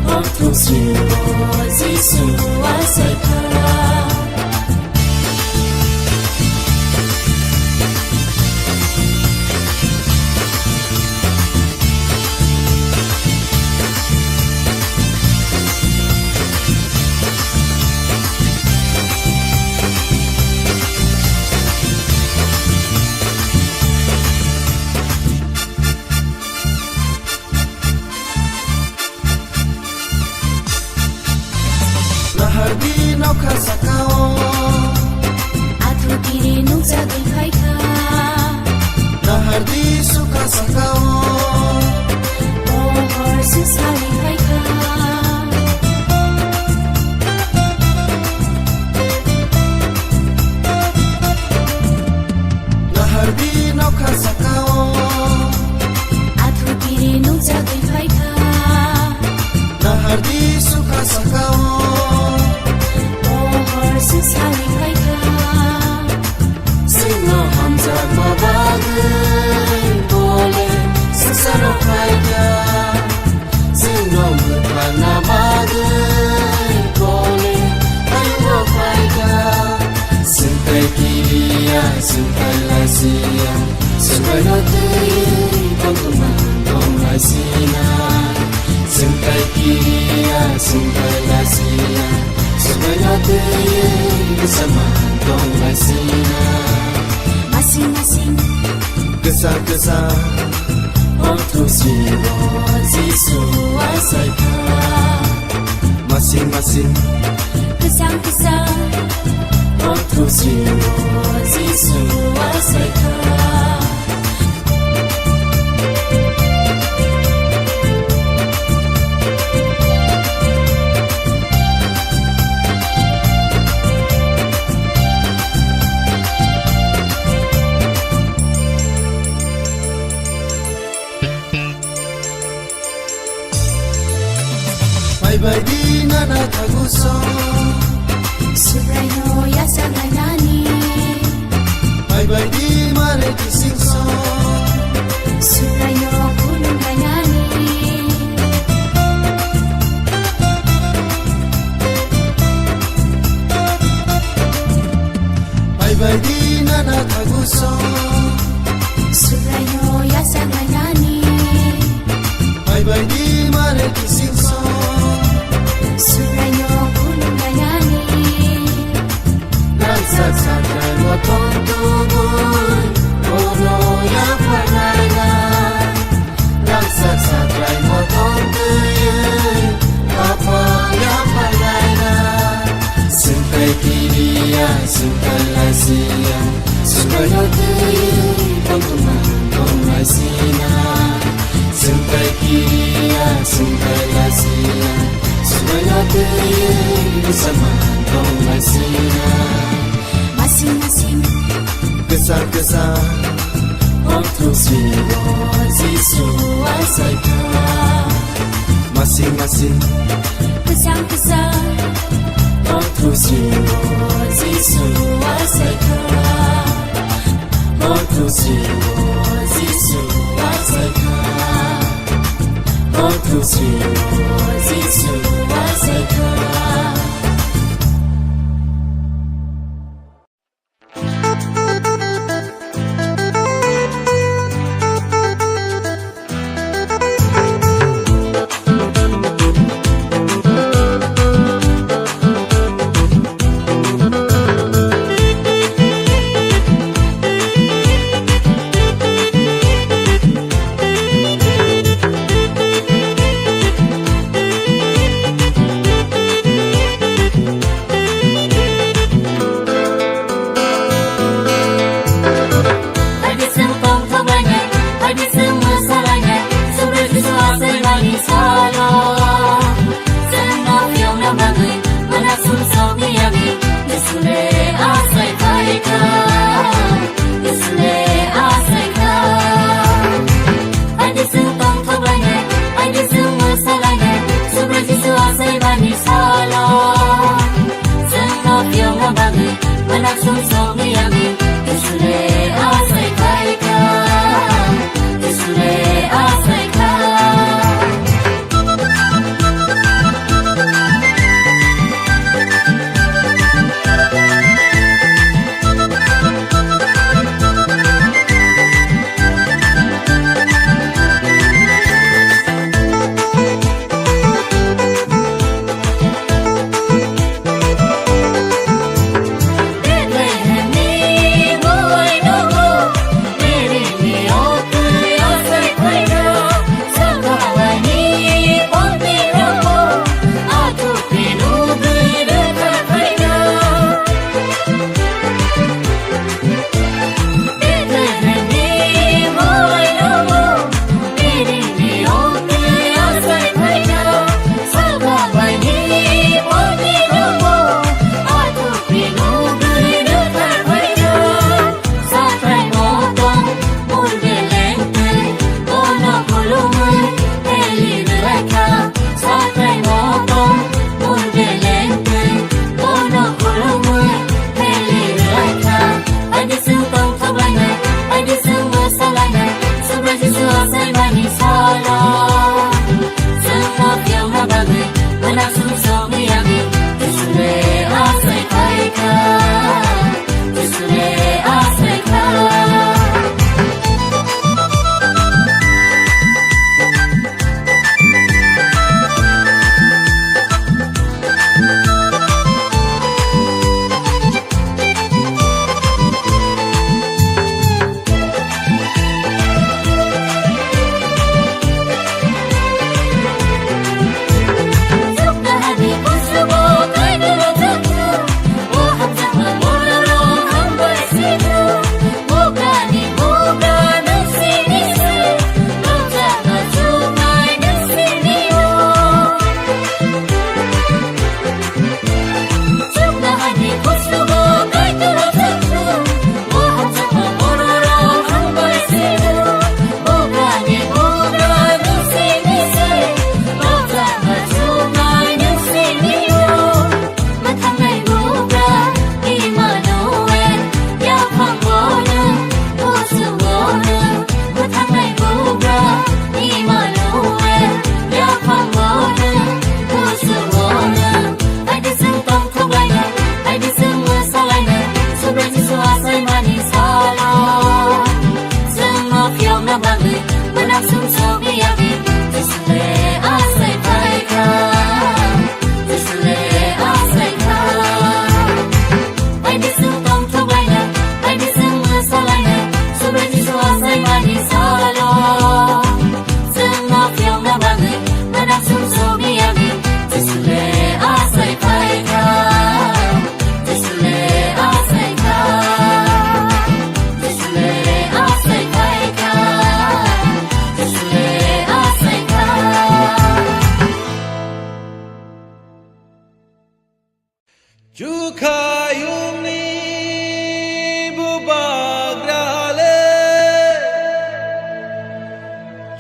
Waktu semua Jishua seka Lahardi nauka sakao Atu kiri nung jagai kaika Lahardi suka sakao Ohor sesali kaika Lahardi nauka sakao Atu kiri nung jagai kaika Lahardi suka sakao Ohor sesali kaika Sino hamza mabagai Boleh sesaro kaika Sino mutana bagai Boleh ayo kaika Sentai kiriya sentai lasia Sentai loteyi Bangkuman dong lasina Sentai kiriya sentai lasia Sentai loteyi Bersama dong lasina Masing-masing Gesa gesa Otto Siro Zisu Asaika Masing masing Kesang-kesang Otto Siro Zisu Asaika Bye di nana taguso Surayo Yasangai Nani Bye di mare kisingso Surayo Gunung Gayani Bye di nana taguso Surayo Yasangai Nani Bye di mare kisingso Surayo Gunung Gayani Lansa sakay mo tungtungun Puno ya panala Lansa sakay mo tungtungun Apa ya panala Sungkay kiriya, sungkay lasiya Sungkay tuyun, tungtungan, tungay sina Sungkay kiriya, sungkay lasiya Sungkay tuyun, bersama tungay sina Masing-masing Kesah-kesah Otto Siro Zisu Asaika Masing-masing Kesang-kesang Otto Siro Zisu Asaika Otto Siro Zisu Asaika Otto Siro Zisu Asaika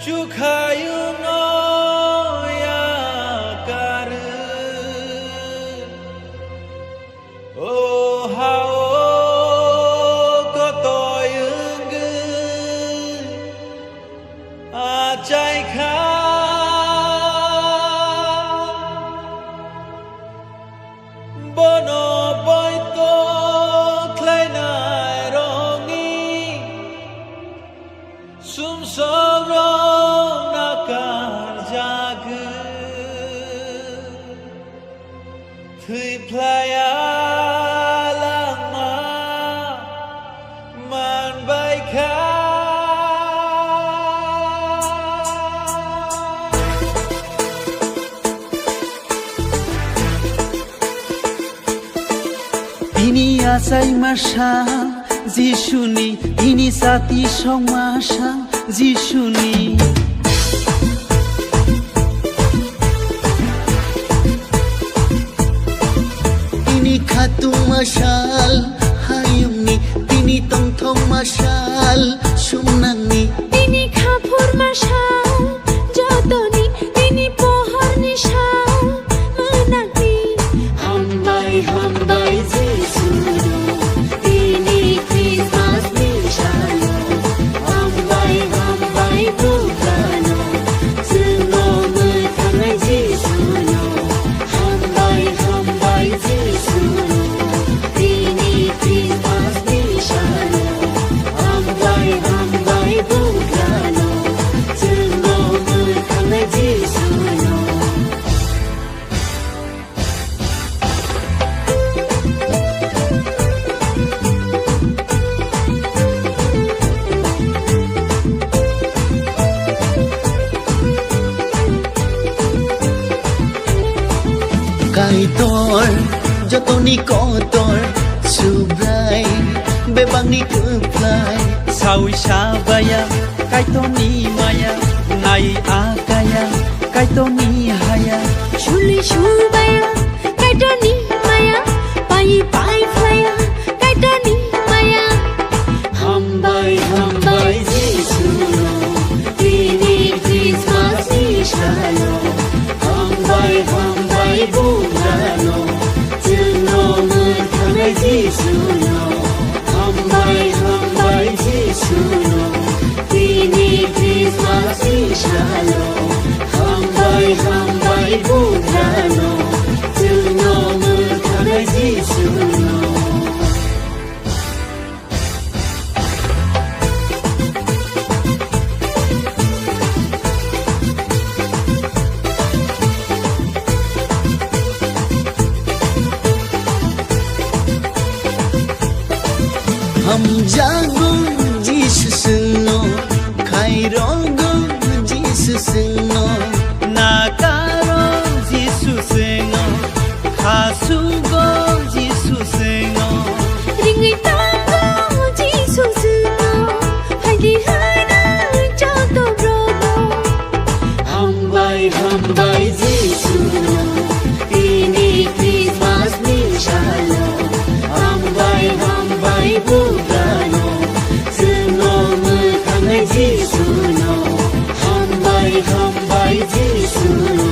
Chukhayu no yakar Oh how kotoyung Achai kha Bono boito kleinai rongi Sum sorong nakar jagu Thui playa lama Man baika Ini asai masal Jishuni Ini sati song masal Jishuni Ini khatung masal Hayungni Ini tongthong masal Sumnangni তিনি খাফুর মাশাল যতনি তিনি পোহর নিশাল মানাগনি হাম্বাই যিশুনো তিনি ক্রিসমাস নিশালো হাম্বাই বুকানো जोंनो मोखांनाय যিশুনো হাম্বাই যিশুনো তিনি ক্রিসমাস নিশালো হাম্বাই বুকানো जोंनो मोखांनाय যিশুনো Kaitor Jotoni kotor Subrai Bebangni keplai Sawi sabaya Kaitoni maya Nai akaya Kaitoni haya Shuli shubaya kaitoni maya pai flaya kaitoni maya hambai যিশুনো তিনি ক্রিসমাস নিশালো হাম্বাই বুকানো जोंनो मोखांनाय যিশুনো হাম্বাই যিশুনো তিনি ক্রিসমাস নিশালো হাম্বাই বুকানো जोंनो मोखांनाय যিশুনো Hamjagung Jesus no Kairogo Jesus no Nakaro Jesus no Hasugo Jesus no ringay tango যিশুনো হাইদি হাইনা যত ব্রতো Hambai যিশুনো তিনি ক্রিসমাস নিশালো Hambai bukaনো जोंनो मोखांनाय যিশুনো Hambai যিশুনো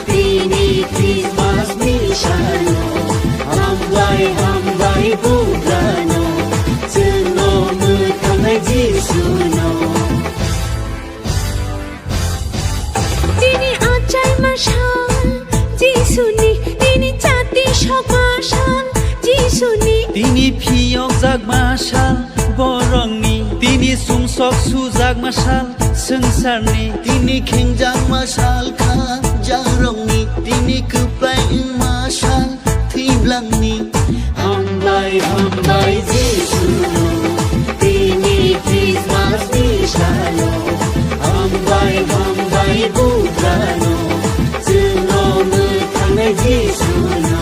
তিনি ক্রিসমাস নিশালো Hambai bukaনো जोंनो मोखांनाय যিশুনো তিনি আচাই মাশাল যিশুনি তিনি জাতি সব মাশাল যিশুনি Tini piyok zag masal borongni Tini sungsok sujag masal sengsarni Tini khengjang masal kha jarongni Tini keplai masal thiblangni Hambai যিশুনো তিনি ক্রিসমাস নিশালো Hambai bukaনো जोंनो मोखांनाय যিশুনো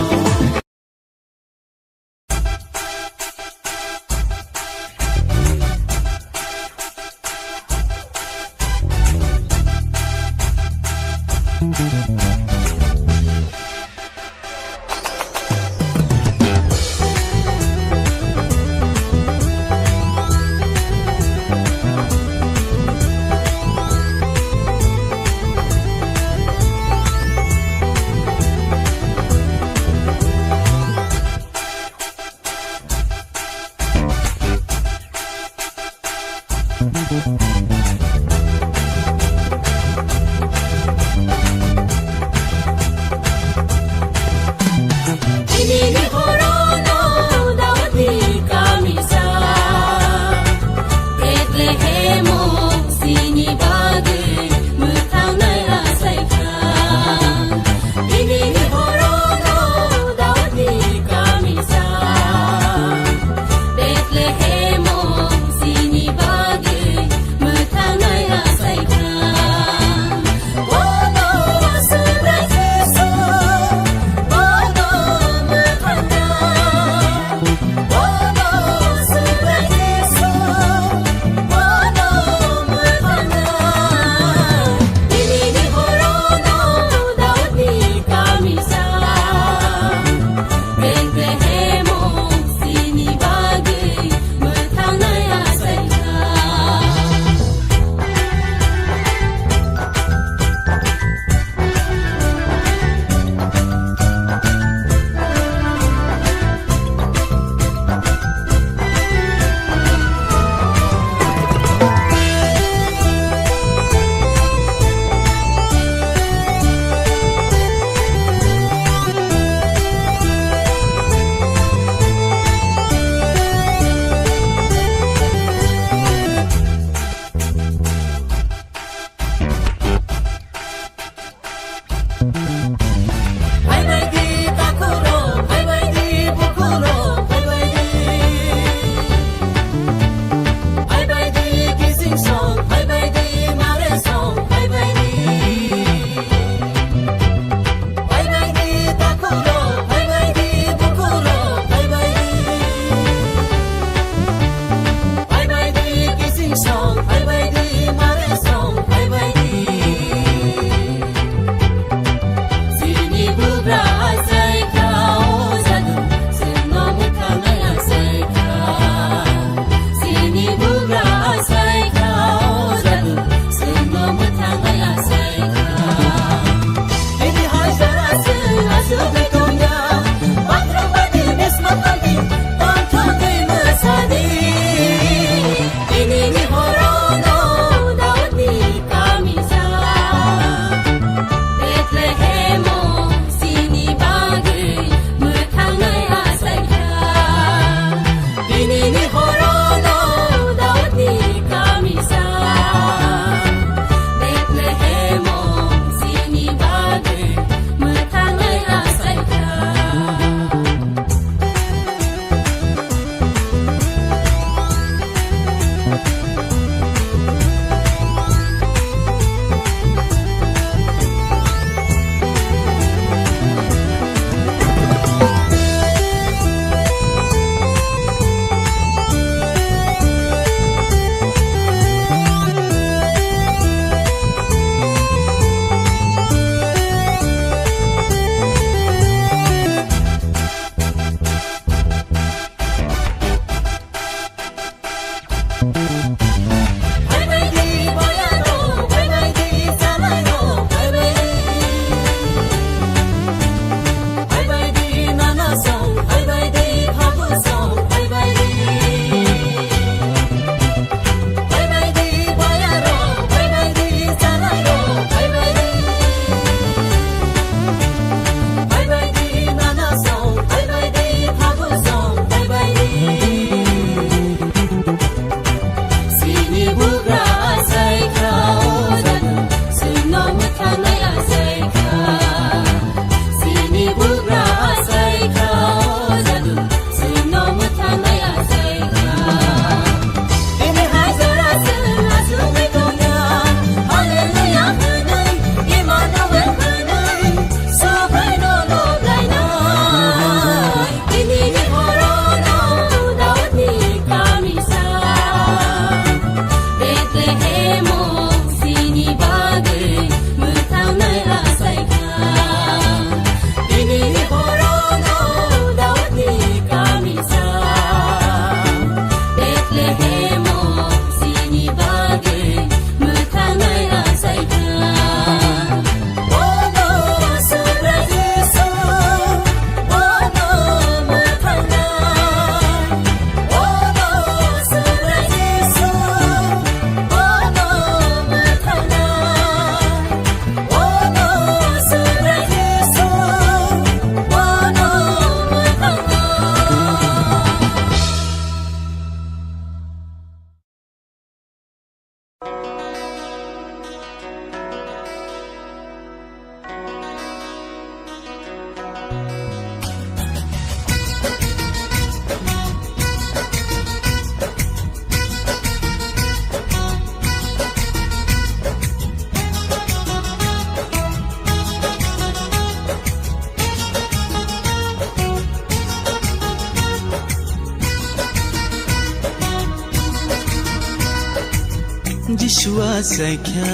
Yeshua saikya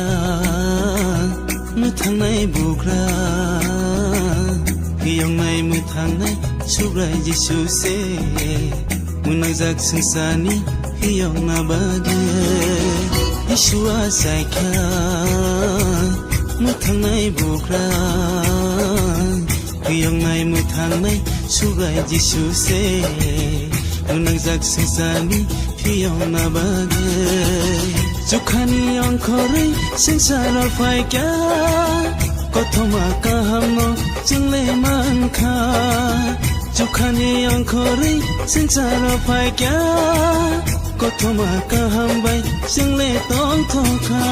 Muthangnai bugra Hiyongnai muthangnai Subrai Yeshu se Munajak sangsani Hiyongna bage Yeshua saikya Muthangnai bugra Hiyongnai muthangnai Subrai Yeshu se Munajak sangsani Hiyongna bage Jukhani angkhori singsara phaikya Kothoma kahamno jingle mankha Jukhani angkhori singsara phaikya Kothoma kahambai jingle tong thokha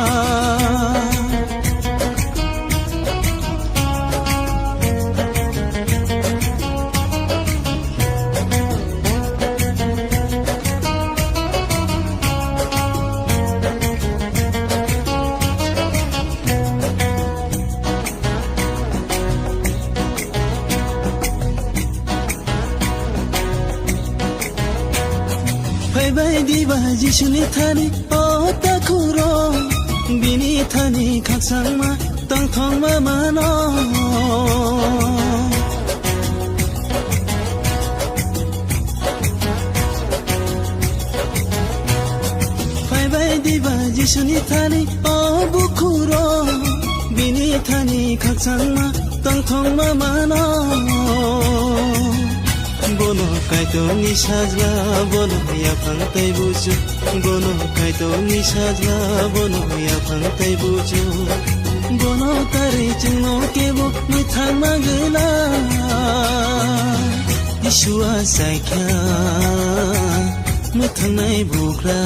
Diba Jishuni thani o takuro Bini thani khaksang ma tang thong ma mano Bai diba Jishuni thani o bukuro Bini thani khaksang ma tang thong ma mano Bono kaito ni sajla bono ya phangtai buju Bono kaito ni sajla bono ya phangtai buju Bono tari chingno kebo mithang magla Yeshua saikya mithangnai bugra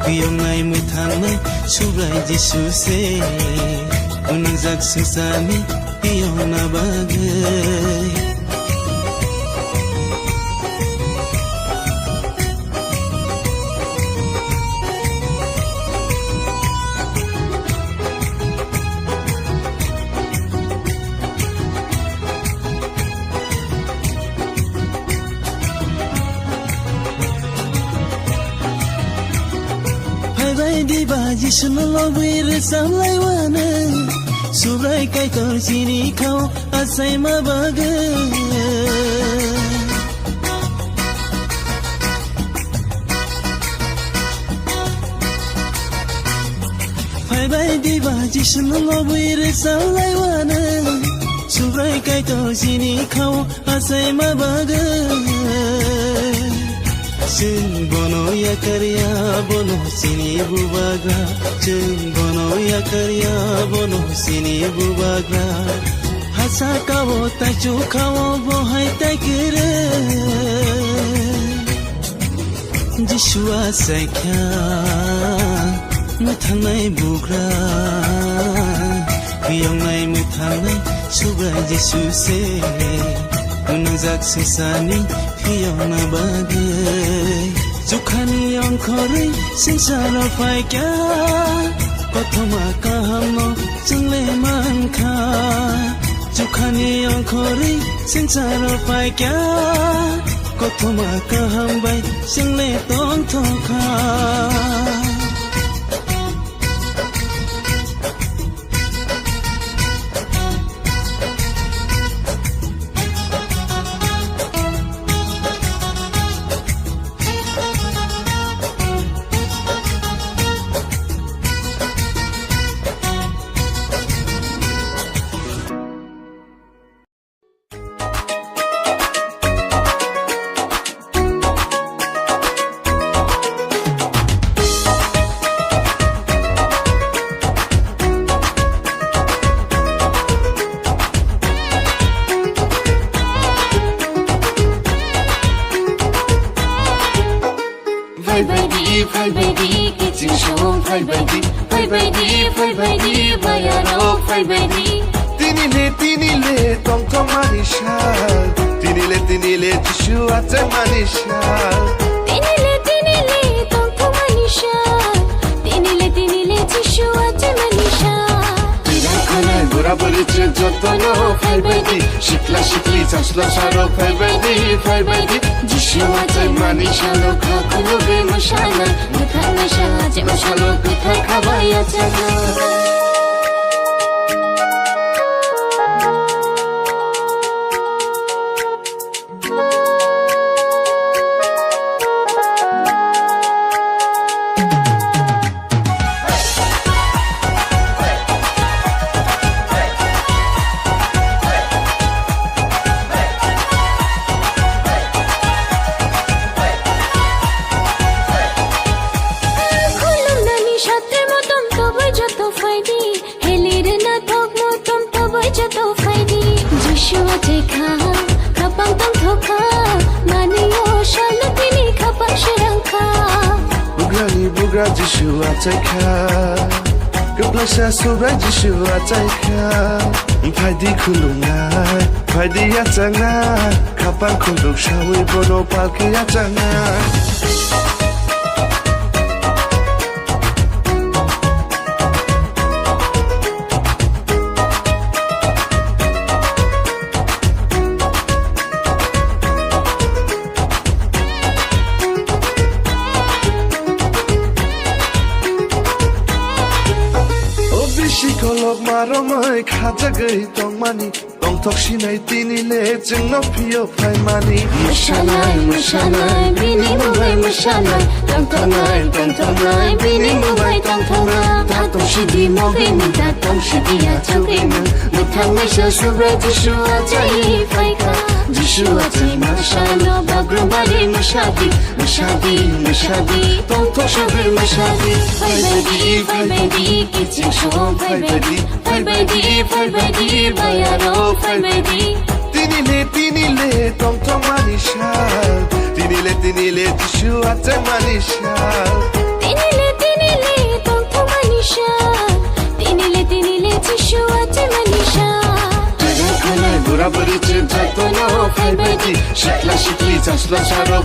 Hiyongnai mithangnai subrai Yeshu se Unangjak sangsani hiyongna bage Diba Jishnu lobir samlai wane Subrai kai tor sini kau asai ma baga Bai diba Jishnu lobir samlai wane Subrai kai tor sini kau asai ma baga Jeng bono ya karya bono sini bubagra Jeng bono ya karya bono sini bubagra Hasa kawo tachu kawo bohai taikere Yeshua saikya mithangnai bugra Hiyongnai mithangnai subrai Yeshu se Unangjak sangsani hiyongna bage Jukhani angkhori singsara phaikya Kothoma kahamno jingle mankha Jukhani angkhori singsara phaikya Kothoma kahambai jingle tong thokha Phai baby kitchen show phai baby bayaro phai baby Tinile tong tong manishal Tinile Yeshu ate manishal Tinile tong tong manishal Tinile Yeshu ate manishal Tira khanai bura buri chen যতনো फाइबायदि सिख्ला सिख्लि जास्ला सारो फाइबायदि जिसुआ जाय मानि सालो खाखुलो बे मोसानाय मोसानाय साजे मोसालो गोथार खाबाया जागोन Bugra Jishua Taika Goplasha Sura Jishua Taika Paidi Kulunga Paidi Yatanga Kapan Kuluk Shawi Bono Palki Yatanga Shikolog maromai khajagei tongmani tongthok sinai tinile jingno phiyo phaimani Mushalai bini mubai mushalai tongtongai bini mubai tongtongai tatong shidi mogai ni tatong shidi ya chogena mutangai sa subra Jishua jai faika Jishua jai mashalo bagrubari mashadi tongthok shabe mashadi faibadi kiching shom faibadi bayaro faibadi Tinile tong tong manisha Tinile Jishua jai manisha Tinile tong tong manisha Tinile Jishua jai manisha Bura buri chin jatono faibadi Shikla shikli jasla saro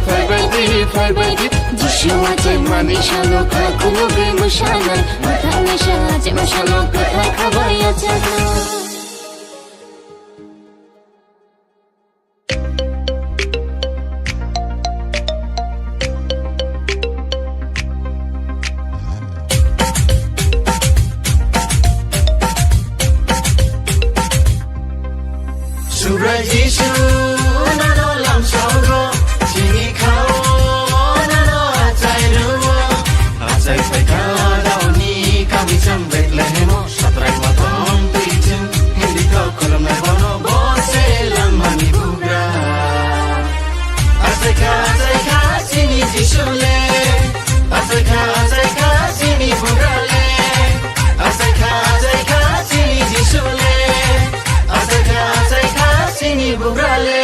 faibadi Jishua jai manisha lo kakulo be mushalai Mutangai saje mushalo gothar khabaya jago Subra Jishu nano lam sauro chini khao nano achai ruo achai paika dauni kami cham Bethlehemo satrai matom tuichim hindi ko kolam na bono bose lam mani bugra achai ka chini Jishu le achai ka chini bugra le achai ka chini Jishu le Sini bubrale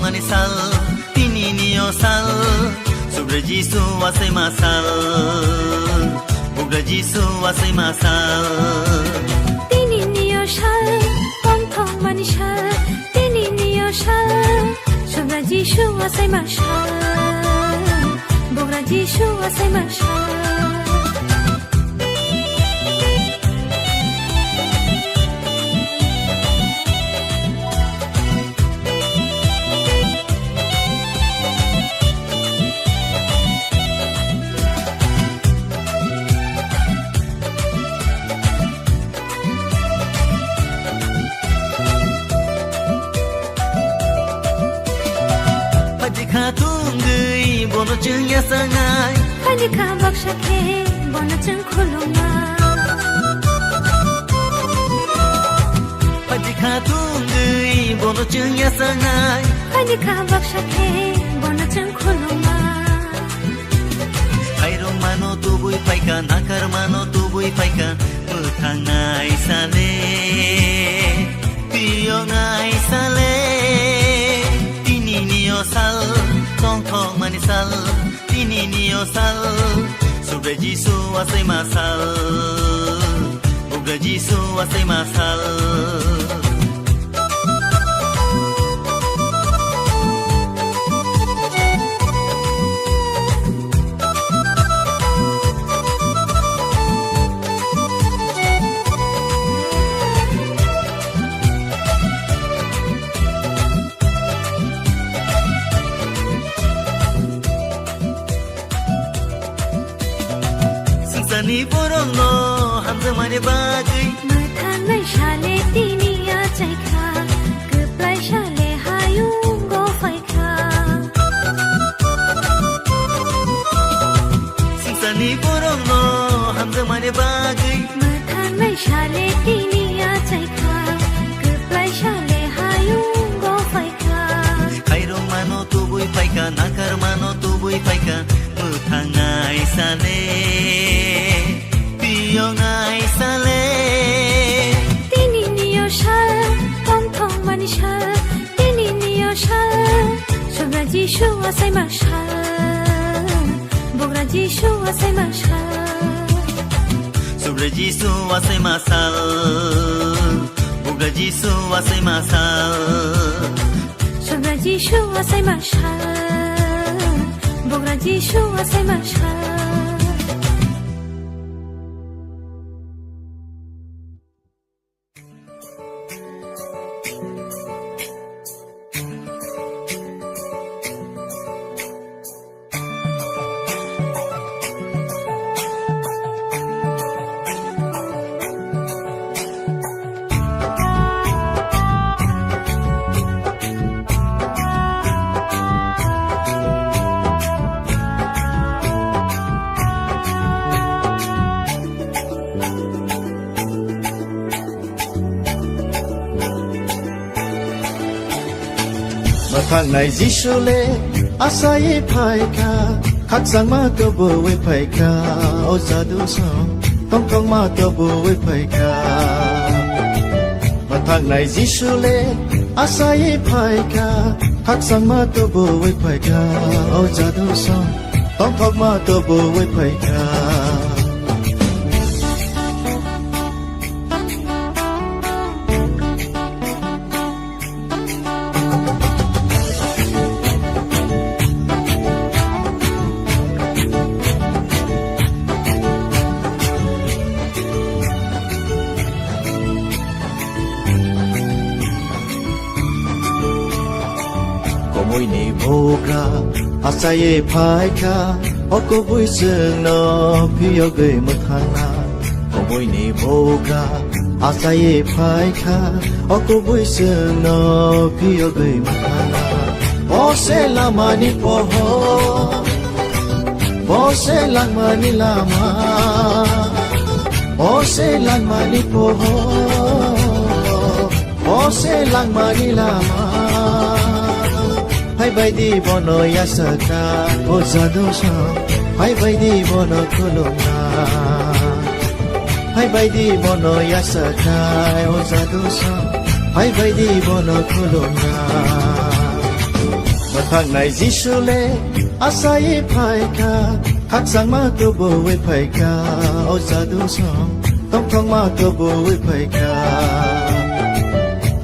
manisal tininiyo sal sobre Jisu wasai masal bugra Jisu wasai masal tininiyo sal tong tong manisal tininiyo sal sobre Jisu wasai masal bugra Jisu wasai masal Tunggu bono chừng ya sangai Pani ka baksha ke bono chừng khuluma Pani ka tunggu bono chừng ya sangai Pani ka baksha ke bono chừng khuluma Kairo mano tubui paika nakar mano tubui paika mutangai sale Tiyo ngai sale Tininiyo sal tong tong manisal tininiyo sal sobre Jisu wasai masal bugra Jisu wasai masal Ni borong no hamza mane bagai Mathan mai shale tiniya chaikha Kuplai shale hayung go faikha Ni borong no hamza mane bagai Mathan mai shale tiniya chaikha Kuplai shale hayung go faikha Kairo mano tubui paika nakar mano tubui paika mutangai sale Ngai sale tininiyo shal tong tong manisal tininiyo shal sobre Jisu wasai masal bugra Jisu wasai masal sobre Jisu wasai masal bugra Jisu wasai masal sobre Jisu wasai masal bugra Jisu wasai masal Thang này Jisu le asai phaika khắc sang ma to bo we phaika o sa du so tong tong ma to bo we phaika thang này Jisu le asai phaika khắc sang ma to bo we phaika o sa du so tong tong ma to bo we phaika Môi ni boga asaye phaika oko bui sương no phiyo gửi một thang na môi ni boga asaye phaika oko bui sương no phiyo gửi một thang na bose lama ni poho bose lama ni lama bose lama ni poho bose lama ni lama Hai bai di bono ya saka o zadosa Hai bai di bono kolona Hai bai di bono ya saka o zadosa Hai bai di bono kolona mà thằng này Giêsu lê asai phai ca khắc sang ma tu bồ với phai ca ôi sa du song tông thong ma tu bồ với phai ca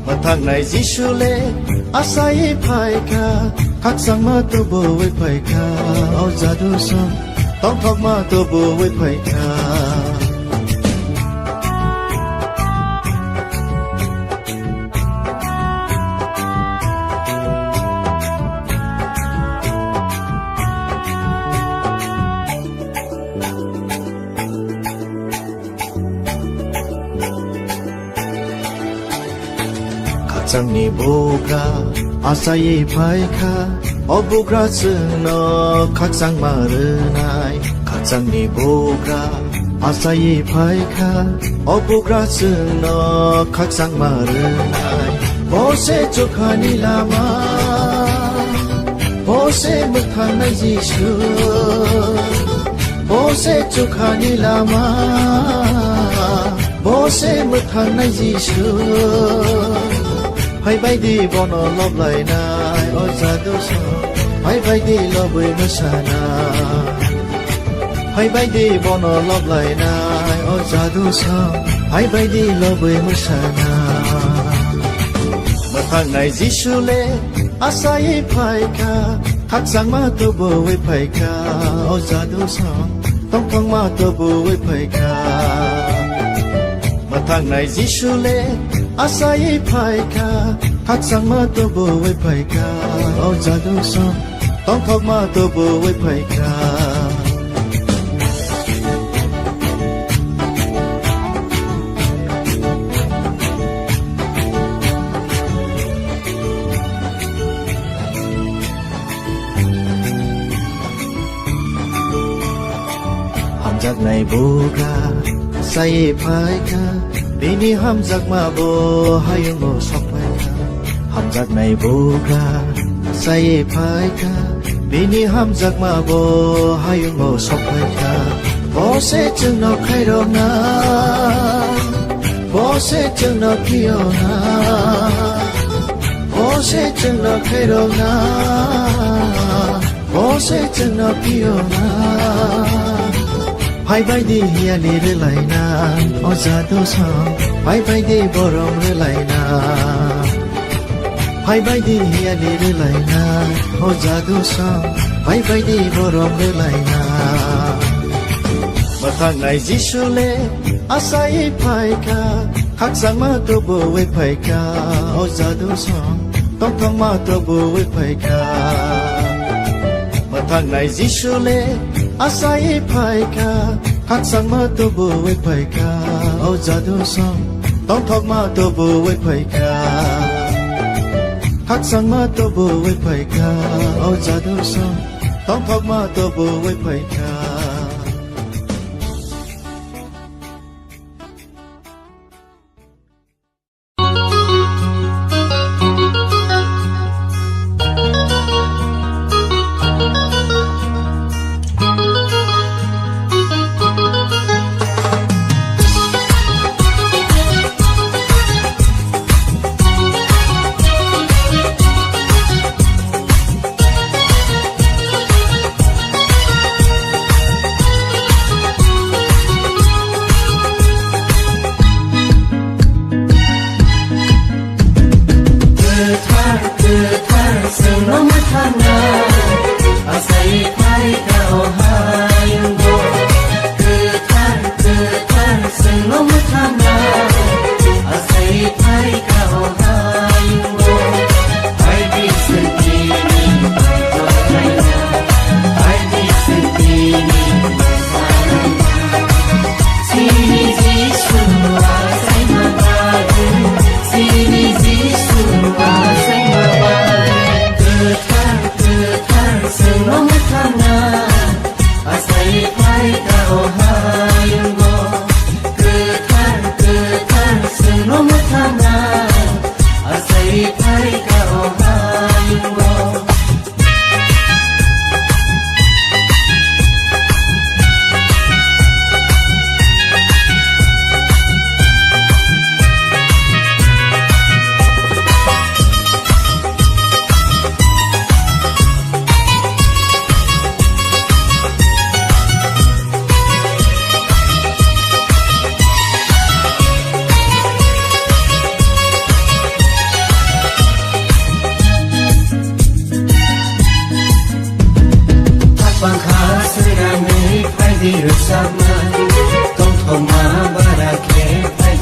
mà thằng này Giêsu lê asai phai ca khắc sang ma tu bồ với phai ca ôi sa du song tông thong ma tu bồ với phai ca Sang ni boga asai phai kha obugra no khak sang ma nai khak sang ni boga asai phai kha obugra no khak sang ma nai bose chokhani lama bose mukhan nai Giêsu bose chokhani lama bose mukhan nai Giêsu hay bay đi bọn nó lóp lại nai ôi cha đâu sao hay bay đi lo bơi nó xa na hay bay đi bọn nó lóp lại nai ôi cha đâu sao hay bay đi lo bơi nó xa na mà thằng này Giêsu lê asai phai ca khắc sang ma tu bồ với phai ca ôi cha đâu sao tông thong ma tu bồ với phai ca mà thằng này Giêsu lê asai phai ca khắc sang ma tu bồ với phai ca ôi cha đâu sao tông thong ma tu bồ với phai ca ham giặc này boga sai phai ca Bini ham giặc ma bo hayung mo sok phai ka ham giặc này boga sai phai ka Bini ham giặc ma bo hayung mo sok phai ka bo se chung no khai ro na bo se chung no pio na bo se chung no khai ro na bo se chung no pio na Hai bay đi hiền đi re lại na, ôi cha đâu sao? Hai bay đi bờ rong re lại na. Hai bay đi hiền đi re lại na, ôi cha đâu sao? Hai bay đi bờ rong re lại na. Mà thằng này Giêsu lê, asai phai ca, khắc sang ma tu bồ với phai ca, ôi cha đâu sao? Tông thong ma tu bồ với phai ca. Mà thằng này Giêsu lê asai phai ca khắc sang ma tu bồ với phai ca ôi cha đâu sao tông thong ma tu bồ với phai ca khắc sang ma tu bồ với phai ca ôi cha đâu sao tông thong ma tu bồ với phai ca Asai phai ka o hayung go, ke thar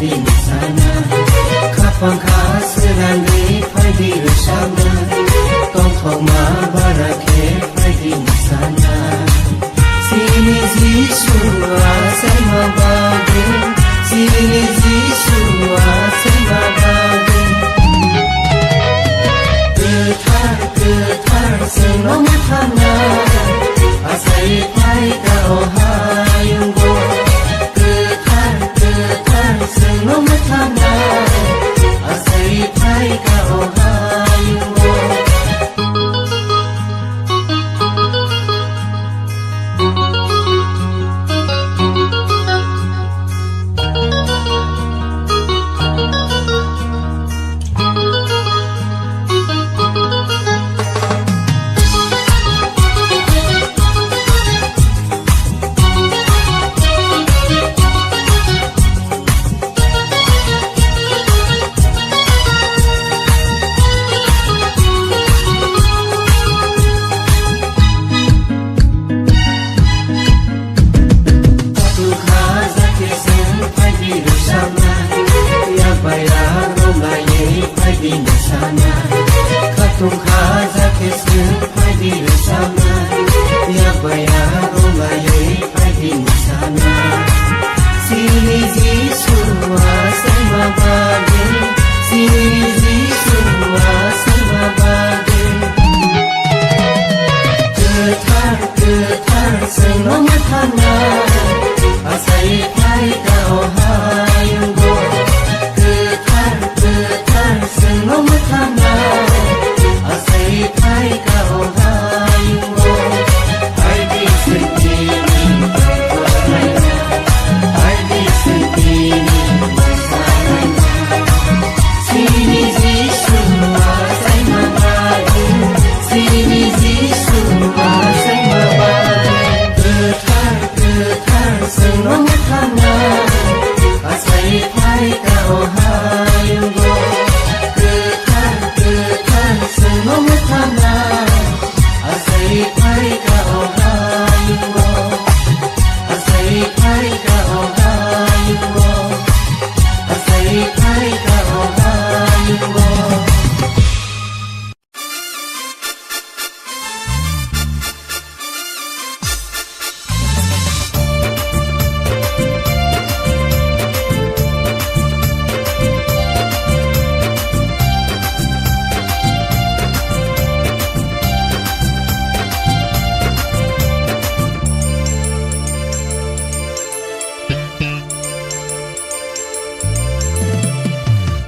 di sana kapang kasirani fai di sana tong thong ma barake fai di sana sini jisu asai ma bage sini jisu asai ma bage Ketar senong thana asai pai ka ohayung go Ketar senong thana asai pai ka ohayung go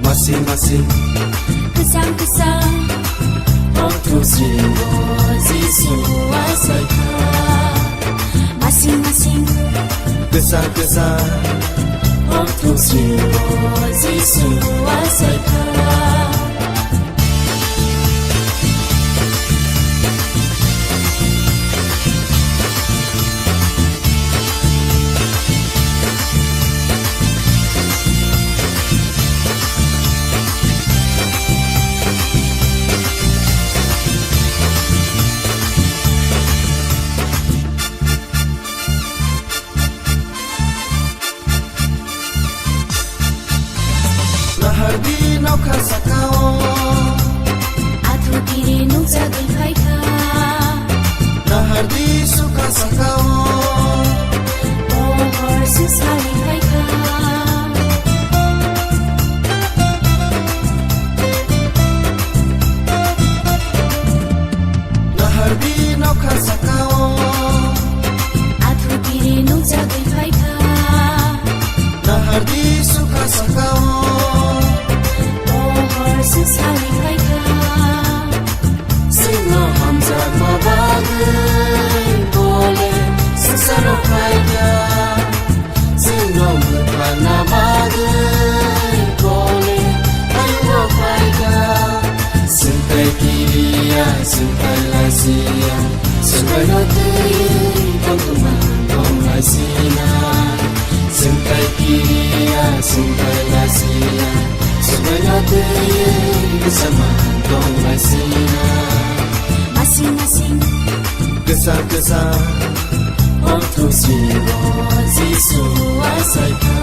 Masing-masing Kesang-kesang waktu siwa Yesus asai ka Masing-masing Kesan-kesan waktu siwa Yesus asai ka Nahardi nauka sakao Atu kiri nuk jagai khai ka Nahardi suka sakao Ohor susari khai ka Nahardi nauka sakao Atu kiri nuk jagai khai ka Nahardi suka sakao Susari khai ka Sino hamzat mabagai Bole sesaro kaya Sino mutana bagai Bole ayo kaya Sentai kiriya, sentai lasia Sentai loteria, pangkuman dong lasina Sentai kiriya, sentai lasia Semuanya bersama dong lasina Masing-masing Kesan-kesan waktu siwa Yesus asai ka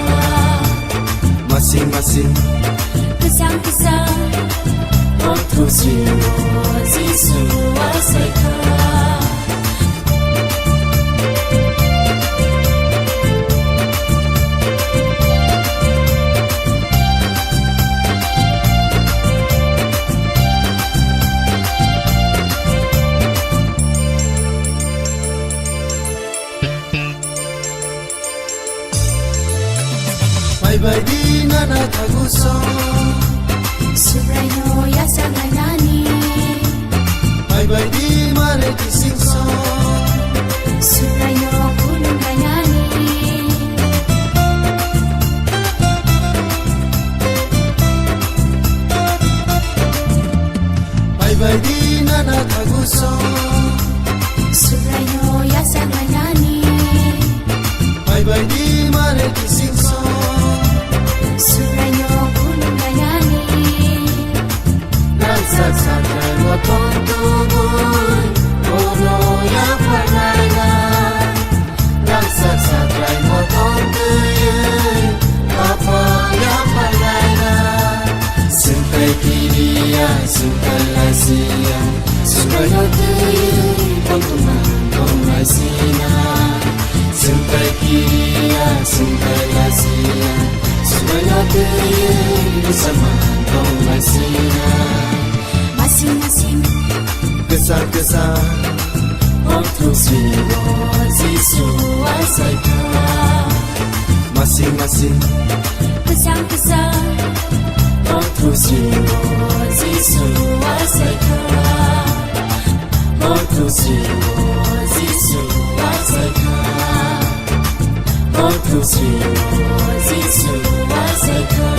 masing Kesang-kesang Waktu siwa Zisua Saika Bye-bye di nana taguso Subrayo Yasa Ganani Bye-bye di mare di singso Subrayo Gunung Ganani Bye-bye di nana taguso Subrayo Yasa Ganani Bye-bye di mare di singso Subrayo Gunung Ganani Nagsasakay mo tong tugon Puno yang panayna Nagsasakay mo tong tuyon Kapag yang panayna Sentai kiriya sentai lasia Subrayo tuyon Pagkuman kong asina Sentai kiriya sentai lasia Subrayo tuyon Bersama kong asina Masing-masing Kesan-kesan Waktu siwa Zisua Saika Masing-masing Kesang-kesang Waktu siwa Zisua Saika Waktu siwa Zisua Saika Waktu siwa Zisua Saika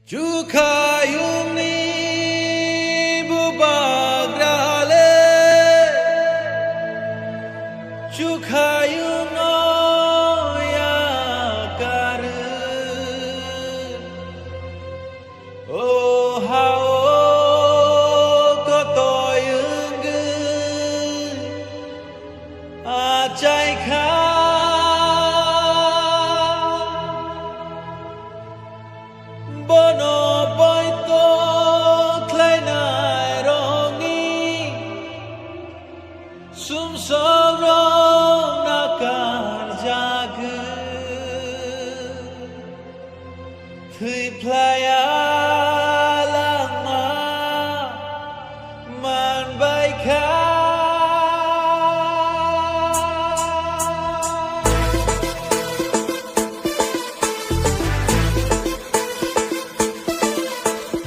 Chukayuni bubagrale Chukayuno yakaru Oh how kotoyungu achai kha bono boito kleinai rongi sumsoro nakar jagu thui playa lama man bai kha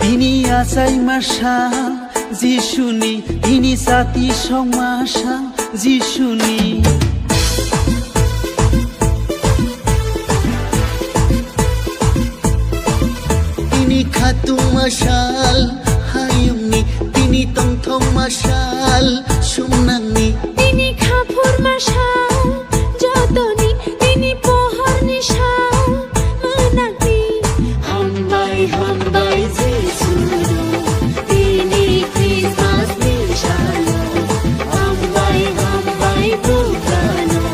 তিনি আসাই মাশাল যিশুনি তিনি সাতি সমাশাল যিশুনি তিনি খাতু মাশাল হায়ুমনি তিনি তংথং মাশাল সুমনাংনি তিনি খাফুর মাশাল যতনি তিনি পোহর নিশাল মানাগনি Hambai hambai Jisunu Tini Christmas Mishalo Hambai hambai Bukano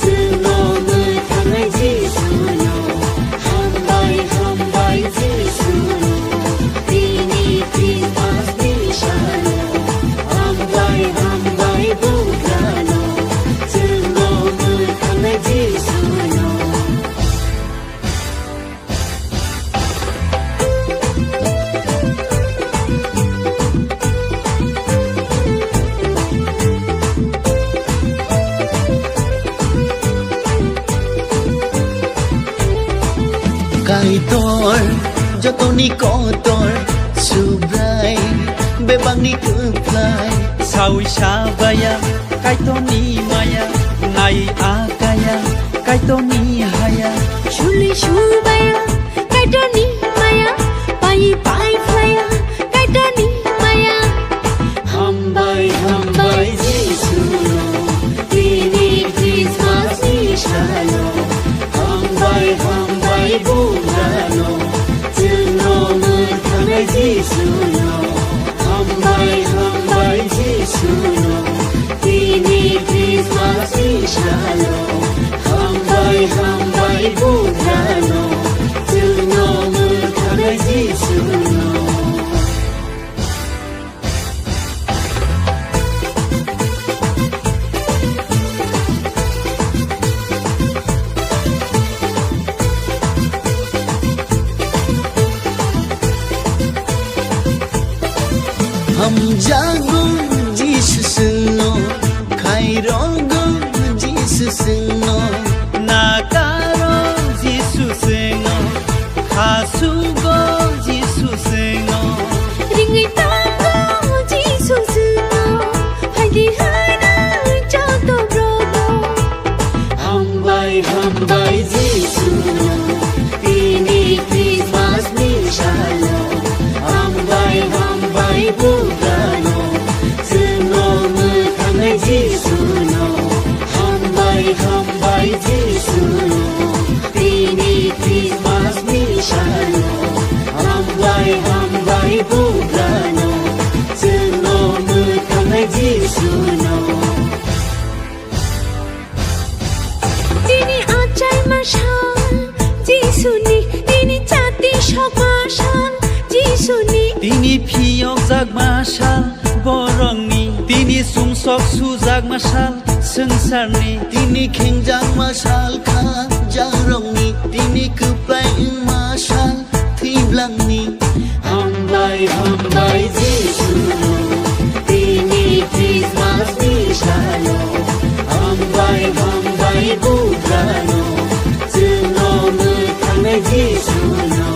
Suno Mutangai Jisunu Hambai hambai Jisunu Tini Christmas Mishalo Hambai hambai Bukano Suno Mutangai Jisunu Kaitor jotoni kotor subrai bebangni keplai sawi sabaya kaitoni maya nai akaya kaitoni haya শুলি শুবায়া কাইটনি মায়া পাই পাই ফ্লায়া কাইটনি মায়া Hambai hambai Jisunu Tini Christmas Mishalo Hambai hambai Bukano Suno Mutangai Jisunu Hambai hambai Jisunu Tini Christmas Mishalo Hambai hambai Bukano Suno Mutangai Jisunu ham jago Jesus seno khairogo Jesus seno nakaro Jesus seno khasugo Jesus seno ringi tango jisu suno haidi hana chato brodo Hambai hambai Jisunu Tini Christmas Mishalo Hambai hambai Bukano Suno Mutangai Jisunu Hambai hambai Jisunu Tini Christmas Mishalo Hambai hambai Bukano Suno Mutangai Jisunu তিনি আচাই মাশাল যিশুনি তিনি চাতি সমাশাল যিশুনি তিনি ফিয়ক জাগ মাশাল বরংনি তিনি সুমসক সুজাগ মাশাল সংসারনি তিনি খেংজাং মাশাল খা জারংনি তিনি কুপ্লাই মাশাল থিব্লাংনি Hambai hambai Jisunu Tini Christmas Mishalo Hambai hambai Bukano Suno Mutangai Jisunu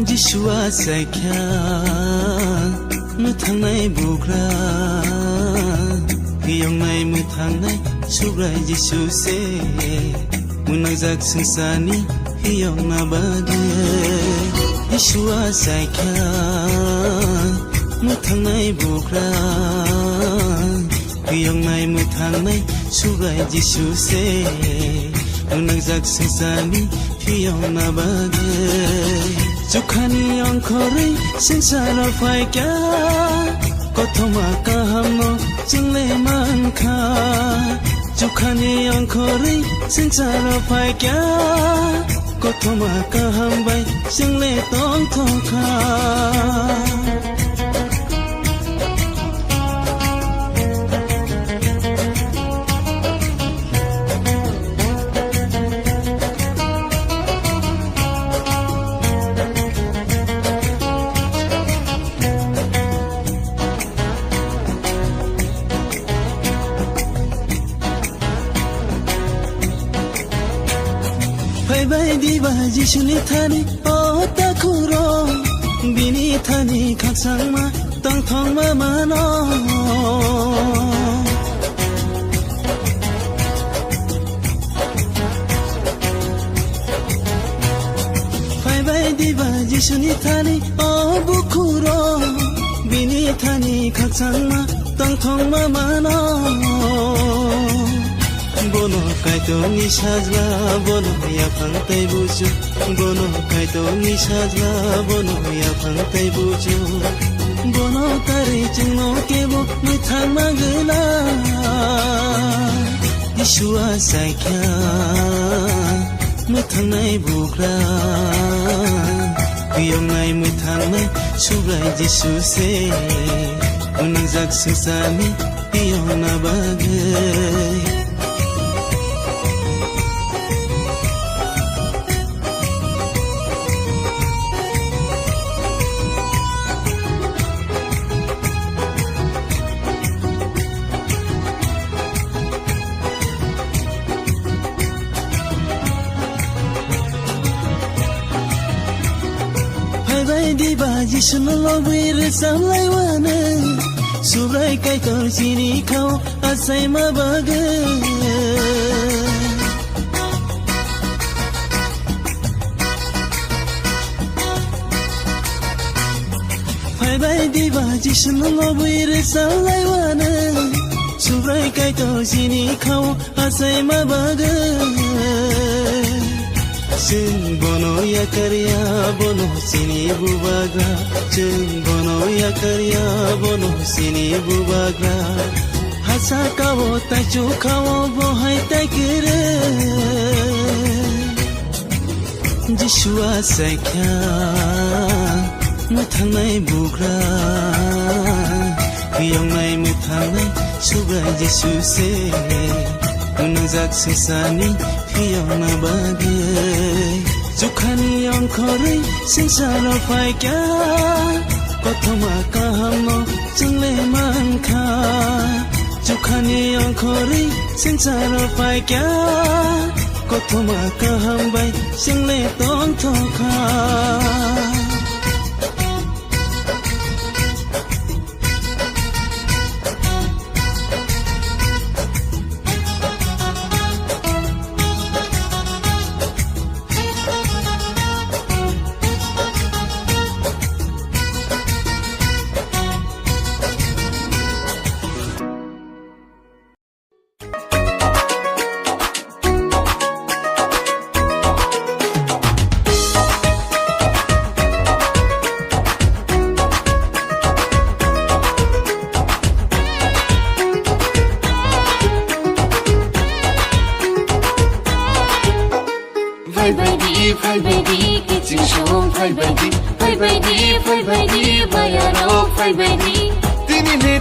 Jishua saikya mutangai bugra Hiyong nai mutangai subrai Jishu se Munajak sinsani hiyong nabage Jishua saikya mutangai bugra Hiyong nai mutangai subrai Jishu se Munajak sinsani hiyong nabage Jukhani angkore sinsara faikya Kothoma kahamno jingle mankha Jukhani angkore sinsara faikya Kothoma kahambai jingle tong thokha Jishuni thani o takuro bini thani khaksang ma tang thong ma mano Phai bai diba jishuni thani o bukuro bini थानी खाचांमा तंथंमा मानो बोनो कायतो निसाज्ला बोनो याफांताय बुजु बोनो कायतो निसाज्ला बोनो याफांताय बुजु बोनो तारै जोंनो केबो मैथांमा गला इसुआ सायख्या मैथांनाय बुग्रा Piyongnay मैथांनाय सुब्राय जिसुसे उनांजाक सुसानि पियंना बागै Di baji sunlo bir samlai wana subrai kai to sini kau asai ma baga Bye bye di baji sunlo bir samlai wana subrai kai to sini kau asai ma baga Jeng bono ya karya bono sini bubagra Jeng bono ya karya bono sini bubagra Hasa kawo tai chu kawo bohai tai kere Jishua saikya Muthangnai bugra Piyongnai muthangnai subrai Jisu se Unangzak sesani Piyona bagai Jukhani angkori Sinsara paikya Kotoma kahamo Jungle manka Jukhani angkori Sinsara paikya Kotoma kahambai Jungle tongtoka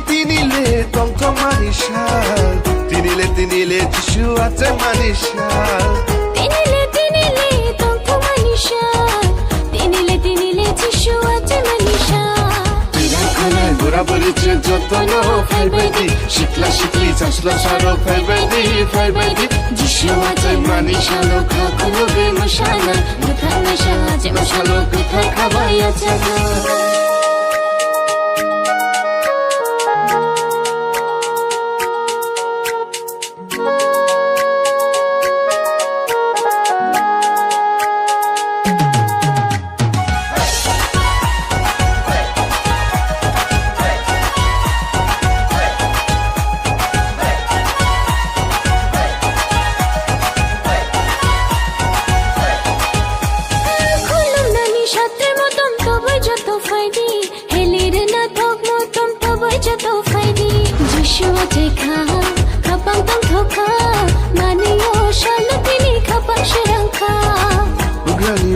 Tinile tong tong manishal Tinile Jisu atay manishal Tinile tong tong manishal Tinile Jisu atay manishal Tirakhanay buraburi chen jotono Faibaidi Shikla shikli chasla saro Faibaidi Jisu atay manishal Kakulo be mashalay Muthana shahaje mashalo Pithay khabaya chaga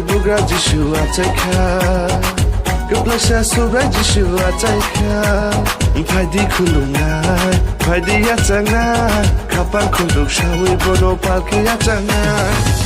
Bugra Jisu atay ka Gablasya subray Jisu atay ka Phaidi khulungai Phaidi yatangai Kapan khuluk shawi bono palki yatangai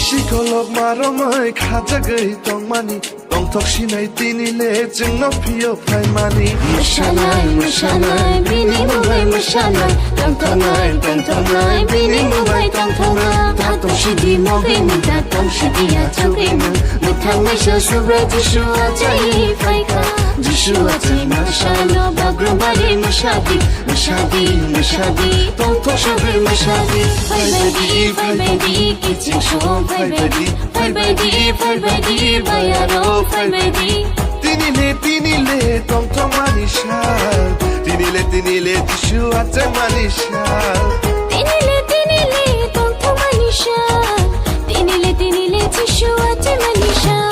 Shikolok maromai khaja gai tong mani दंथक सिनाय दिनिले जोंनाव फिय फाइमानि मोसानाय मोसानाय बिनि मुङै मोसानाय तंथंनाय तंथंनाय बिनि मुङै तंथंनाय दाथं सिदि मगैमोन दाथं सिदिया चौगैमोन मोथांनाय सुब्रा जिसुआ जायै फायखा जिसुआ जै मोसाल' बागुरुम्बारि मोसादि मोसादि मोसादि तंथं सबै मोसादि फायबायदि किचिं सं फायबायदि बायाराव फायबायदि दिनिले दंथं मानिसाल दिनिले जिसुआ जाय मानिसाल दिनिले तंथं मानिसाल दिनिले जिसुआ जाय मानिसाल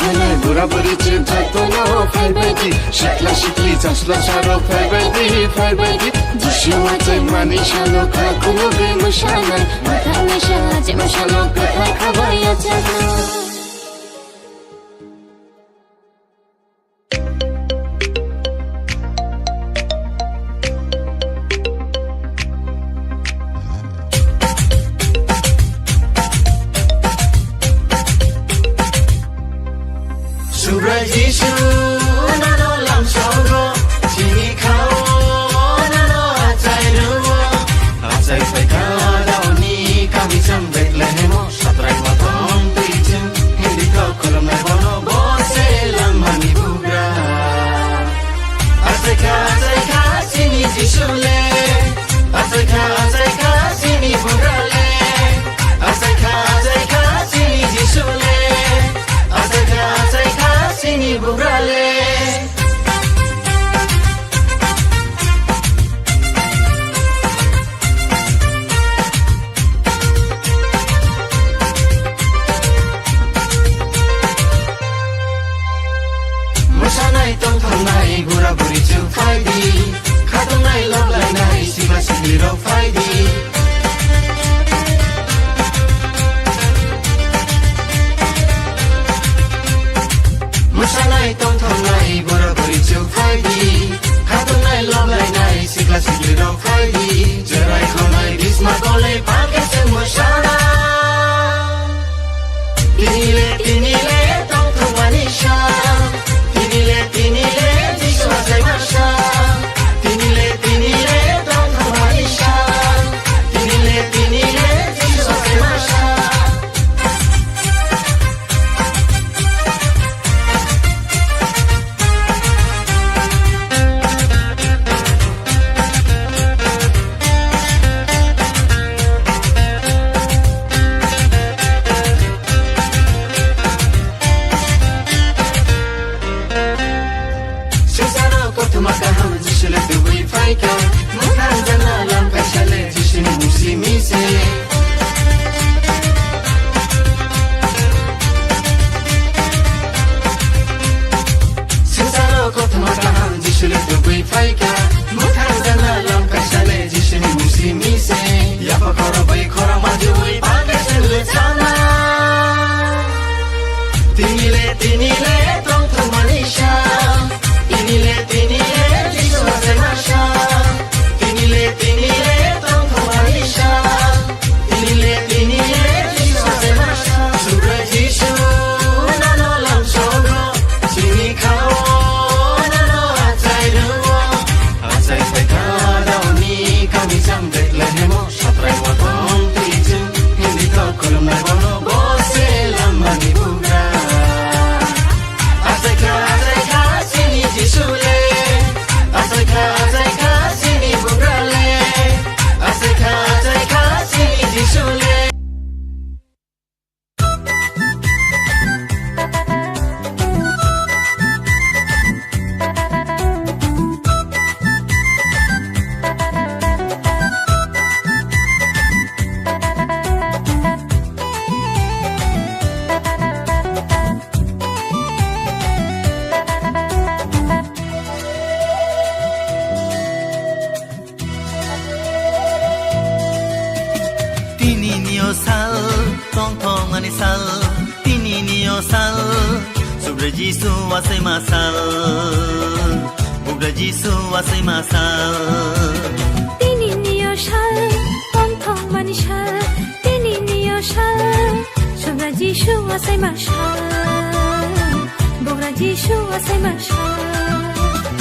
खोनाय बुराबुरिजों थाथ'नाव फायबायदि सिख्ला सिख्लि जास्ला साराव फायबायदि जिसुआ जाय मानिसाल' खाखौनो बे मोसानाय मोथांनाय साहाजे मोसाल' गोथार खाबाया जागोन Surai Jisu nano lam songro Jini khao nano acai ruo Acai paika dauni kami jam Bethlehemo Satrai matong tuijin Hindi kau kulam nai bono Bose lam mani bugra Acai ka sini Jisu le Acai ka sini bugra le Acai ka sini Jisu le Acai ka sini bugra le Mosanai tongthongnai buraburi chu faidi Khatongnai loblainai sikla sikli rok faidi Mosanai tongthongnai buraburi chu faidi Khatongnai loblainai sikla sikli rok faidi Jerai khonai bisma gole pake chu mosana Tinile tongthong manisha Tinile Jisua jai masha Tinile tongthong manisha Tinile Jisua jai masha Makaham jishule tubui faika Mukan jana lam kashale jishini muslimi se Sinsaro kot makaham jishule tubui faika Mukan jana lam kashale jishini muslimi se Yapa koro bai kora majui pakashale sana Tinile tongthong manisha Tinile Jisua jai masha Tinile tongthong manisha Tinile Jisua jai masha Surai Jisu nano lam songro Jini khao nano acai ruo Acai paika dauni kami jam Bethlehemo Satrai matong tuijin Hindi kau kulam nai bono Bose lam mani bugra Acai ka sini Jisu le Acai ka sini bugra le Acai ka sini Jisu le sal tongthong ani sal tininio sal Subre Jisu asai masal Bugra Jisu asai masal Tininio sal tongthong mani sal Tininio sal Subre Jisu asai masal Bogra Jishu asai masha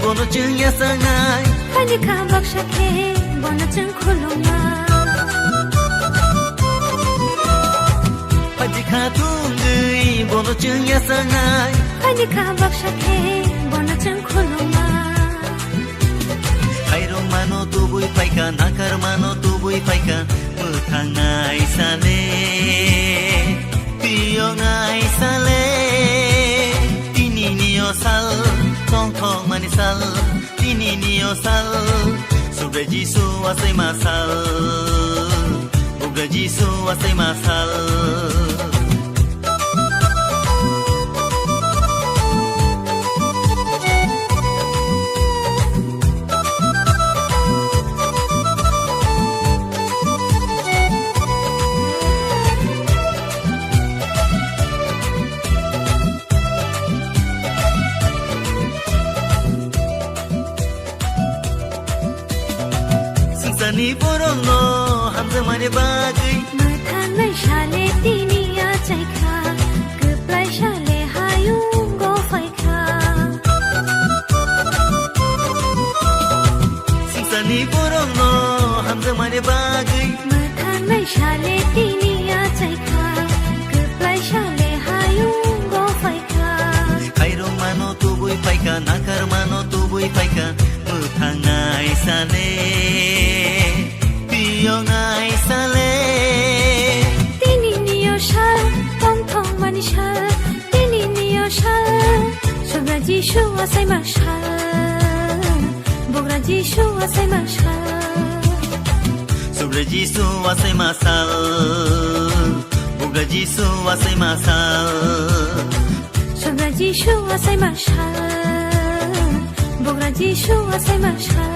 Bono chừng ya sangai Hani ka baksha ke Bona chang khuluma Paji khatung gui bono chừng ya sangai Hani ka baksha ke Bona chang khuluma Khairong mano tubui paika nakar mano tubui paika Muthangai sale Tiyongai sale Tini niyo sal Tong tong manisal Tini niyo sal Sobre Jisu asai masal Bogra Jisu asai masal Sani borong no hamza mane bagai Mathan mai shale tini ya chai kha Kuplai shale hayung go fai kha Sani borong no hamza mane bagai Mathan mai shale tini ya chai kha Kuplai shale hayung go fai kha Khairong mano tubui paika nakar mano tubui paika Muthangai sale Tiyongai sale Tini niyo shal Tong tong mani shal Tini niyo shal Sobra Jishu asai mashal Bogra Jishu asai mashal Sobre Jisu asai masal Bogra Jisu asai masal Sobra Jishu asai mashal Bogra Jishu asai mashal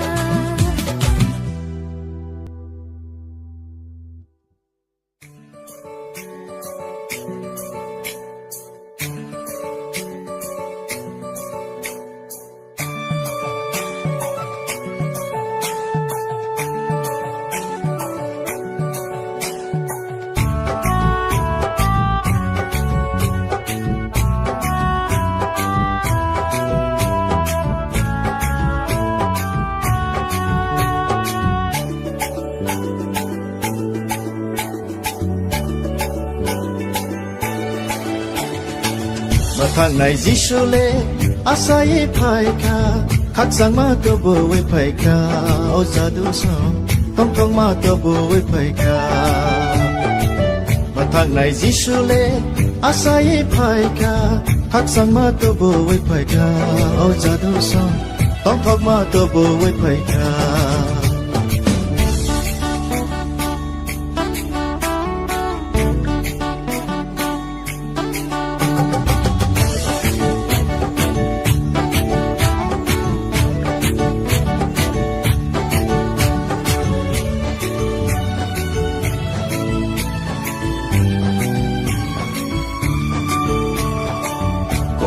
Mathang nai Jishule asai phaika khak sang ma to bo we phaika o sadu song tong tong ma to bo we phaika Mathang nai Jishule asai phaika khak sang ma to bo we phaika o sadu song tong tong ma to bo we phaika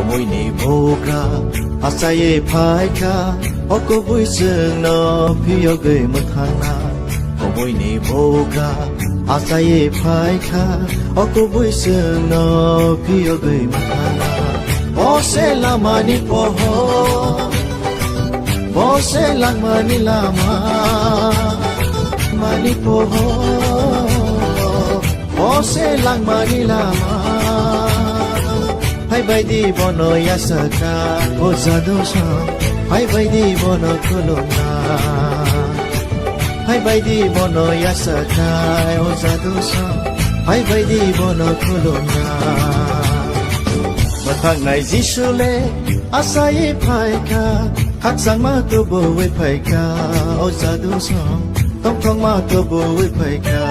Môi ni bogra asaye phaika oko bui sung no phiyo gei muthana môi ni bogra asaye phaika oko bui sung no phiyo gei muthana bose lamani poho bose lamani lama mani poho bose lamani lama Hai bai di bono yasaka o zadosha Hai bai di bono kolona Hai bai di bono yasaka o zadosha Hai bai di bono kolona Mathang nai Jishule asai phaika khak sang ma to bo we phaika o zadosha tong tong ma to bo we phaika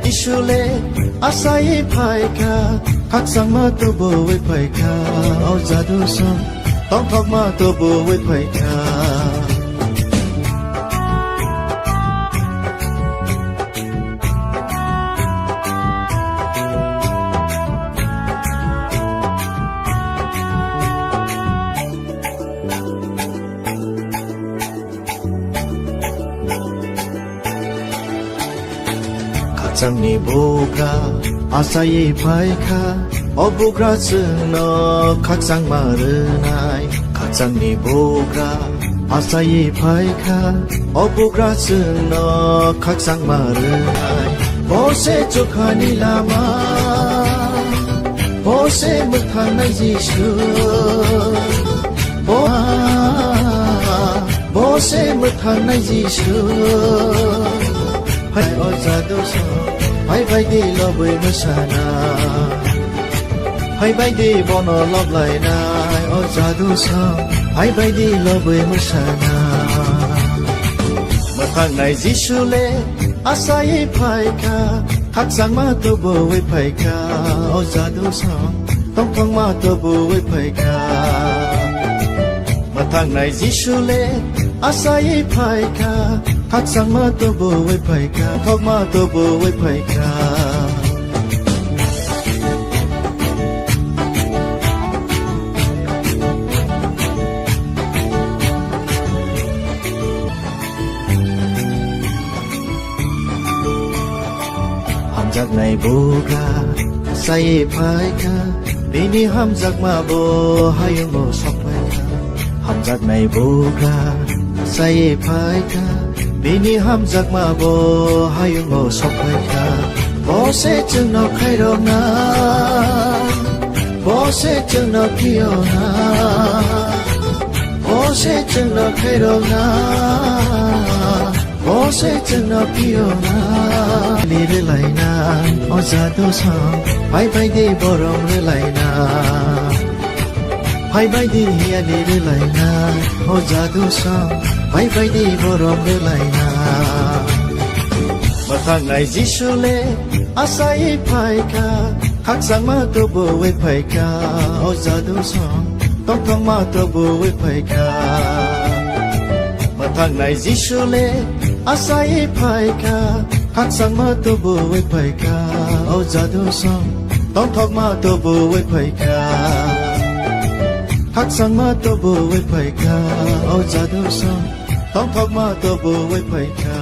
Jishule asai phaika khak sang ma to bo we phaika o zadu song tong thok ma to bo we phaika 장니 보가 아사이 파이카 어부그라 쓰너 각상 마르나이 각장니 보가 아사이 파이카 어부그라 쓰너 각상 마르나이 보세 조카니 라마 보세 못하나 지슈 보세 못하나 지슈 hai oza dosa hai bai đi lo bơi mơ sana hai bai đi bono love lại na hai oza dosa hai bai đi lo bơi mơ sana mà thằng này Giêsu lê asai phai ka khắc sang ma tu bo với phai ka oza dosa tông thong ma tu bo với phai ka mà thằng này Giêsu lê asai phai ka khắc sang ma tu bo với phai ka thong ma tu bo với phai ka hamzak này boga sai phai ka bini hamzak ma bo hayung bo sok phai ka hamzak này boga sai phai ka bini hamzak ma bo hayung bo sok phai ka bo se chung no khai ro na bo se chung no pio na bo se chung no khai ro na bo se chung no pio na li re lai na oza do sa bai bai de bo rong re lai na bai bai de ya li re lai na oza do sa bai bai de bo rong re lai na mà thằng này Giêsu lê asai phai ka khắc sang ma tu bo với phai ka oza do sa tông thong ma tu bo với phai ka mà thằng này Giêsu lê asai phai ka khắc sang ma tu bo với phai ka oza do sa tông thong ma tu bo với phai ka khắc sang ma tu bo với phai ka oza do sa tông thong ma tu bo với phai ka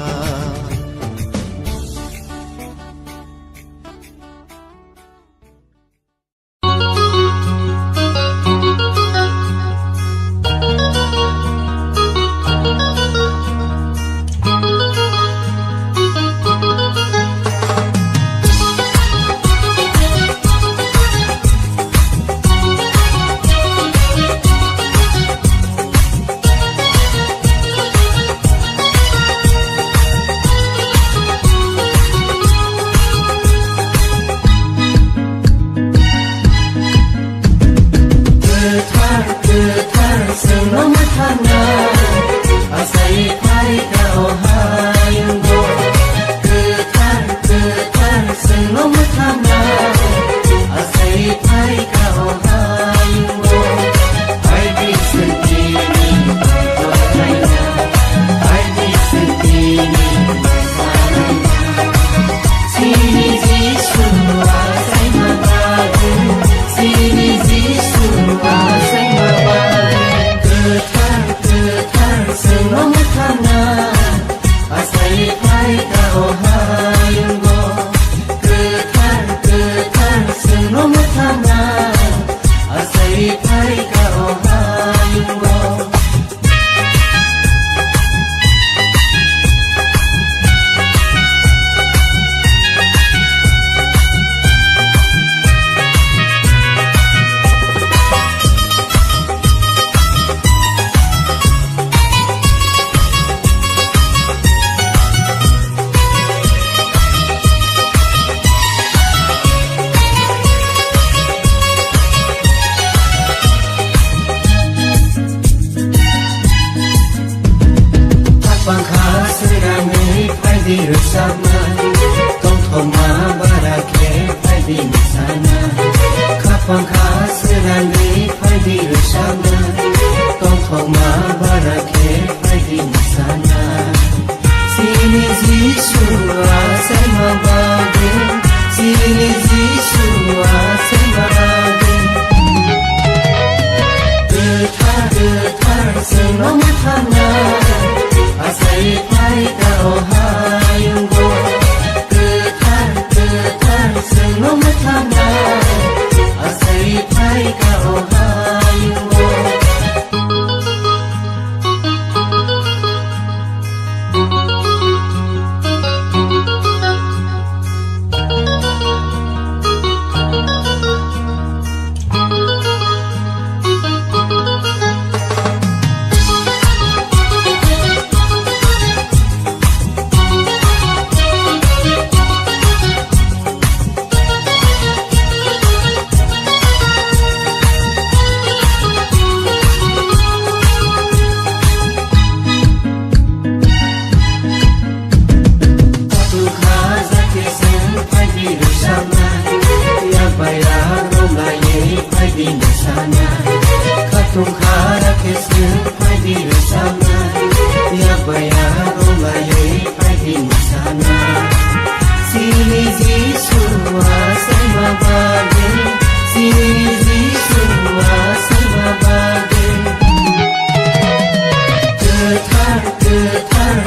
Asai phai ka o hayung go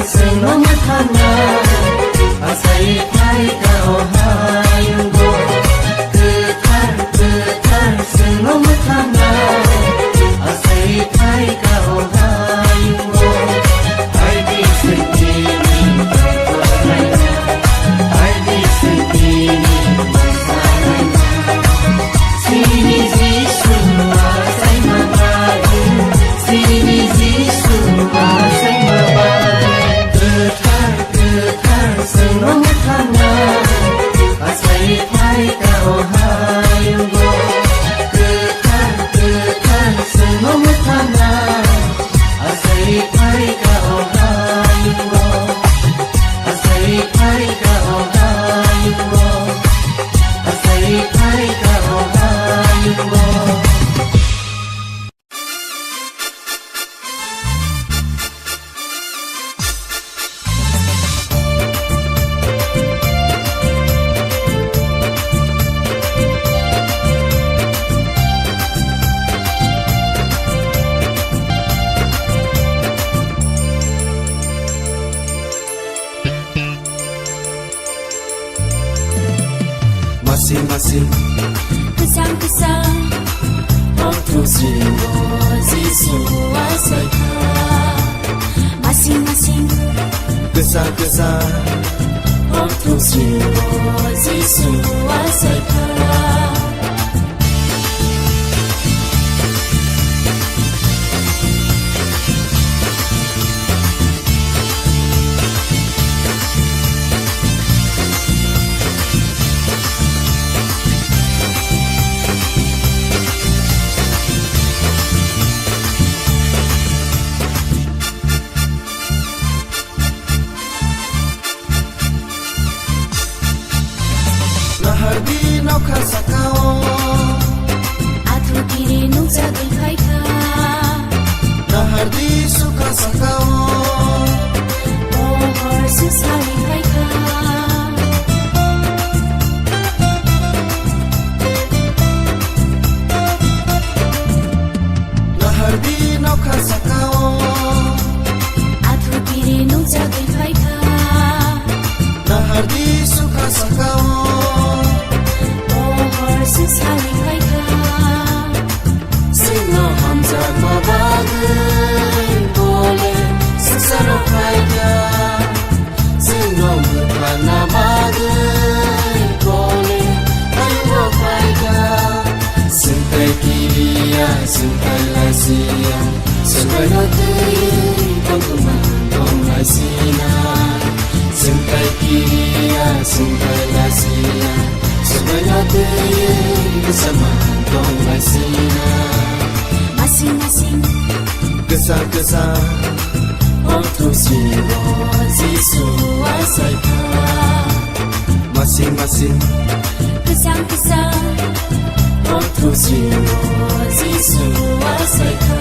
seno matana asai phai ka ohayungo ketar seno matana asai phai ka ohayungo ai di sentini ai di sentini sini jisu asai mabagi sini jisu asai mabagi ketar seno matana asai phai ka ohayungo ketar seno matana asai phai ka ohayungo asai phai ka ohayungo asai phai ka ohayungo Masing-masing Kesang-kesang Waktu siwa Zisu asai ka Masing-masing Kesang-kesang Waktu siwa Zisu asai ka Lahardi nauka sakao Atu kiri nungsa gulkai ka Lahardi suka sakao Pohor susari kai ka Lahardi nauka sakao Atu kiri nungsa gulkai ka Lahardi suka sakao Pohor susari kai ka Sino hamza mabagai boleh sesaro kaya Sino mukana bagai boleh ayo kaya Sentai kiriya sentai lasia Sentai notein penggemar dongai sina Sentai kiriya sentai lasia Sentai notein bersama dongai sina Masing-masing Kesang-kesang Waktu siwa Zisu asai ka Masing-masing Kesang-kesang Waktu siwa Zisu asai ka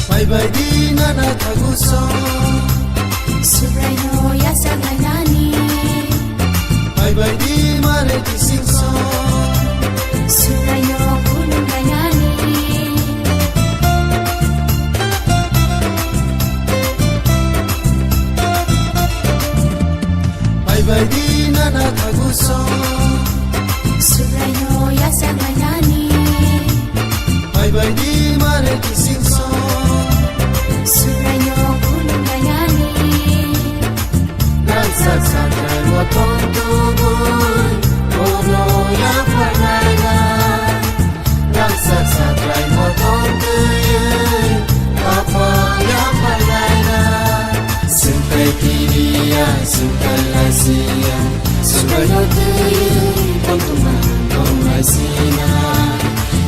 Bye-bye di nana taguso Subrayo yasa ganani Bye-bye di mare di singso Subrayo gunung ganani Bye-bye di nana taguso Subrayo yasa ganani Bye-bye di mare di singso Subrayo gunung ganani Dansa santai motong tubun Bono yang pernah Dansa santai motong tuyun Apa yang pernah Sentai kiriya sentai lasia Sentai tuyun penggemar dongai sina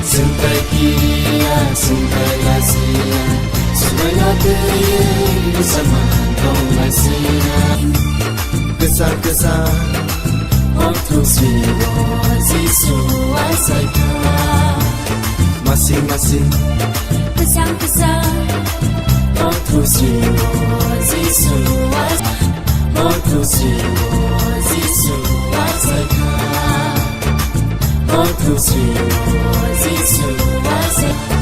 Sentai kiriya sentai lasia Sentai tuyun bersama dongai sina Kesang-kesang Waktu siwa Zisu asai ka masing-masing Pesang-pesang Oh tusimu Zisu Oh tusimu Zisu Waseka Oh tusimu Zisu Waseka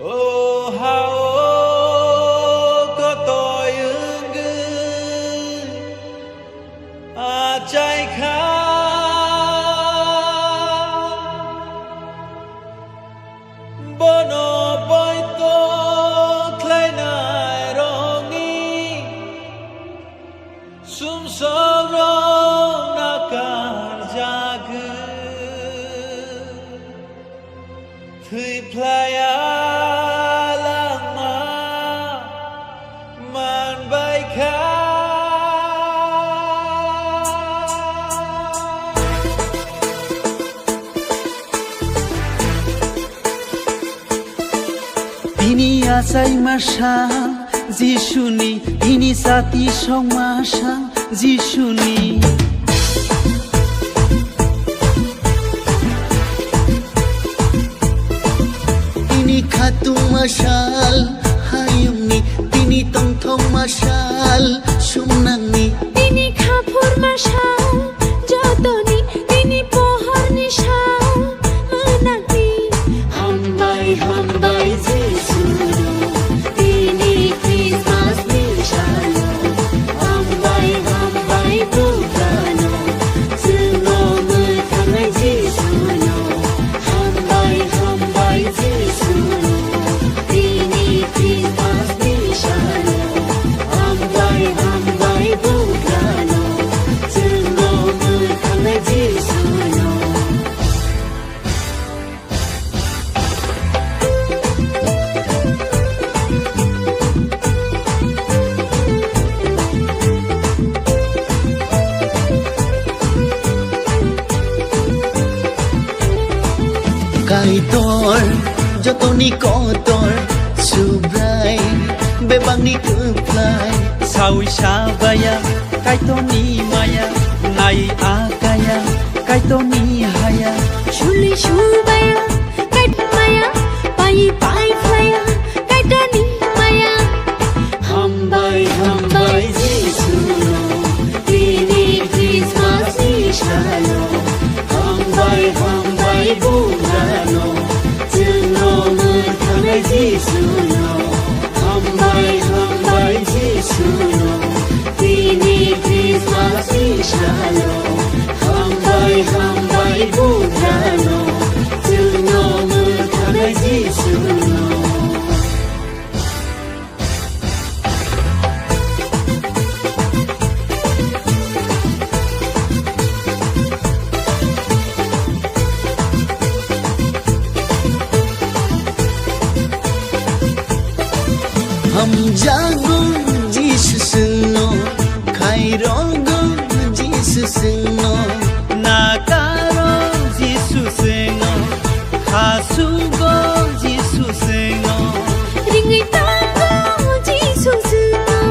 Oh, how có tôi ứng ngư chạy khá bono boi to clay nai rongi sum so rong na kan jagu thui playa Ini asai masal Jishuni Ini sati song masal Jishuni Ini khatung masal Hayumni Ini tong thong masal Sumnangni Ini khapur masal Jotoni Ini pohor nishal Menangni Hambai hambai Jisu Ini Christmas nishalo Hambai hambai Buddhano Zungo mutangai Jisu no Hambai hambai Jisu Ini Christmas nishalo Hambai hambai Buddhano Zungo mutangai Jisu no Kaitor Jotoni kotor Subrai Bebangni keplai Sawi sabaya Kaitoni maya Nai akaya Kaitoni haya Shuli shubaya Kait maya Pai pai flaya Kaitoni maya Hambai hambai Jisu Ini Christmas nishalo Hambai hambai Buddhano Zungo mutangai Jisu Hambai hambai Jisu Ini Christmas nishalo Hambai hambai Buddhano Zungo mutangai Jisu Ham jagung Jisu seno Kairogung Jisu seno Nakaro Jisu seno Hasugo Jisu seno Ringi tango Jisu seno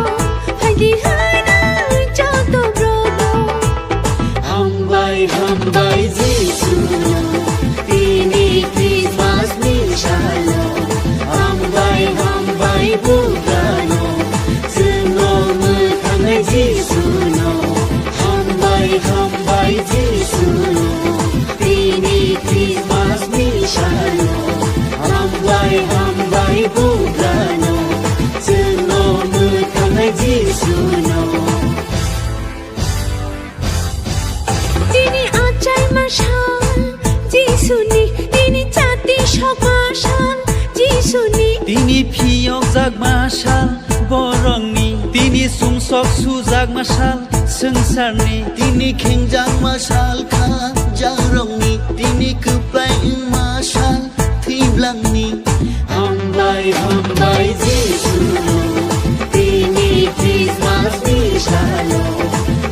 Hadi hana Joto brodo Hambai hambai Jisu Ini Christmas nishalo Hambai hambai Buddhano Zungo mutangai Jisu Hambai hambai Jisu Ini Christmas nishalo Hambai hambai Buddhano Zungo mutangai Jisu Ini acai masal Jisuni Ini cati shok masal Jisuni Tini piyok jag masal Borongni Tini sumsok sujag masal Sengsarni Tini khengjang masal kha Jarongni Tini keplai masal Thiblangni Hambai hambai Jisu Ini Christmas nishalo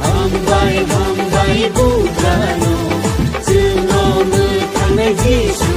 Hambai hambai Buddhano Zungo mutangai Jisu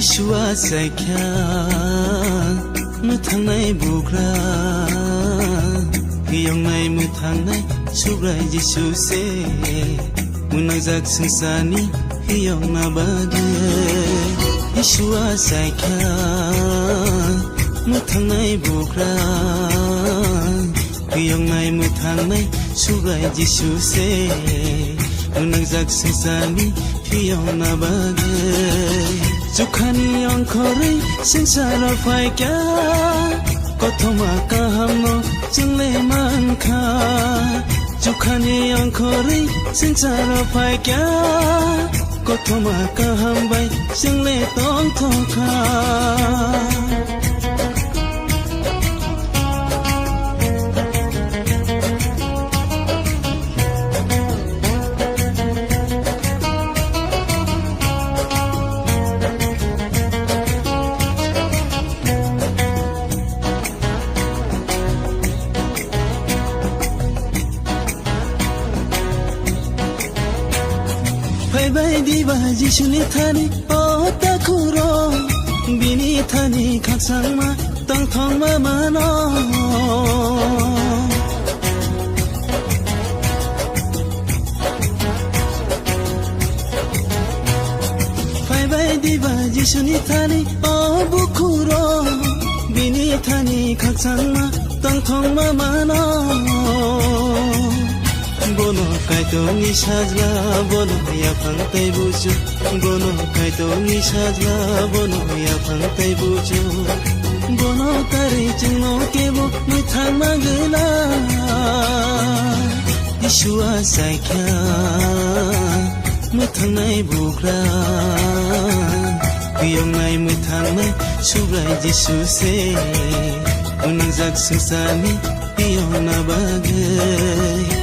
Yeshua saikya mutangnai bugra Hiyongnai mutangnai subrai Yesu se Munajak sengsani hiyongna bage Yeshua saikya mutangnai bugra Hiyongnai mutangnai subrai Yesu se Munajak sengsani hiyongna bage Jukhani angkori sengsara faikya Kothoma kahamno jingle mankha Jukhani angkori sengsara faikya Kothoma kahambai jingle tong thokha Diba Jisuni thani o takuro Bini thani khaksang ma tang thong ma mano Bai diba Jisuni thani o bukuro Bini thani khaksang ma tang thong ma mano Bono kaito ni sajla bono ya phangtai buju Bono kaito ni sajla bono ya phangtai buju Bono tari chungno kebo muthang magla Yeshua saikya muthang nai bugra Kuyong nai muthang nai subrai Yesu se Unangjak sengsani hiyong na bagai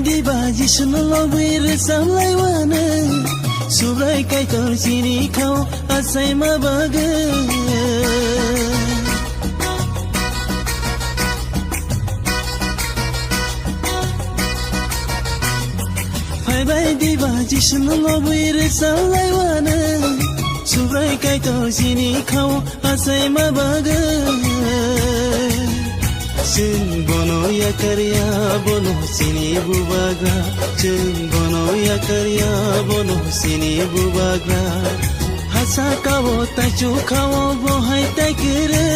Diba Jisunu lobir samlai wana Subrai kai tor sini kau asai mabaga Bai diba Jisunu lobir samlai wana Subrai kai tor sini kau asai mabaga Jeng bono ya karya bono sini bubaga Jeng bono ya karya bono sini bubaga Hasa kawo tachu kawo bohai takire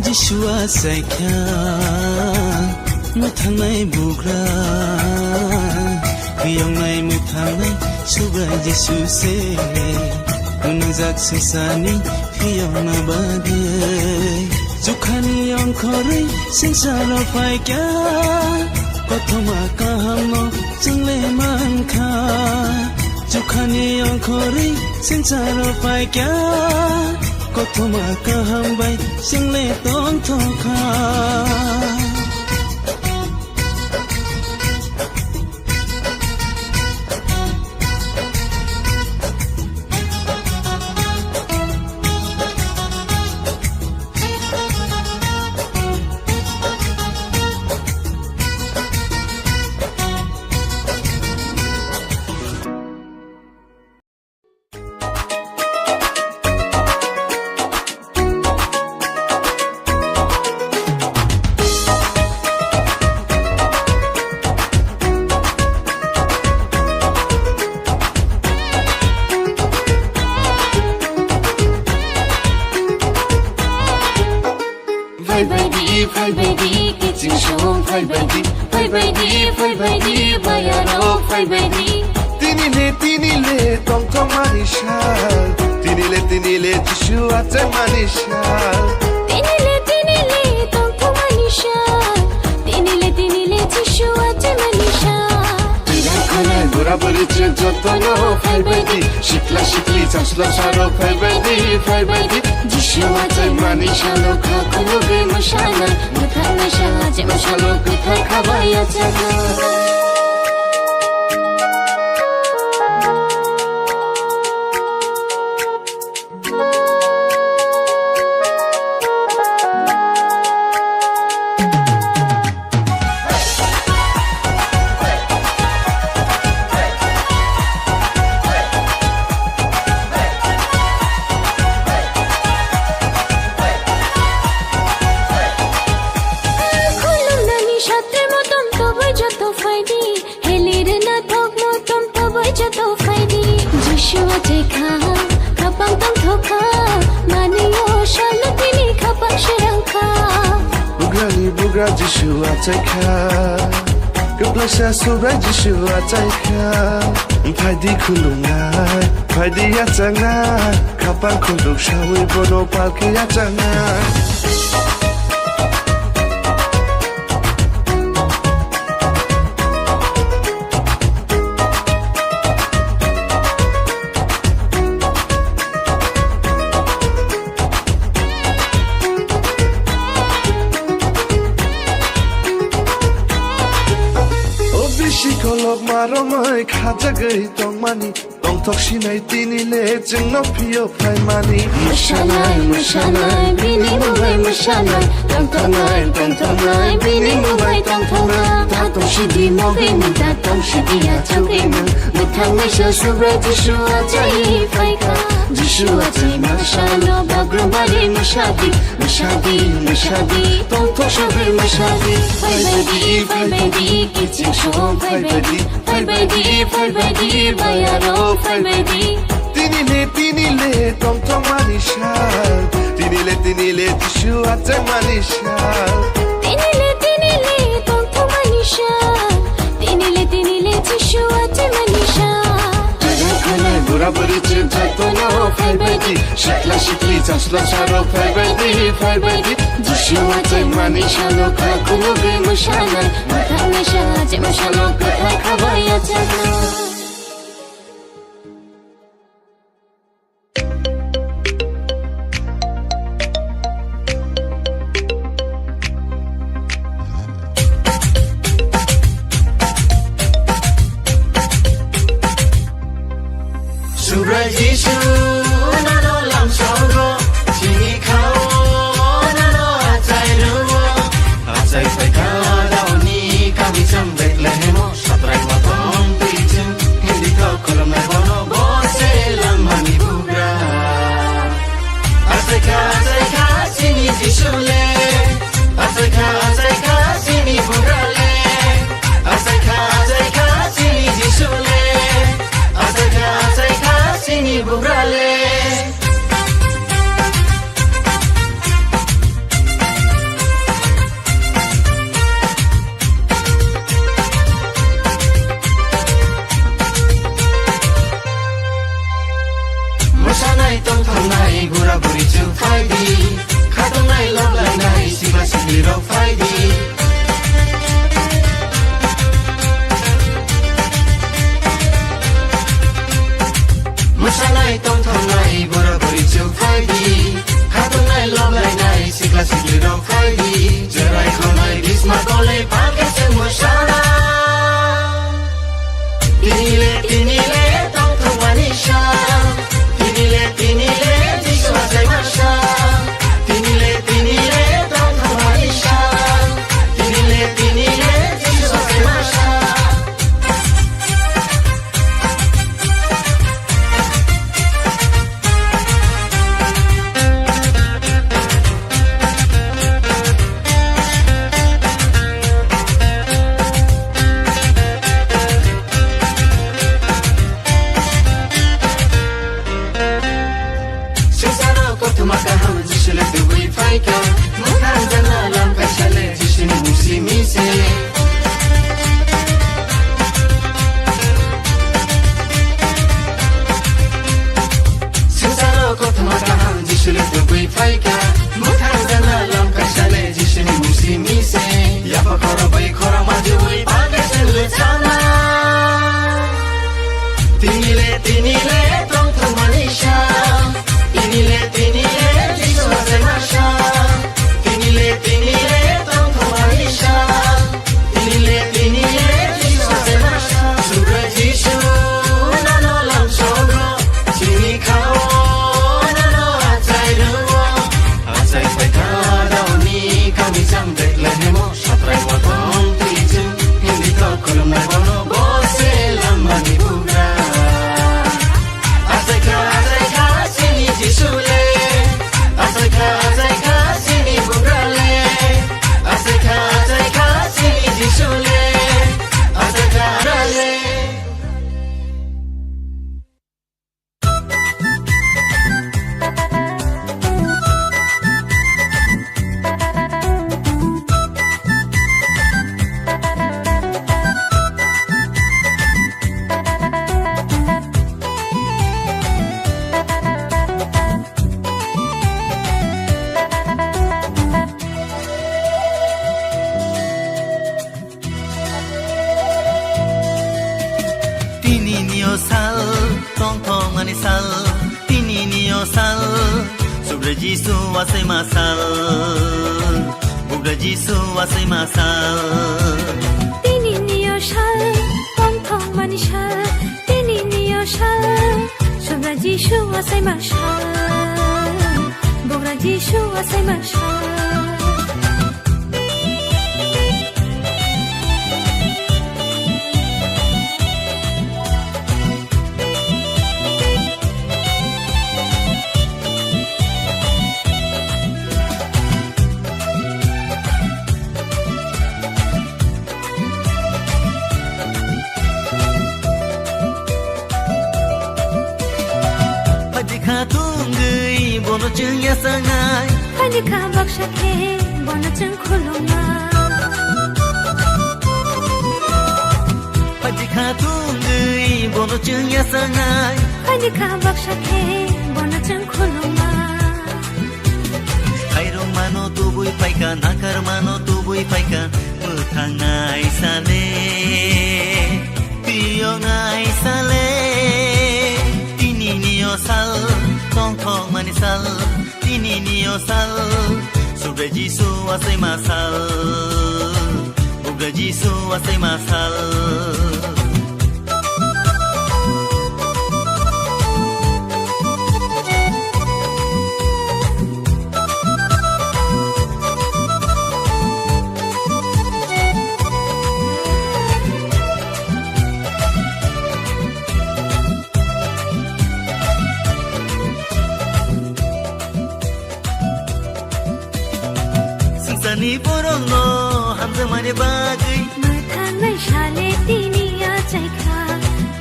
Jishua saikya mutangnai bugra Kuyongnai mutangnai subrai Yesu se Unangjak sengsani hiyongna bagai Jukhani angkori sengsara faikya Kothoma kahamno jingle mankha Jukhani angkori sengsara faikya Kothoma kahambai jingle tong thokha Fai baby, kitchen show, fai baby, bayaro, fai baby. Tinile, tong tong manishal. Tinile, Joshua te manishal. Tinile, tong tong manishal. Tinile, Joshua te manishal. Tiran kone buraburi jotono, fai baby. Shikla, chasla, saro, fai baby. जिसुआ जाय मानि शालो खाखुलु बे मोसानाय मोसानाय साहाजे मोसालो गोथार खाबाया जागा Joshua Jeka, kapang tang thoka, maniyo shalo tini kapang shirangka. Bugrani bugra Joshua Jeka, keplasya sobrai Joshua Jeka. Phaidi khulungai, phaidi yajangai, kapang khuluk shawi bono palke yajangai. Shikolog maromai khajagai tongmani tongthok sinai tinile jingno phiyo phaimani Mashalai mashalai bini mubai mashalai tongtongai bini mubai tongtongai tatong shidi mogai muda tong shidi ya changgai nang muthang mai sha subrai Joshua jai phaika Joshua jai mashalo bagrum bari mashadi tongthok shabai mashadi Phaibadi kiching shom Phaibadi bayaro Phaibadi Tinile tongtong manishal Tinile Joshua jai manishal Tinile tongtong manishal Tinile Joshua jai manishal Khalai bura buri cinta tono Phaibadi Shikla shikli jasla sharo Phaibadi Joshua jai manishalo khakulu be mushalai Mathana shahaje mushalo kotha khabaya jaga Subrai Jishu nano lam shaugo Chini khao nano achai ruo Achai paika dauni kami cham Bethlehemo Shatrai matom pichin Hindi kau kolam na bono Bose lam mani bugra Achai ka chini Jishu le Achai ka chini bugra le Achai ka chini Jishu le Achai ka chini bugra le Mosanai tongtongai gura buri chu phaidi Khatongai loblai nai sikla sikli ro phaidi Mosanai tongtongai gura buri chu phaidi Khatongai loblai nai sikla sikli ro phaidi Jerai khonai bisma gole palke chen mosana Tinile tongtong manisha Tinile Joshua jai masha Tinile tongtong manisha Tinile Joshua jai masha Makaham jishile tubui faika Mukhan jana lam kashale jishini musi mise Sinsaro kot makaham jishile tubui faika Mukhan jana lam kashale jishini musi mise Yapa koro bai koro majui pakashin luchana Tinile tongtong manisha Tinile Jisu asai masal Bugra Jisu asai masal Tini niyo shal Tong tong mani shal Tini niyo shal Sobra Jisu asai mashal Bugra Jisu asai mashal Tungui bono chung ya sangai Hani ka baksha ke Bono chung khuloma Pajika tungui bono chung ya sangai Hani ka baksha ke Bono chung khuloma Kairong mano tubui paika nakar mano tubui paika Mutangai sale Piyongai sale Tini niyo sal Tong tong manisal Tini niyo sal Sobra Jisu asai masal Bugra Jisu asai masal Sani borong no hamza mane bagai Mathanai shale tini ya chaikha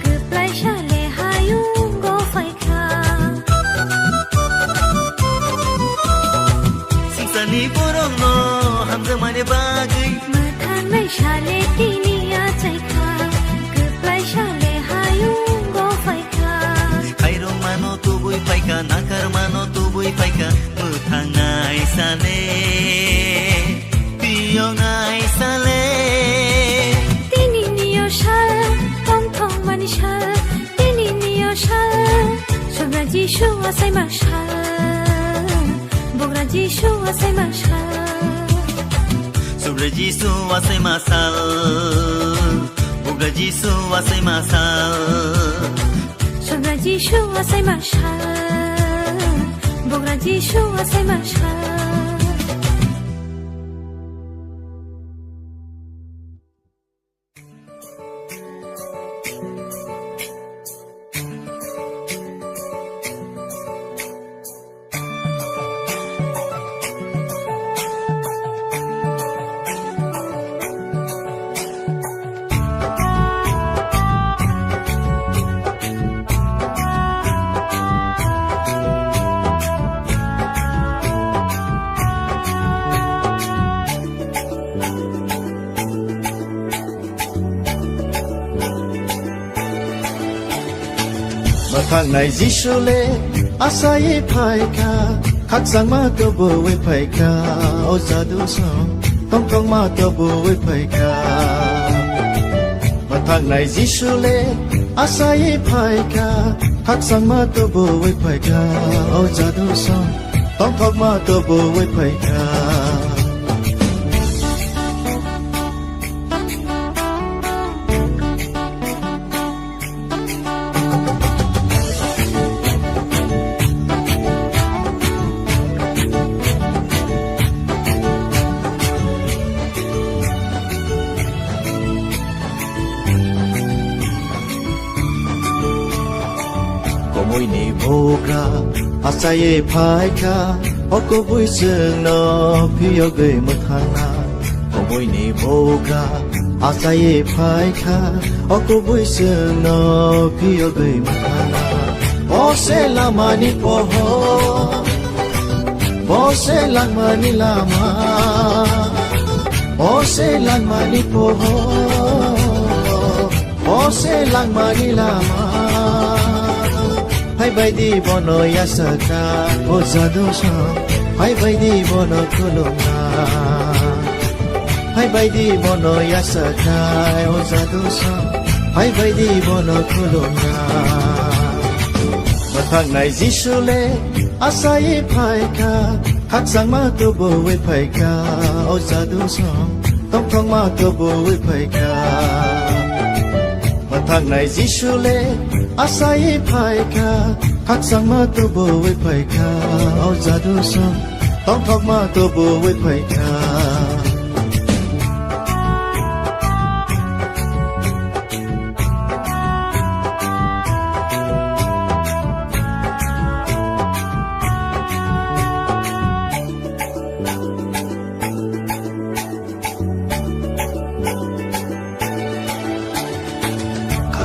Kuplai shale hayung go faikha Sani borong no hamza mane bagai Mathanai shale tini ya chaikha Kuplai shale hayung go faikha Kairong mano tubui paika nakar mano tubui paika Mutangai sale Piyongai sale Tini niyo shal Tong tong mani shal Tini niyo shal Sobra Jisu asai mashal Bugra Jisu asai mashal Sobra Jisu asai masal Bugra Jisu asai masal Sobra Jisu asai mashal Bugra Jisu asai mashal Mathang nai Jisule asai phaika khak sang ma to bo we phaika o sadu so tong tong ma to bo we phaika Mathang nai Jisule asai phaika khak sang ma to bo we phaika o sadu so tong tong ma to bo we phaika Môi ni bogra asaye phaika oko bui sung no phiyo gei mathana môi ni bogra asaye phaika oko bui sung no phiyo gei mathana bose lamani poho bose lamani lama bose lamani poho bose lamani lama Hai bai di bono ya saka o zado sa Hai bai di bono kolona Hai bai di bono ya saka o zado sa Hai bai di bono kolona Mathang nai Jisule Asai phaika khak sang ma tu bo we phaika o jadu song tong thong ma tu bo we phaika Mathang nai Jisu le asai phaika khak sang ma tu bo we phaika o jadu song tong thong ma tu bo we phaika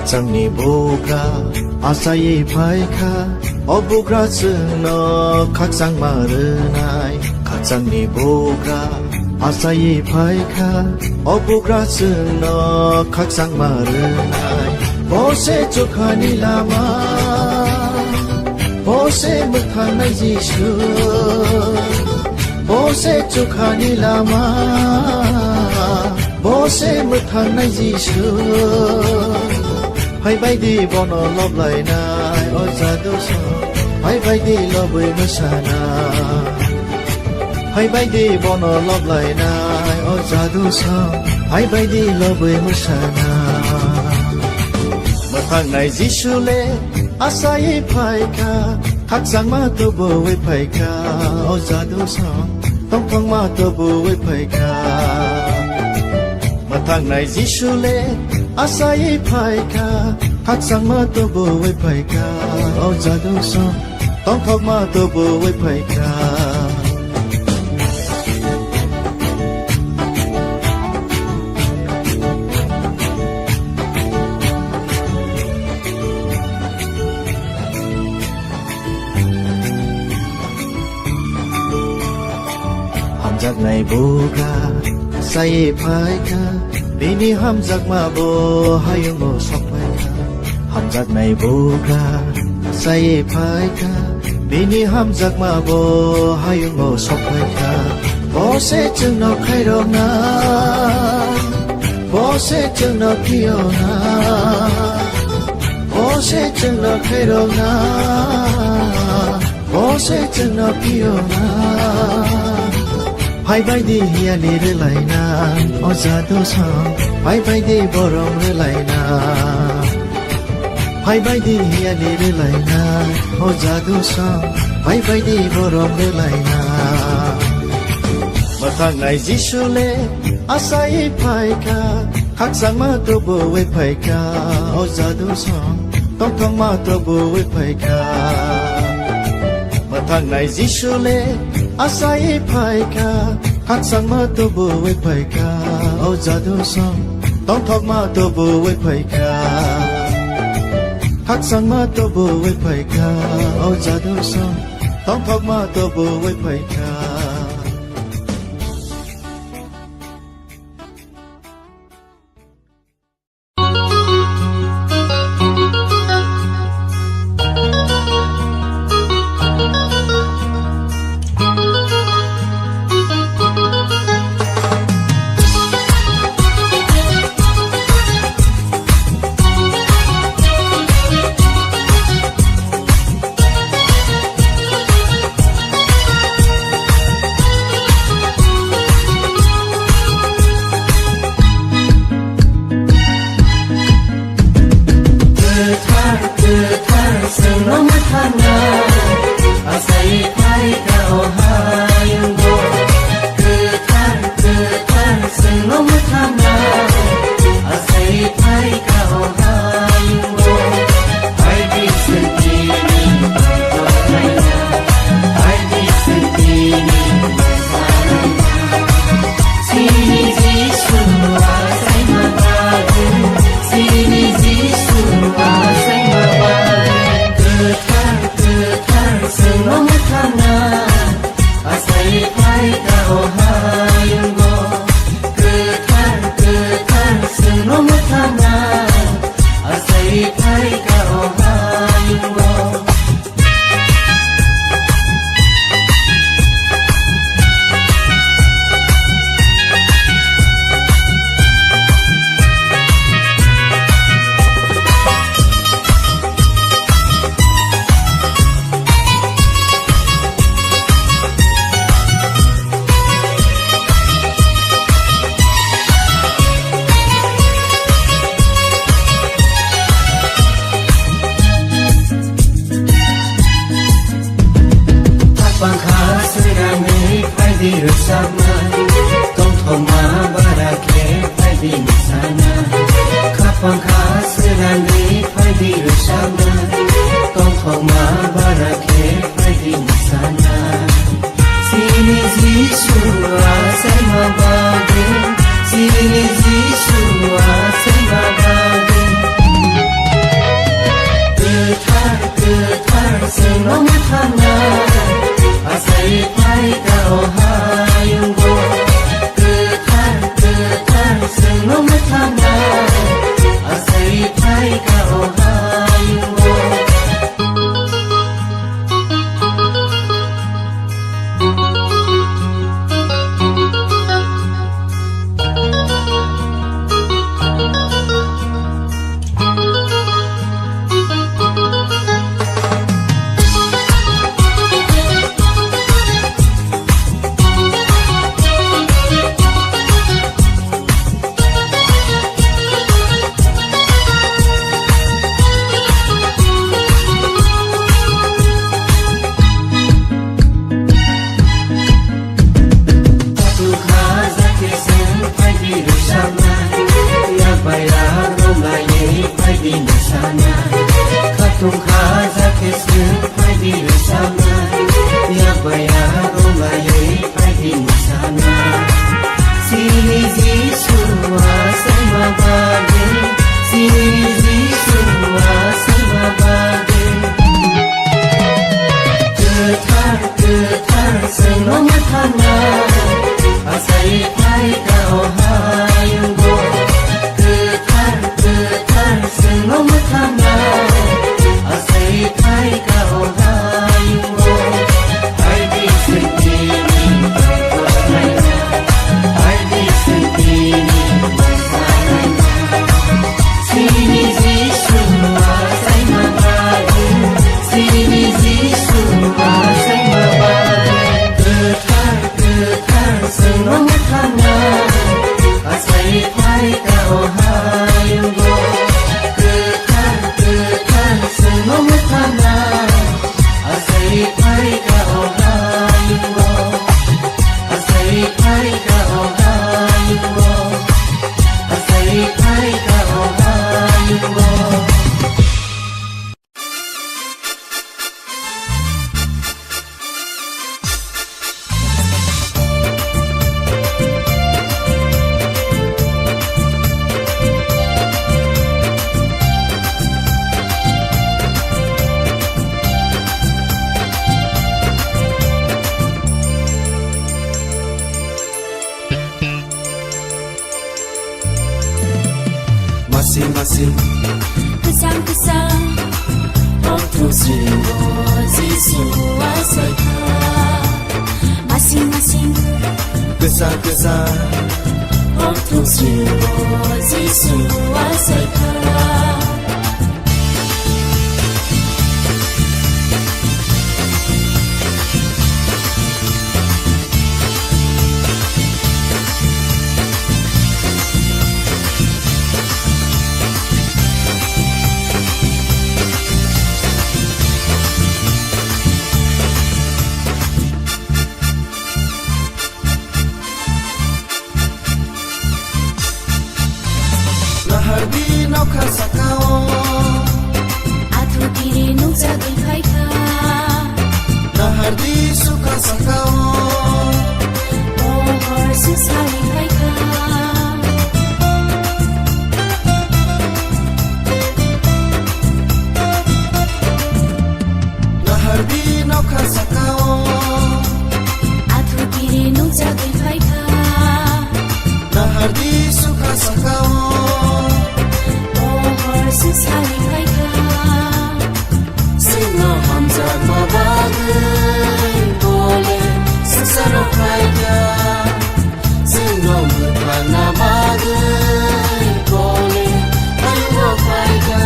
Changni bogra asai phaika o bogra chno khak sang ma renai khachangni bogra asai phaika o bogra chno khak sang ma renai bose chokhani lama bose mukhang nai Jisu bose chokhani lama bose mukhang nai Jisu Hai bai di bono lob lai nai o jadu so Hai bai di lobui masana Hai bai di bono lob lai nai o jadu so Hai bai di lobui masana Mathang nai Jisu le asai phaika khak sang ma tu bo we phaika o jadu so tong thong ma tu bo we phaika Mathang nai Jisu le Asai phaika khak sang ma tu bo we phaika o jadu so tong thok ma tu bo we phaika Hamjak nai boga sai phaika Bini hamjak ma bo hayung mo sokpaika Hamjak nai boga sai phaika Bini hamjak ma bo hayung mo sokpaika Bose chung no khairo na Bose chung no pio na Bose chung no khairo na Bose chung no pio na Hai bai di hiya ni re lai na o jadu song Hai bai di borong re lai na Hai bai di hiya ni re lai na o jadu song Hai bai di borong re lai na Mathang nai Jisu le asai phaika khak sang ma tu bo we phaika o jadu song tong thong ma tu bo we phaika Mathang nai Jisu le Asai phaika khak sang ma tu bo we phaika o jadu song tong thok ma tu bo we phaika khak sang ma tu bo we phaika o jadu song tong thok ma tu bo we phaika serangai pagi resapnai tong thoma barake pagi nisana kapang khas serangai pagi resapnai tong thoma barake pagi nisana sini Yesu asai mabage sini Yesu asai mabage Ketar senong thana asai pai kau hayunggo Ketar senong thana asai pai kau hayunggo Masing-masing Kesan-kesan Waktu sungguh Yesu asai Masing-masing Kesan-kesan Waktu sungguh Yesu asai Hardi nauka sakao Atu kiri nuk jagai paika Hardi suka sakao Pohor susari paika Hardi nauka sakao Atu kiri nuk jagai paika Hardi suka sakao Susari paika Sino hamzat mabagai Boleh sesaro paika Sino mutana bagai Boleh ayo paika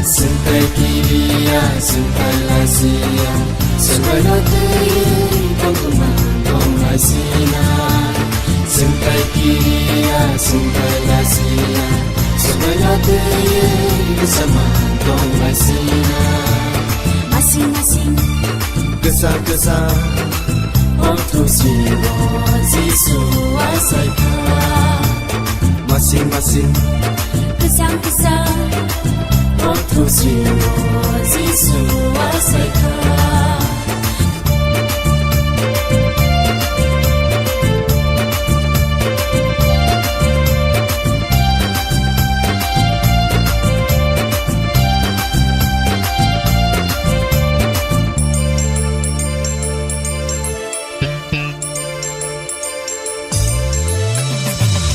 Sentai kiriya, sentai lasia Sentai notin, pangkuman, tongai sinan Sentai kiriya, sentai lasia Semuanya bersama tongai sinar Masing-masing Kesan-kesan Otusibo Jisu asaika Masing-masing Kesang-kesang Otusibo Jisu asaika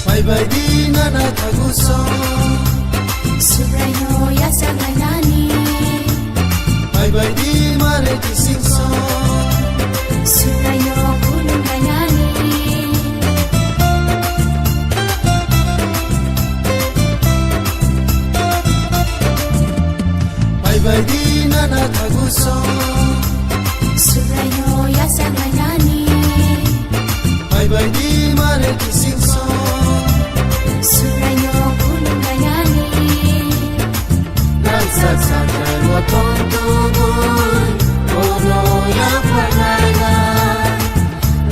Bye di nana taguso Subrayo yasa ganani Bye di mare kisingso Subrayo kulung ganani Bye di nana taguso Subrayo yasa ganani Bye di mare kisingso Subrayo kulung ganani Nagsasakay mo tong tugon Puno ya panana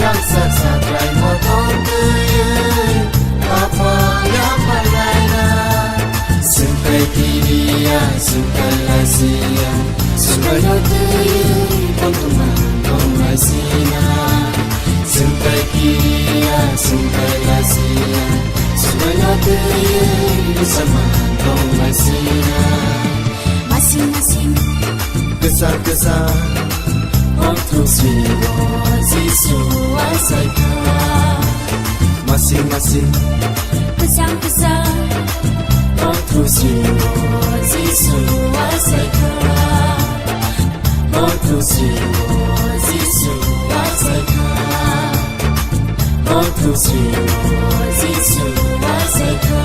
Nagsasakay mo tong tuyon Apa ya panana Sungkay kiriya, sungkay lasiya Sungkay no tuyon Pagtumang masina Sungkay kiriya, sungkay lasiya Sungkay no tuyon Bersama kong masina Masing-masing Kesal-kesal Otusibo Jisu asaika Masing-masing Kesang-kesang Otusibo Jisu asaika Otusibo Jisu asaika Otusibo Jisu asaika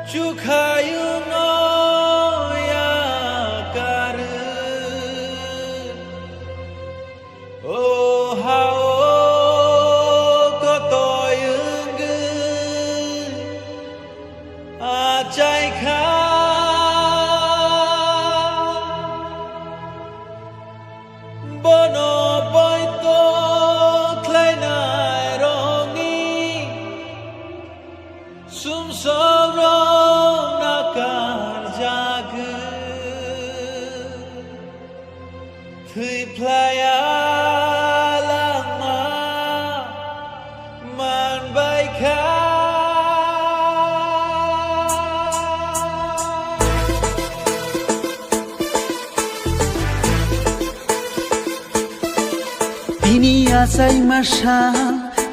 Chukhayu no yakaru Oh how kotoyungu Achai kha Bono boito kleinai rongi Sum soro nakar jagu Thui playa lama man baika Ini asai masha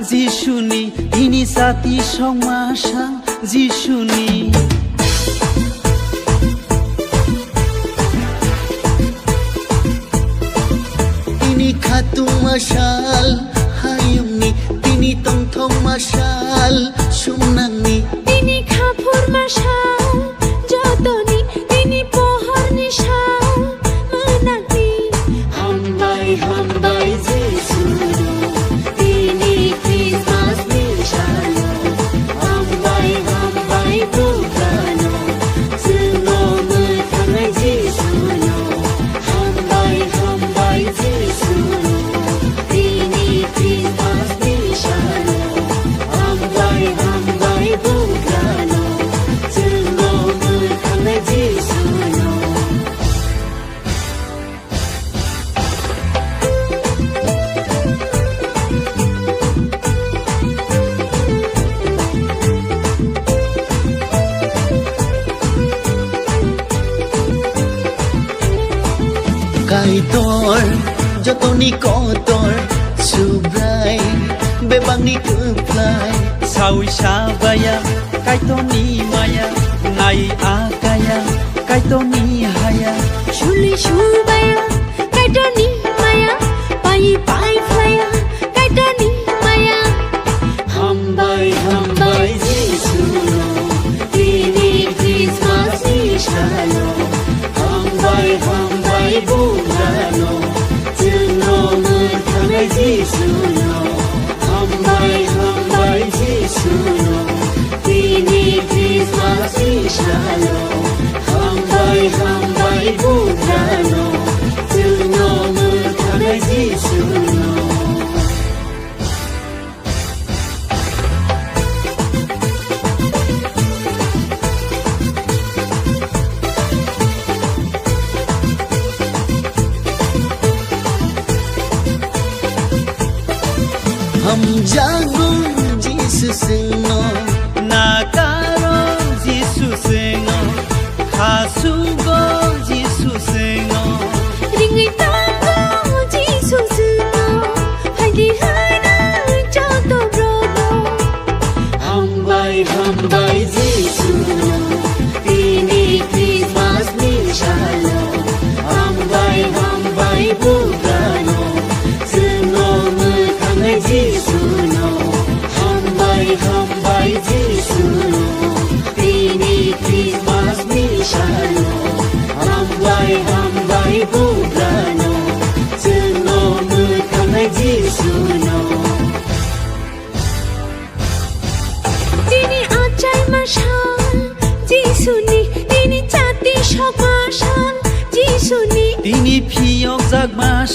Jishuni ini sati somasha Jishuni Ini khatu mashal hayumni Tini tong thong mashal sumnangni তিনি খাফুর মাশাল যতনি তিনি পোহর নিশাল মানাকি Hambai hambai Jisuru Tini Christmas nishano Hambai hambai Bukano Suno mutangai Jisuno Hambai hambai Jisuru Tini Christmas nishano Hambai hambai Bukano Suno mutangai Jisuno Kaitor jotoni kotor subrai bebangni keplai sawi sabaya kaitoni maya nai akaya kaitoni haya শুলি সুবায়া কাইটনি মায়া পাই পাই ফ্লায়া কাইটনি মায়া Hambai hambai Jisuno Tini Christmas nishano Hambai hambai Bukano Suno mutangai Jisuno Hambai hambai Jisuno Tini Christmas nishano Hambai hambai Bukano Suno mutangai Jisuno Ham jago Jesus no nakaro Jesus no hasugo Jesus no রিঙ্গি তাঙ্গো যিশু সুনো হাইদি হাইনা যত ব্রব Hambai hambai